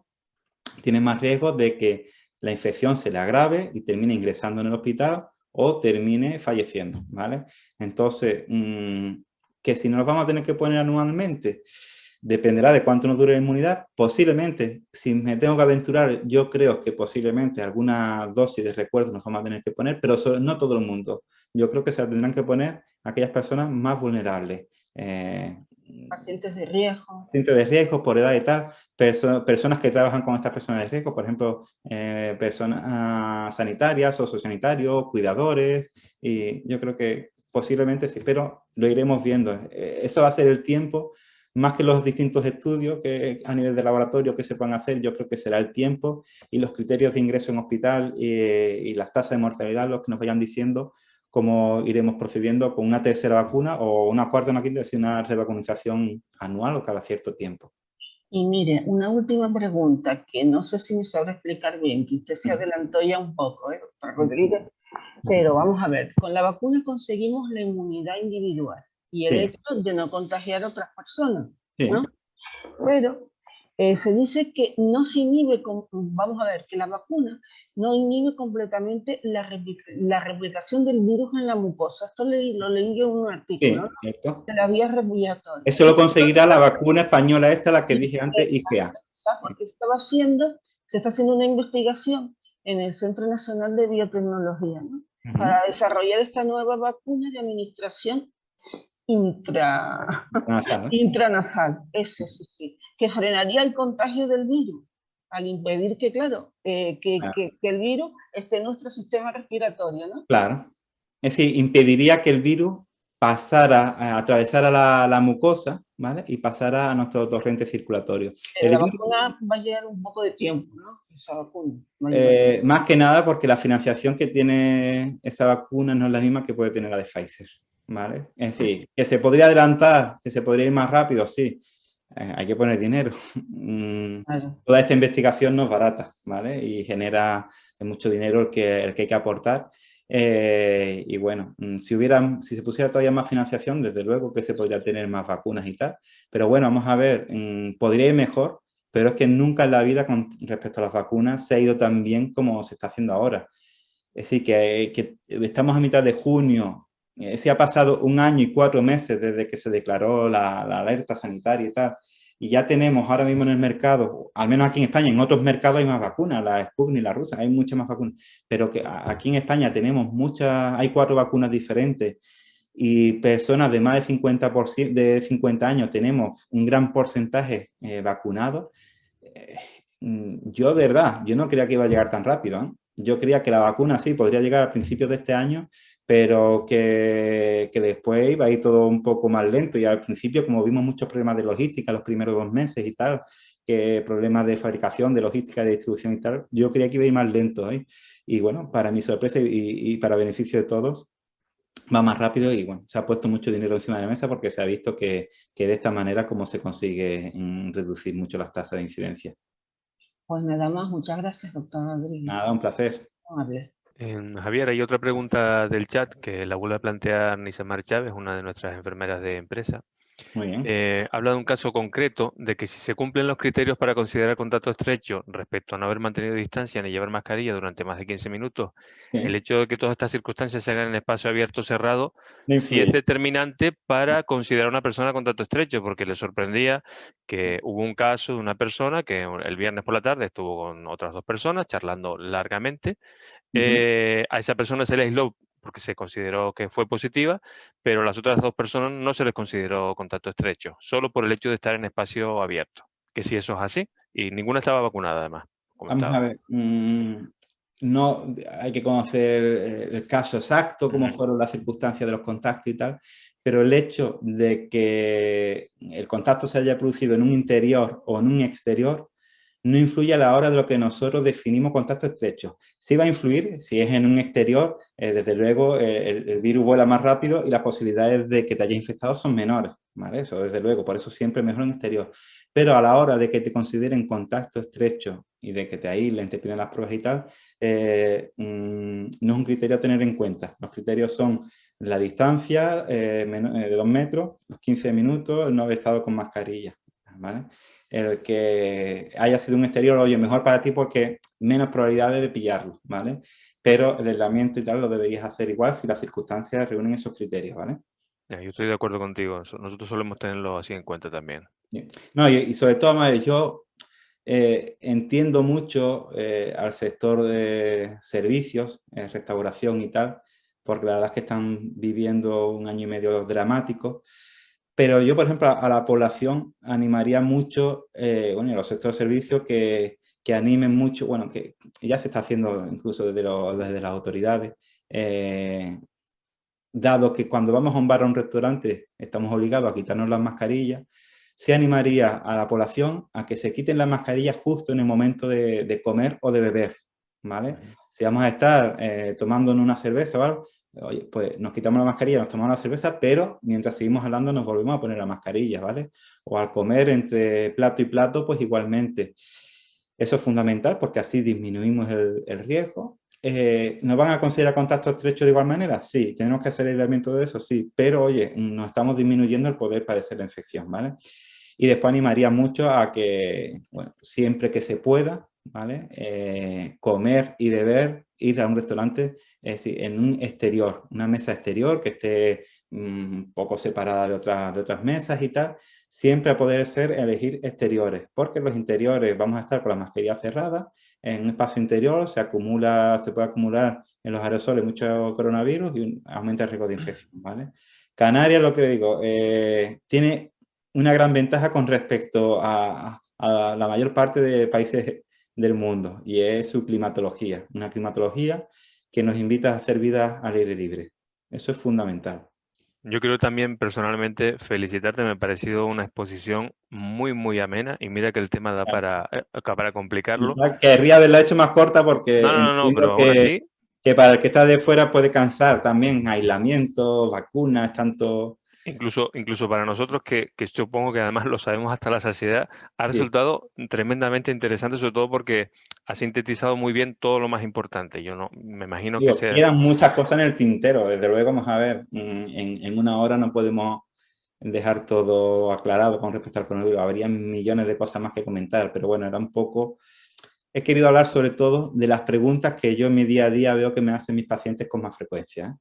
tienen más riesgo de que la infección se le agrave y termine ingresando en el hospital o termine falleciendo, ¿vale? Entonces, que si nos los vamos a tener que poner anualmente, dependerá de cuánto nos dure la inmunidad. Posiblemente, si me tengo que aventurar, yo creo que posiblemente alguna dosis de recuerdo nos vamos a tener que poner, pero no todo el mundo. Yo creo que se la tendrán que poner aquellas personas más vulnerables. Pacientes de riesgo. Pacientes de riesgo por edad y tal, personas que trabajan con estas personas de riesgo, por ejemplo, personas sanitarias, sociosanitarios, cuidadores, y yo creo que posiblemente sí, pero lo iremos viendo. Eso va a ser el tiempo, más que los distintos estudios que a nivel de laboratorio que se puedan hacer, yo creo que será el tiempo y los criterios de ingreso en hospital y las tasas de mortalidad los que nos vayan diciendo cómo iremos procediendo con una tercera vacuna o una cuarta o una quinta, es decir, una revacunación anual o cada cierto tiempo. Y mire, una última pregunta que no sé si me sabrá explicar bien, que usted se adelantó ya un poco, doctor Rodríguez, pero vamos a ver, con la vacuna conseguimos la inmunidad individual y el hecho de no contagiar a otras personas, ¿no? Pero se dice que no se inhibe, vamos a ver, que la vacuna no inhibe completamente la replicación del virus en la mucosa. Esto lo leí yo en un artículo, ¿no? Cierto. De la vía respiratoria. Eso lo conseguirá la vacuna española esta, la que dije antes, IgA. Porque se está haciendo una investigación en el Centro Nacional de Biotecnología, ¿no? Para desarrollar esta nueva vacuna de administración intranasal, eso sí, que frenaría el contagio del virus, al impedir que, claro, que el virus esté en nuestro sistema respiratorio, ¿no? Claro. Es decir, impediría que el virus atravesara la mucosa, ¿vale? Y pasara a nuestro torrente circulatorio. Pero la vacuna va a llevar un poco de tiempo, ¿no? Esa vacuna. Más que nada porque la financiación que tiene esa vacuna no es la misma que puede tener la de Pfizer, ¿vale? Es decir, que se podría adelantar, que se podría ir más rápido, sí. Hay que poner dinero. Toda esta investigación no es barata, ¿vale? Y genera mucho dinero el que hay que aportar. Y bueno, si se pusiera todavía más financiación, desde luego que se podría tener más vacunas y tal. Pero bueno, vamos a ver, podría ir mejor, pero es que nunca en la vida con respecto a las vacunas se ha ido tan bien como se está haciendo ahora. Es decir, que estamos a mitad de junio, se ha pasado 1 año y 4 meses desde que se declaró la alerta sanitaria y tal, y ya tenemos ahora mismo en el mercado, al menos aquí en España, en otros mercados hay más vacunas, la Sputnik, la rusa, hay muchas más vacunas, pero que aquí en España tenemos hay 4 vacunas diferentes y personas de más de 50 años tenemos un gran porcentaje vacunado. Yo de verdad, yo no creía que iba a llegar tan rápido, ¿eh? Yo creía que la vacuna sí podría llegar a principios de este año, pero que después iba a ir todo un poco más lento y al principio, como vimos muchos problemas de logística los primeros 2 meses y tal, que problemas de fabricación, de logística, de distribución y tal, yo creía que iba a ir más lento, ¿eh? Y bueno, para mi sorpresa y para beneficio de todos, va más rápido y bueno, se ha puesto mucho dinero encima de la mesa porque se ha visto que de esta manera como se consigue reducir mucho las tasas de incidencia. Pues nada más, muchas gracias, doctor Rodríguez. Nada, un placer. Javier, hay otra pregunta del chat que la vuelve a plantear Nisamar Chávez, una de nuestras enfermeras de empresa. Muy bien. Habla de un caso concreto de que si se cumplen los criterios para considerar contacto estrecho respecto a no haber mantenido distancia ni llevar mascarilla durante más de 15 minutos, el hecho de que todas estas circunstancias se hagan en espacio abierto o cerrado, sí es determinante para considerar a una persona contacto estrecho, porque le sorprendía que hubo un caso de una persona que el viernes por la tarde estuvo con otras 2 personas charlando largamente. A esa persona se le aisló porque se consideró que fue positiva, pero a las otras 2 personas no se les consideró contacto estrecho, solo por el hecho de estar en espacio abierto, que sí, eso es así, y ninguna estaba vacunada además. Vamos a ver, no hay que conocer el caso exacto, cómo fueron las circunstancias de los contactos y tal, pero el hecho de que el contacto se haya producido en un interior o en un exterior no influye a la hora de lo que nosotros definimos contacto estrecho. Sí va a influir, si es en un exterior, desde luego el virus vuela más rápido y las posibilidades de que te haya infectado son menores, ¿vale? Eso desde luego, por eso siempre mejor en exterior. Pero a la hora de que te consideren contacto estrecho y de que te aíslen, te piden las pruebas y tal, no es un criterio a tener en cuenta. Los criterios son la distancia de 2 metros, los 15 minutos, el no haber estado con mascarilla, ¿vale? El que haya sido un exterior, oye, mejor para ti porque menos probabilidades de pillarlo, ¿vale? Pero el aislamiento y tal lo deberías hacer igual si las circunstancias reúnen esos criterios, ¿vale? Ya, yo estoy de acuerdo contigo. Nosotros solemos tenerlo así en cuenta también. No, y sobre todo, madre, yo entiendo mucho al sector de servicios, restauración y tal, porque la verdad es que están viviendo un año y medio dramático. Pero yo, por ejemplo, a la población animaría mucho, bueno, a los sectores de servicios que animen mucho, bueno, que ya se está haciendo incluso desde las autoridades, dado que cuando vamos a un bar o a un restaurante estamos obligados a quitarnos las mascarillas, se animaría a la población a que se quiten las mascarillas justo en el momento de comer o de beber, ¿vale? Si vamos a estar tomándonos una cerveza o algo, oye, pues nos quitamos la mascarilla, nos tomamos la cerveza, pero mientras seguimos hablando nos volvemos a poner la mascarilla, ¿vale? O al comer entre plato y plato, pues igualmente. Eso es fundamental porque así disminuimos el riesgo. ¿Nos van a considerar contacto estrecho de igual manera? Sí. ¿Tenemos que hacer aislamiento de eso? Sí. Pero, oye, nos estamos disminuyendo el poder padecer la infección, ¿vale? Y después animaría mucho a que, bueno, siempre que se pueda, ¿vale? Comer y beber, ir a un restaurante, es decir, en un exterior, una mesa exterior que esté un poco separada de otras mesas y tal, siempre a poder ser elegir exteriores, porque en los interiores vamos a estar con la mascarilla cerrada, en un espacio interior se puede acumular en los aerosoles mucho coronavirus y aumenta el riesgo de infección, ¿vale? Canarias, lo que digo, tiene una gran ventaja con respecto a la mayor parte de países del mundo y es su climatología, una climatología que nos invita a hacer vida al aire libre. Eso es fundamental. Yo quiero también personalmente felicitarte, me ha parecido una exposición muy, muy amena y mira que el tema da para complicarlo. Querría haberla hecho más corta porque No, pero aún que, así... que para el que está de fuera puede cansar también aislamiento, vacunas, tanto... Incluso para nosotros, que supongo que además lo sabemos hasta la saciedad, ha Sí. resultado tremendamente interesante, sobre todo porque ha sintetizado muy bien todo lo más importante. Yo no me imagino que sea... Quedan muchas cosas en el tintero, desde luego, vamos a ver, en una hora no podemos dejar todo aclarado con respecto al coronavirus, habría millones de cosas más que comentar, pero bueno, era un poco... He querido hablar sobre todo de las preguntas que yo en mi día a día veo que me hacen mis pacientes con más frecuencia,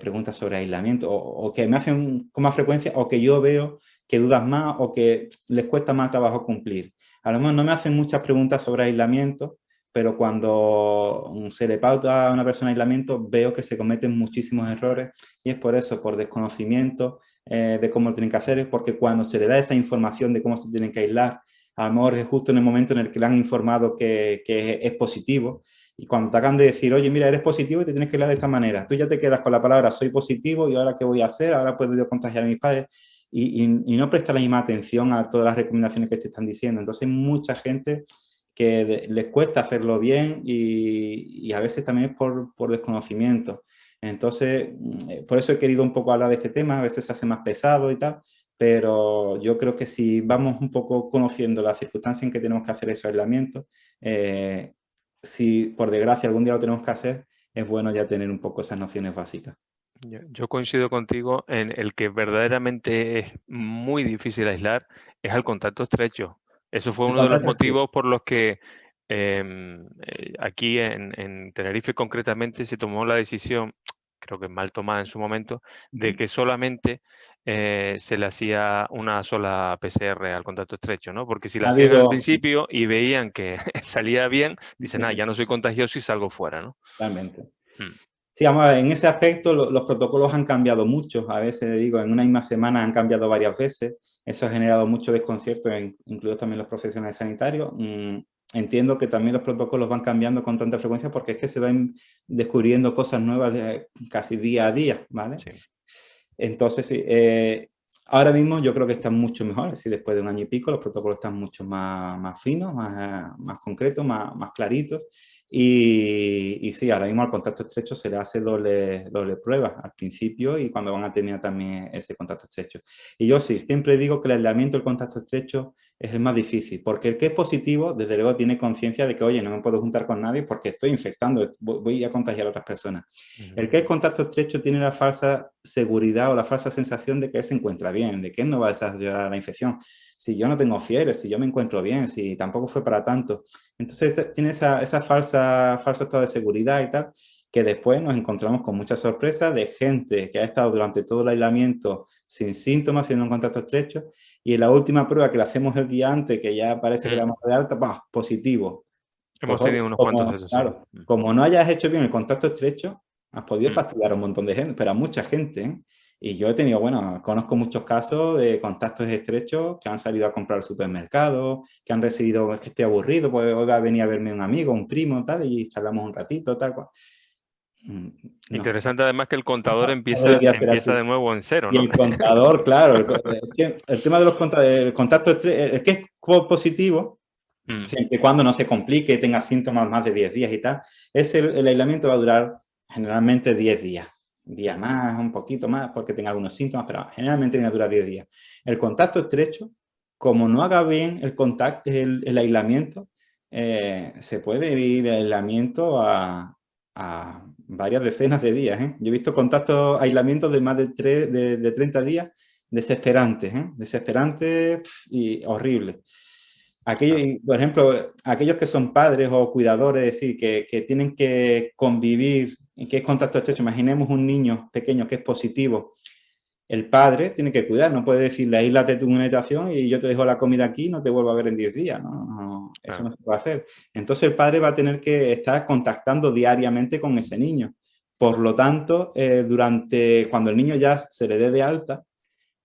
preguntas sobre aislamiento o que me hacen con más frecuencia o que yo veo que dudas más o que les cuesta más trabajo cumplir. A lo mejor no me hacen muchas preguntas sobre aislamiento, pero cuando se le pauta a una persona aislamiento veo que se cometen muchísimos errores y es por eso, por desconocimiento de cómo lo tienen que hacer, porque cuando se le da esa información de cómo se tienen que aislar, a lo mejor es justo en el momento en el que le han informado que es positivo y cuando te acaban de decir, oye, mira, eres positivo y te tienes que aislar de esta manera, tú ya te quedas con la palabra soy positivo y ahora qué voy a hacer, ahora puedo yo contagiar a mis padres y no prestar la misma atención a todas las recomendaciones que te están diciendo. Entonces hay mucha gente que les cuesta hacerlo bien y a veces también es por desconocimiento. Entonces, por eso he querido un poco hablar de este tema, a veces se hace más pesado y tal, pero yo creo que si vamos un poco conociendo las circunstancias en que tenemos que hacer esos aislamientos, si por desgracia algún día lo tenemos que hacer, es bueno ya tener un poco esas nociones básicas. Yo coincido contigo en el que verdaderamente es muy difícil aislar, es al contacto estrecho. Eso fue uno de los motivos por los que aquí en Tenerife concretamente se tomó la decisión, creo que mal tomada en su momento, de que solamente se le hacía una sola PCR al contacto estrecho, ¿no? Porque si la hacían al principio y veían que salía bien, dicen, ya no soy contagioso y salgo fuera, ¿no? Realmente. Sí, vamos a ver, en ese aspecto los protocolos han cambiado mucho. A veces, digo, en una misma semana han cambiado varias veces. Eso ha generado mucho desconcierto, incluidos también los profesionales sanitarios. Entiendo que también los protocolos van cambiando con tanta frecuencia porque es que se van descubriendo cosas nuevas casi día a día, ¿vale? Sí. Entonces, sí, ahora mismo yo creo que están mucho mejor. Es decir, después de un año y pico, los protocolos están mucho más finos, más concretos, más claritos. Y sí, ahora mismo al contacto estrecho se le hace doble prueba al principio y cuando van a terminar también ese contacto estrecho. Y yo sí, siempre digo que el aislamiento del contacto estrecho es el más difícil, porque el que es positivo, desde luego tiene conciencia de que, oye, no me puedo juntar con nadie porque estoy infectando, voy a contagiar a otras personas. El que es contacto estrecho tiene la falsa seguridad o la falsa sensación de que él se encuentra bien, de que él no va a desarrollar la infección. Si yo no tengo fiebre, si yo me encuentro bien, si tampoco fue para tanto. Entonces tiene esa falso estado de seguridad y tal, que después nos encontramos con muchas sorpresas de gente que ha estado durante todo el aislamiento sin síntomas, siendo un contacto estrecho, y en la última prueba que le hacemos el día antes, que ya parece que la hemos de alta, ¡bah! Positivo. Hemos Pues, tenido unos cuantos de esos, claro, sí. como no hayas hecho bien el contacto estrecho, has podido fastidiar a un montón de gente, pero a mucha gente, ¿eh? Y yo he tenido, bueno, conozco muchos casos de contactos estrechos que han salido a comprar al supermercado, que han recibido, es que estoy aburrido, pues hoy va a venir a verme un amigo, un primo, tal, y charlamos un ratito, tal cual. No. Interesante además que el contador No empieza debería ser así. de nuevo en cero, Y ¿no? el contador, claro, el tema de los contactos estrecho, el que es positivo, siempre y cuando no se complique, tenga síntomas más de 10 días y tal, el aislamiento va a durar generalmente 10 días. Un día más, un poquito más, porque tenga algunos síntomas, pero generalmente viene a durar 10 días. El contacto estrecho, como no haga bien el aislamiento, se puede ir el aislamiento a varias decenas de días. Yo he visto aislamientos de más de 30 días desesperantes, desesperantes y horribles. Por ejemplo, aquellos que son padres o cuidadores, es decir, que tienen que convivir y que es contacto estrecho, imaginemos un niño pequeño que es positivo, el padre tiene que cuidar, no puede decirle, aíslate tú en una habitación y yo te dejo la comida aquí y no te vuelvo a ver en 10 días, ¿no? Eso no se puede hacer. Entonces el padre va a tener que estar contactando diariamente con ese niño. Por lo tanto, cuando el niño ya se le dé de alta,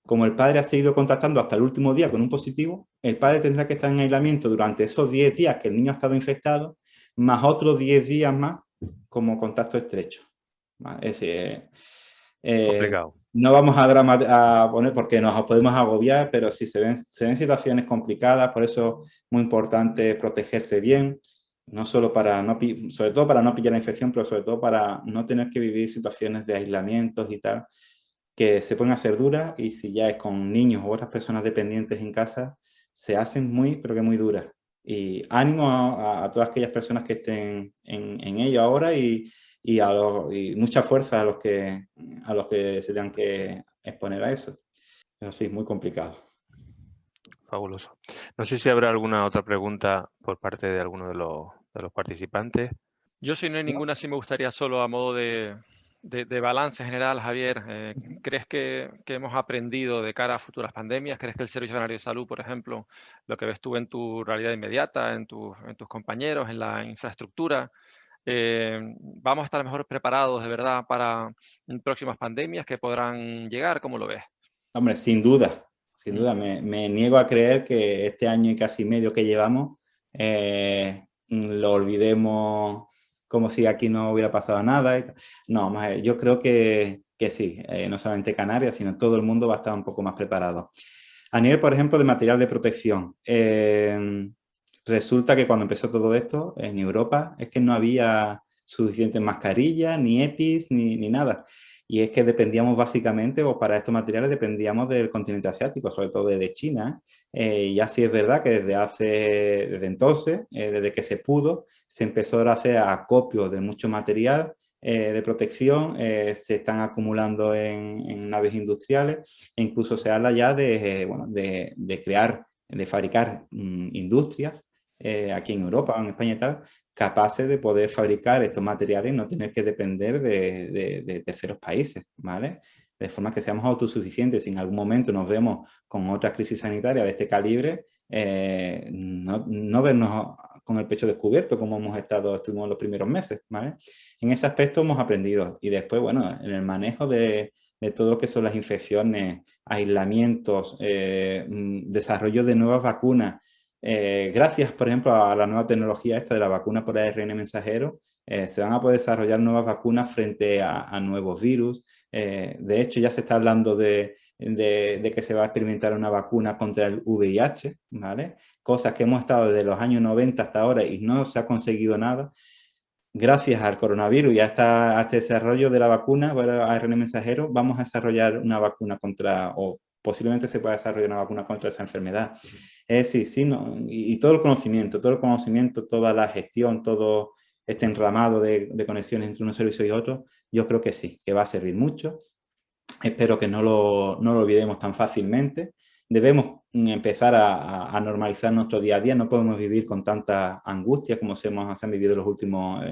como el padre ha seguido contactando hasta el último día con un positivo, el padre tendrá que estar en aislamiento durante esos 10 días que el niño ha estado infectado, más otros 10 días más como contacto estrecho. ¿Vale? Es decir, complicado. no vamos a poner porque nos podemos agobiar, pero sí se ven situaciones complicadas, por eso es muy importante protegerse bien, no solo sobre todo para no pillar la infección, pero sobre todo para no tener que vivir situaciones de aislamientos y tal, que se pueden hacer duras y si ya es con niños u otras personas dependientes en casa, se hacen muy, pero que muy duras. Y ánimo a todas aquellas personas que estén en ello ahora y mucha fuerza a los que se tengan que exponer a eso. Pero sí, muy complicado. Fabuloso. No sé si habrá alguna otra pregunta por parte de alguno de los participantes. Yo, si no hay ninguna, sí me gustaría solo a modo de balance general, Javier. ¿Crees que hemos aprendido de cara a futuras pandemias? ¿Crees que el Servicio Canario de Salud, por ejemplo, lo que ves tú en tu realidad inmediata, en tus compañeros, en la infraestructura, vamos a estar mejor preparados de verdad para próximas pandemias que podrán llegar? ¿Cómo lo ves? Hombre, sin duda. Sin duda, me niego a creer que este año y casi medio que llevamos lo olvidemos como si aquí no hubiera pasado nada. No, yo creo que sí, no solamente Canarias, sino todo el mundo va a estar un poco más preparado. A nivel, por ejemplo, de material de protección, resulta que cuando empezó todo esto en Europa es que no había suficientes mascarillas, ni EPIs, ni nada. Y es que dependíamos básicamente, o para estos materiales dependíamos del continente asiático, sobre todo de China. Y así es verdad que desde entonces, desde que se pudo, se empezó a hacer acopio de mucho material de protección, se están acumulando en naves industriales e incluso se habla ya de crear, de fabricar industrias aquí en Europa, en España y tal, capaces de poder fabricar estos materiales y no tener que depender de terceros países, ¿vale? De forma que seamos autosuficientes. Si en algún momento nos vemos con otra crisis sanitaria de este calibre, no vernos con el pecho descubierto, como estuvimos los primeros meses, ¿vale? En ese aspecto hemos aprendido. Y después, bueno, en el manejo de todo lo que son las infecciones, aislamientos, desarrollo de nuevas vacunas. Gracias, por ejemplo, a la nueva tecnología esta de la vacuna por ARN mensajero, se van a poder desarrollar nuevas vacunas frente a nuevos virus. De hecho, ya se está hablando de que se va a experimentar una vacuna contra el VIH, ¿vale? Cosas que hemos estado desde los años 90 hasta ahora y no se ha conseguido nada. Gracias al coronavirus y a este desarrollo de la vacuna, ARN mensajero, vamos a desarrollar una vacuna o posiblemente se pueda desarrollar una vacuna contra esa enfermedad. Es decir, sí, no, y todo el conocimiento, toda la gestión, todo este entramado de conexiones entre unos servicios y otros, yo creo que sí, que va a servir mucho. Espero que no lo olvidemos tan fácilmente. Debemos empezar a normalizar nuestro día a día. No podemos vivir con tanta angustia como se han vivido en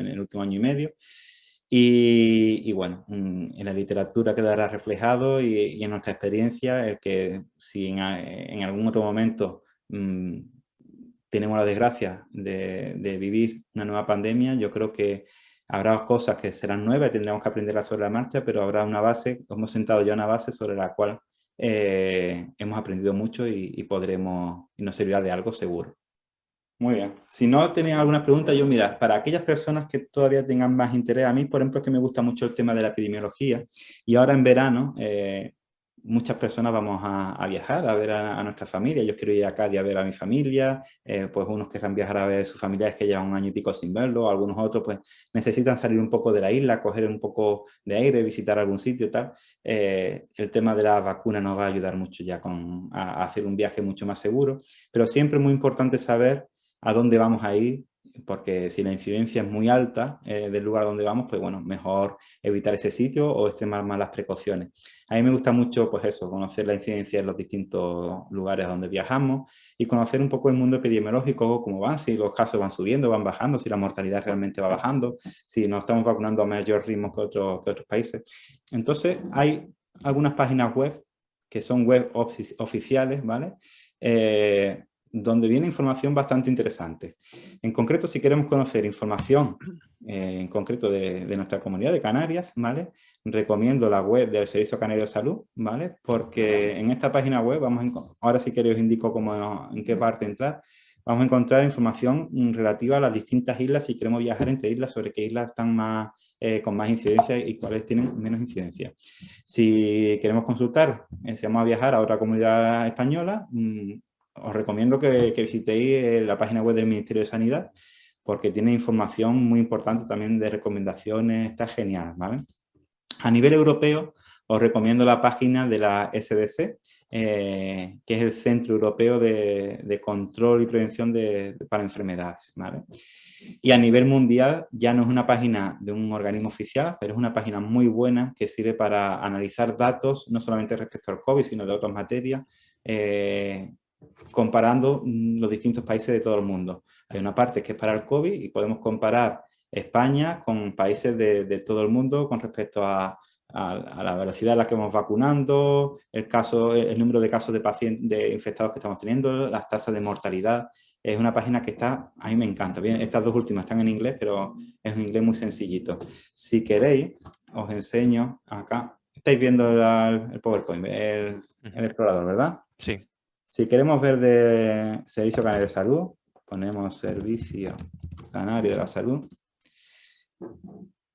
el último año y medio. Y bueno, en la literatura quedará reflejado y en nuestra experiencia el que si en algún otro momento tenemos la desgracia de vivir una nueva pandemia, yo creo que habrá cosas que serán nuevas y tendremos que aprenderlas sobre la marcha, pero habrá una base, hemos sentado ya una base sobre la cual hemos aprendido mucho y nos servirá de algo seguro. Muy bien. Si no tenéis alguna pregunta, mira, para aquellas personas que todavía tengan más interés, a mí, por ejemplo, es que me gusta mucho el tema de la epidemiología y ahora en verano muchas personas vamos a viajar a ver a nuestra familia. Yo quiero ir a Cádiz a ver a mi familia, pues unos querrán viajar a ver a sus familiares que llevan un año y pico sin verlo, algunos otros pues necesitan salir un poco de la isla, coger un poco de aire, visitar algún sitio y tal. El tema de la vacuna nos va a ayudar mucho ya a hacer un viaje mucho más seguro, pero siempre es muy importante saber a dónde vamos a ir, porque si la incidencia es muy alta del lugar donde vamos, pues bueno, mejor evitar ese sitio o extremar más las precauciones. A mí me gusta mucho, pues eso, conocer la incidencia en los distintos lugares donde viajamos y conocer un poco el mundo epidemiológico, cómo van, si los casos van subiendo, van bajando, si la mortalidad realmente va bajando, si nos estamos vacunando a mayor ritmo que otros países. Entonces, hay algunas páginas web que son web oficiales, ¿vale? Donde viene información bastante interesante. En concreto, si queremos conocer información en concreto de nuestra comunidad de Canarias, ¿vale? Recomiendo la web del Servicio Canario de Salud, ¿vale? Porque en esta página web, ahora si queréis os indico en qué parte entrar, vamos a encontrar información relativa a las distintas islas, si queremos viajar entre islas, sobre qué islas están con más incidencia y cuáles tienen menos incidencia. Si queremos consultar, si vamos a viajar a otra comunidad española, os recomiendo que visitéis la página web del Ministerio de Sanidad porque tiene información muy importante también de recomendaciones, está genial, ¿vale? A nivel europeo os recomiendo la página de la SDC, que es el Centro Europeo de Control y Prevención para Enfermedades, ¿vale? Y a nivel mundial ya no es una página de un organismo oficial, pero es una página muy buena que sirve para analizar datos, no solamente respecto al COVID, sino de otras materias, comparando los distintos países de todo el mundo. Hay una parte que es para el COVID y podemos comparar España con países de todo el mundo con respecto a la velocidad a la que vamos vacunando, el número de casos de pacientes infectados que estamos teniendo, las tasas de mortalidad. Es una página que a mí me encanta. Bien, estas dos últimas están en inglés, pero es un inglés muy sencillito. Si queréis, os enseño acá. Estáis viendo el PowerPoint, el explorador, ¿verdad? Sí. Si queremos ver de Servicio Canario de Salud, ponemos Servicio Canario de la Salud.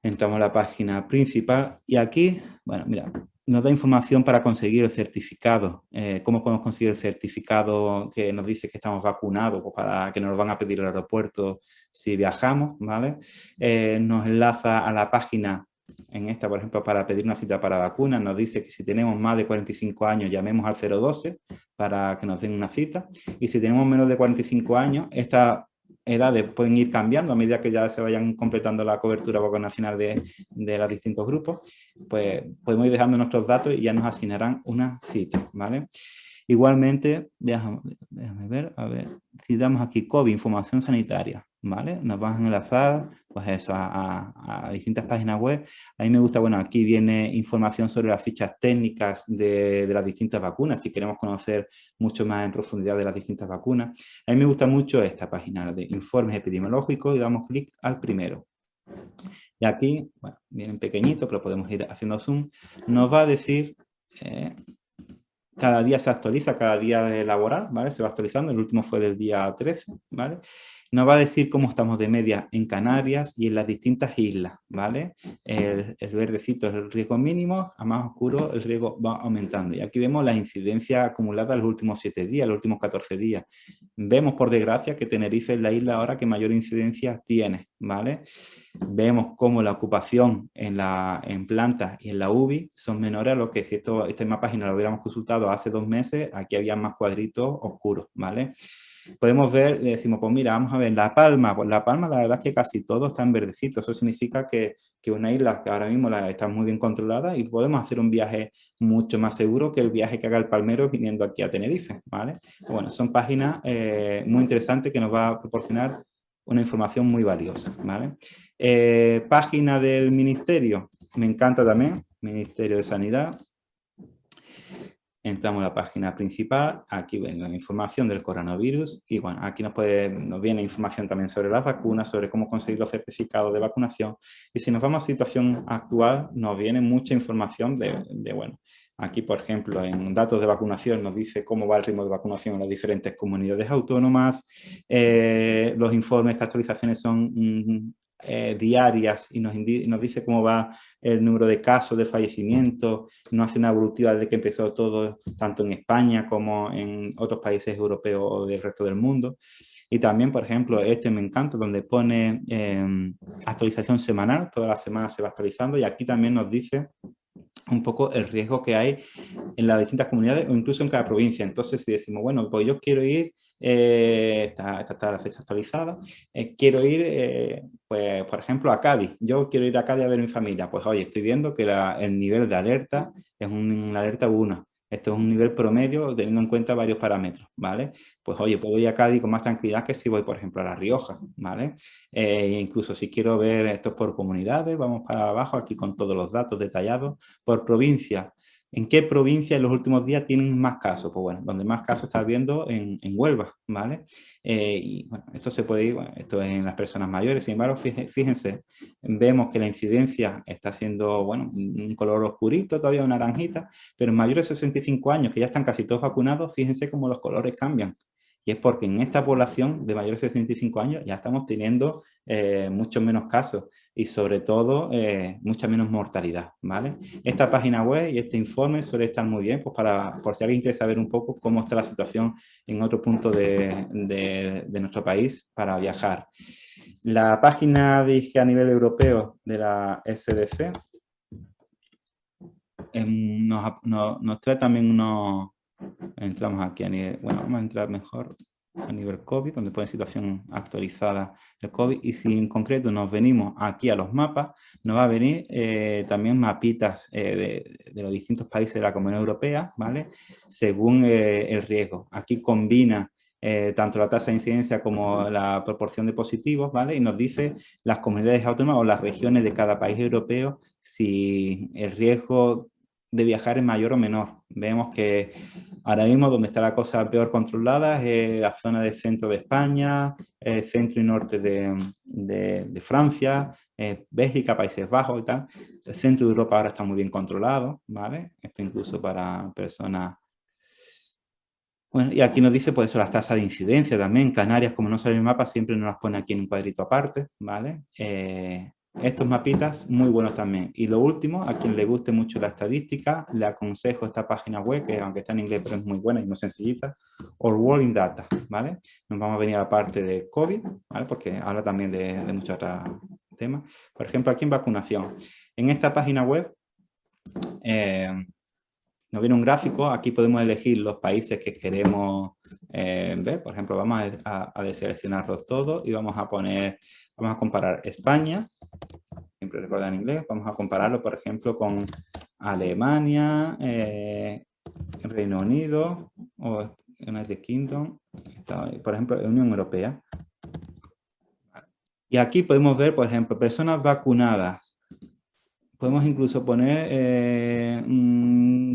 Entramos a la página principal y aquí, bueno, mira, nos da información para conseguir el certificado. ¿Cómo podemos conseguir el certificado que nos dice que estamos vacunados o para que nos lo van a pedir al aeropuerto si viajamos, ¿vale? Nos enlaza a la página, en esta, por ejemplo, para pedir una cita para vacunas, nos dice que si tenemos más de 45 años llamemos al 012 para que nos den una cita. Y si tenemos menos de 45 años, estas edades pueden ir cambiando a medida que ya se vayan completando la cobertura vacunacional de los distintos grupos, pues podemos ir dejando nuestros datos y ya nos asignarán una cita, ¿vale? Igualmente, déjame ver, a ver, si damos aquí COVID, información sanitaria, ¿vale? Nos van a enlazar, pues eso, a distintas páginas web. A mí me gusta, bueno, aquí viene información sobre las fichas técnicas de las distintas vacunas, si queremos conocer mucho más en profundidad de las distintas vacunas. A mí me gusta mucho esta página de informes epidemiológicos y damos clic al primero. Y aquí, bueno, vienen pequeñitos, pero podemos ir haciendo zoom. Nos va a decir... cada día se actualiza, cada día laboral, ¿vale? Se va actualizando, el último fue del día 13, ¿vale? Nos va a decir cómo estamos de media en Canarias y en las distintas islas, ¿vale? El verdecito es el riesgo mínimo, a más oscuro el riesgo va aumentando. Y aquí vemos la incidencia acumulada en los últimos 7 días, los últimos 14 días. Vemos, por desgracia, que Tenerife es la isla ahora que mayor incidencia tiene, ¿vale? Vemos cómo la ocupación en plantas y en la UBI son menores a lo que si esta misma página lo hubiéramos consultado hace 2 meses, aquí había más cuadritos oscuros, ¿vale? Podemos ver, decimos, pues mira, vamos a ver, La Palma, pues La Palma la verdad es que casi todo está en verdecito, eso significa que una isla que ahora mismo está muy bien controlada y podemos hacer un viaje mucho más seguro que el viaje que haga el palmero viniendo aquí a Tenerife, ¿vale? Bueno, son páginas muy interesantes que nos va a proporcionar una información muy valiosa, ¿vale? Página del Ministerio, me encanta también, Ministerio de Sanidad. Entramos a la página principal, aquí ven la información del coronavirus y bueno, aquí nos viene información también sobre las vacunas, sobre cómo conseguir los certificados de vacunación. Y si nos vamos a situación actual, nos viene mucha información bueno, aquí por ejemplo en datos de vacunación nos dice cómo va el ritmo de vacunación en las diferentes comunidades autónomas, los informes, estas actualizaciones son diarias y nos dice cómo va el número de casos de fallecimientos, no hace una evolutiva desde que empezó todo, tanto en España como en otros países europeos o del resto del mundo. Y también, por ejemplo, me encanta, donde pone actualización semanal, todas las semanas se va actualizando y aquí también nos dice un poco el riesgo que hay en las distintas comunidades o incluso en cada provincia. Entonces, si decimos, bueno, pues yo quiero ir, está la fecha actualizada, quiero ir, pues, por ejemplo, a Cádiz. Yo quiero ir a Cádiz a ver a mi familia. Pues, oye, estoy viendo que el nivel de alerta es una alerta 1. Esto es un nivel promedio teniendo en cuenta varios parámetros, ¿vale? Pues, oye, puedo ir a Cádiz con más tranquilidad que si voy, por ejemplo, a La Rioja, ¿vale? Incluso si quiero ver esto por comunidades, vamos para abajo aquí con todos los datos detallados. Por provincia, ¿en qué provincia en los últimos días tienen más casos? Pues bueno, donde más casos está viendo en Huelva, ¿vale? Y bueno, esto se puede ir, bueno, esto es en las personas mayores, sin embargo, fíjense, vemos que la incidencia está siendo, bueno, un color oscurito, todavía una naranjita, pero en mayores de 65 años, que ya están casi todos vacunados, fíjense cómo los colores cambian. Y es porque en esta población de mayores de 65 años ya estamos teniendo muchos menos casos y sobre todo mucha menos mortalidad, ¿vale? Esta página web y este informe suele estar muy bien, pues por si alguien quiere saber un poco cómo está la situación en otro punto de nuestro país para viajar. La página a nivel europeo de la SDC nos trae también unos... Entramos aquí a nivel... Bueno, vamos a entrar mejor a nivel COVID, donde pone situación actualizada de COVID. Y si en concreto nos venimos aquí a los mapas, nos va a venir también mapitas de los distintos países de la Comunidad Europea, ¿vale? Según el riesgo. Aquí combina tanto la tasa de incidencia como la proporción de positivos, ¿vale? Y nos dice las comunidades autónomas o las regiones de cada país europeo si el riesgo de viajar es mayor o menor. Vemos que ahora mismo donde está la cosa peor controlada es la zona del centro de España, centro y norte de Francia, Bélgica, Países Bajos y tal. El centro de Europa ahora está muy bien controlado, ¿vale? Esto incluso para personas... Bueno, y aquí nos dice pues eso, las tasas de incidencia también. Canarias, como no sale en el mapa, siempre nos las pone aquí en un cuadrito aparte, ¿vale? Estos mapitas muy buenos también. Y lo último, a quien le guste mucho la estadística, le aconsejo esta página web, que aunque está en inglés, pero es muy buena y muy sencillita, Our World in Data, ¿vale? Nos vamos a venir a la parte de COVID, ¿vale? Porque habla también de muchos otros temas. Por ejemplo, aquí en vacunación. En esta página web nos viene un gráfico. Aquí podemos elegir los países que queremos ver. Por ejemplo, vamos a deseleccionarlos todos y vamos a comparar España, siempre recuerda en inglés, vamos a compararlo, por ejemplo, con Alemania, Reino Unido o United Kingdom, por ejemplo, Unión Europea. Y aquí podemos ver, por ejemplo, personas vacunadas. Podemos incluso poner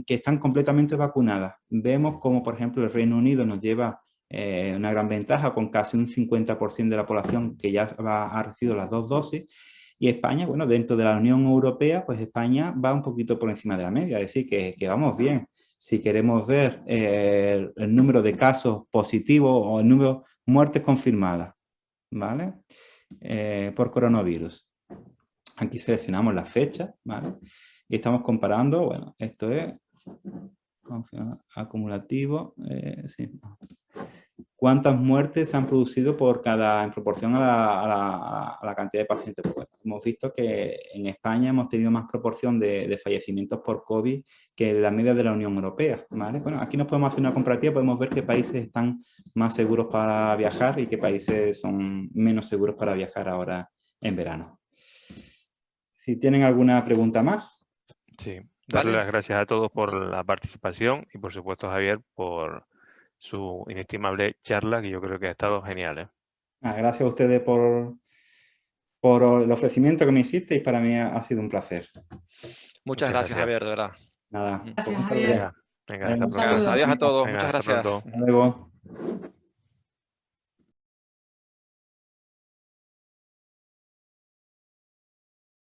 que están completamente vacunadas. Vemos como, por ejemplo, el Reino Unido nos lleva una gran ventaja con casi un 50% de la población que ya ha recibido las 2 dosis. Y España, bueno, dentro de la Unión Europea, pues España va un poquito por encima de la media, es decir, que vamos bien. Si queremos ver el número de casos positivos o el número de muertes confirmadas, ¿vale? Por coronavirus. Aquí seleccionamos la fecha, ¿vale? Y estamos comparando, bueno, esto es acumulativo, sí. ¿Cuántas muertes se han producido por cada, en proporción a la cantidad de pacientes? Pues hemos visto que en España hemos tenido más proporción de fallecimientos por COVID que la media de la Unión Europea, ¿vale? Bueno, aquí nos podemos hacer una comparativa, podemos ver qué países están más seguros para viajar y qué países son menos seguros para viajar ahora en verano. Si tienen alguna pregunta más. Sí, darle las gracias a todos por la participación y por supuesto a Javier por su inestimable charla, que yo creo que ha estado genial, ¿eh? Gracias a ustedes por el ofrecimiento que me hiciste y para mí ha sido un placer. Muchas gracias, Javier, de verdad. Nada. Gracias, Javier. Venga, hasta pronto. Adiós a todos. Venga, Muchas hasta gracias. pronto. Hasta luego.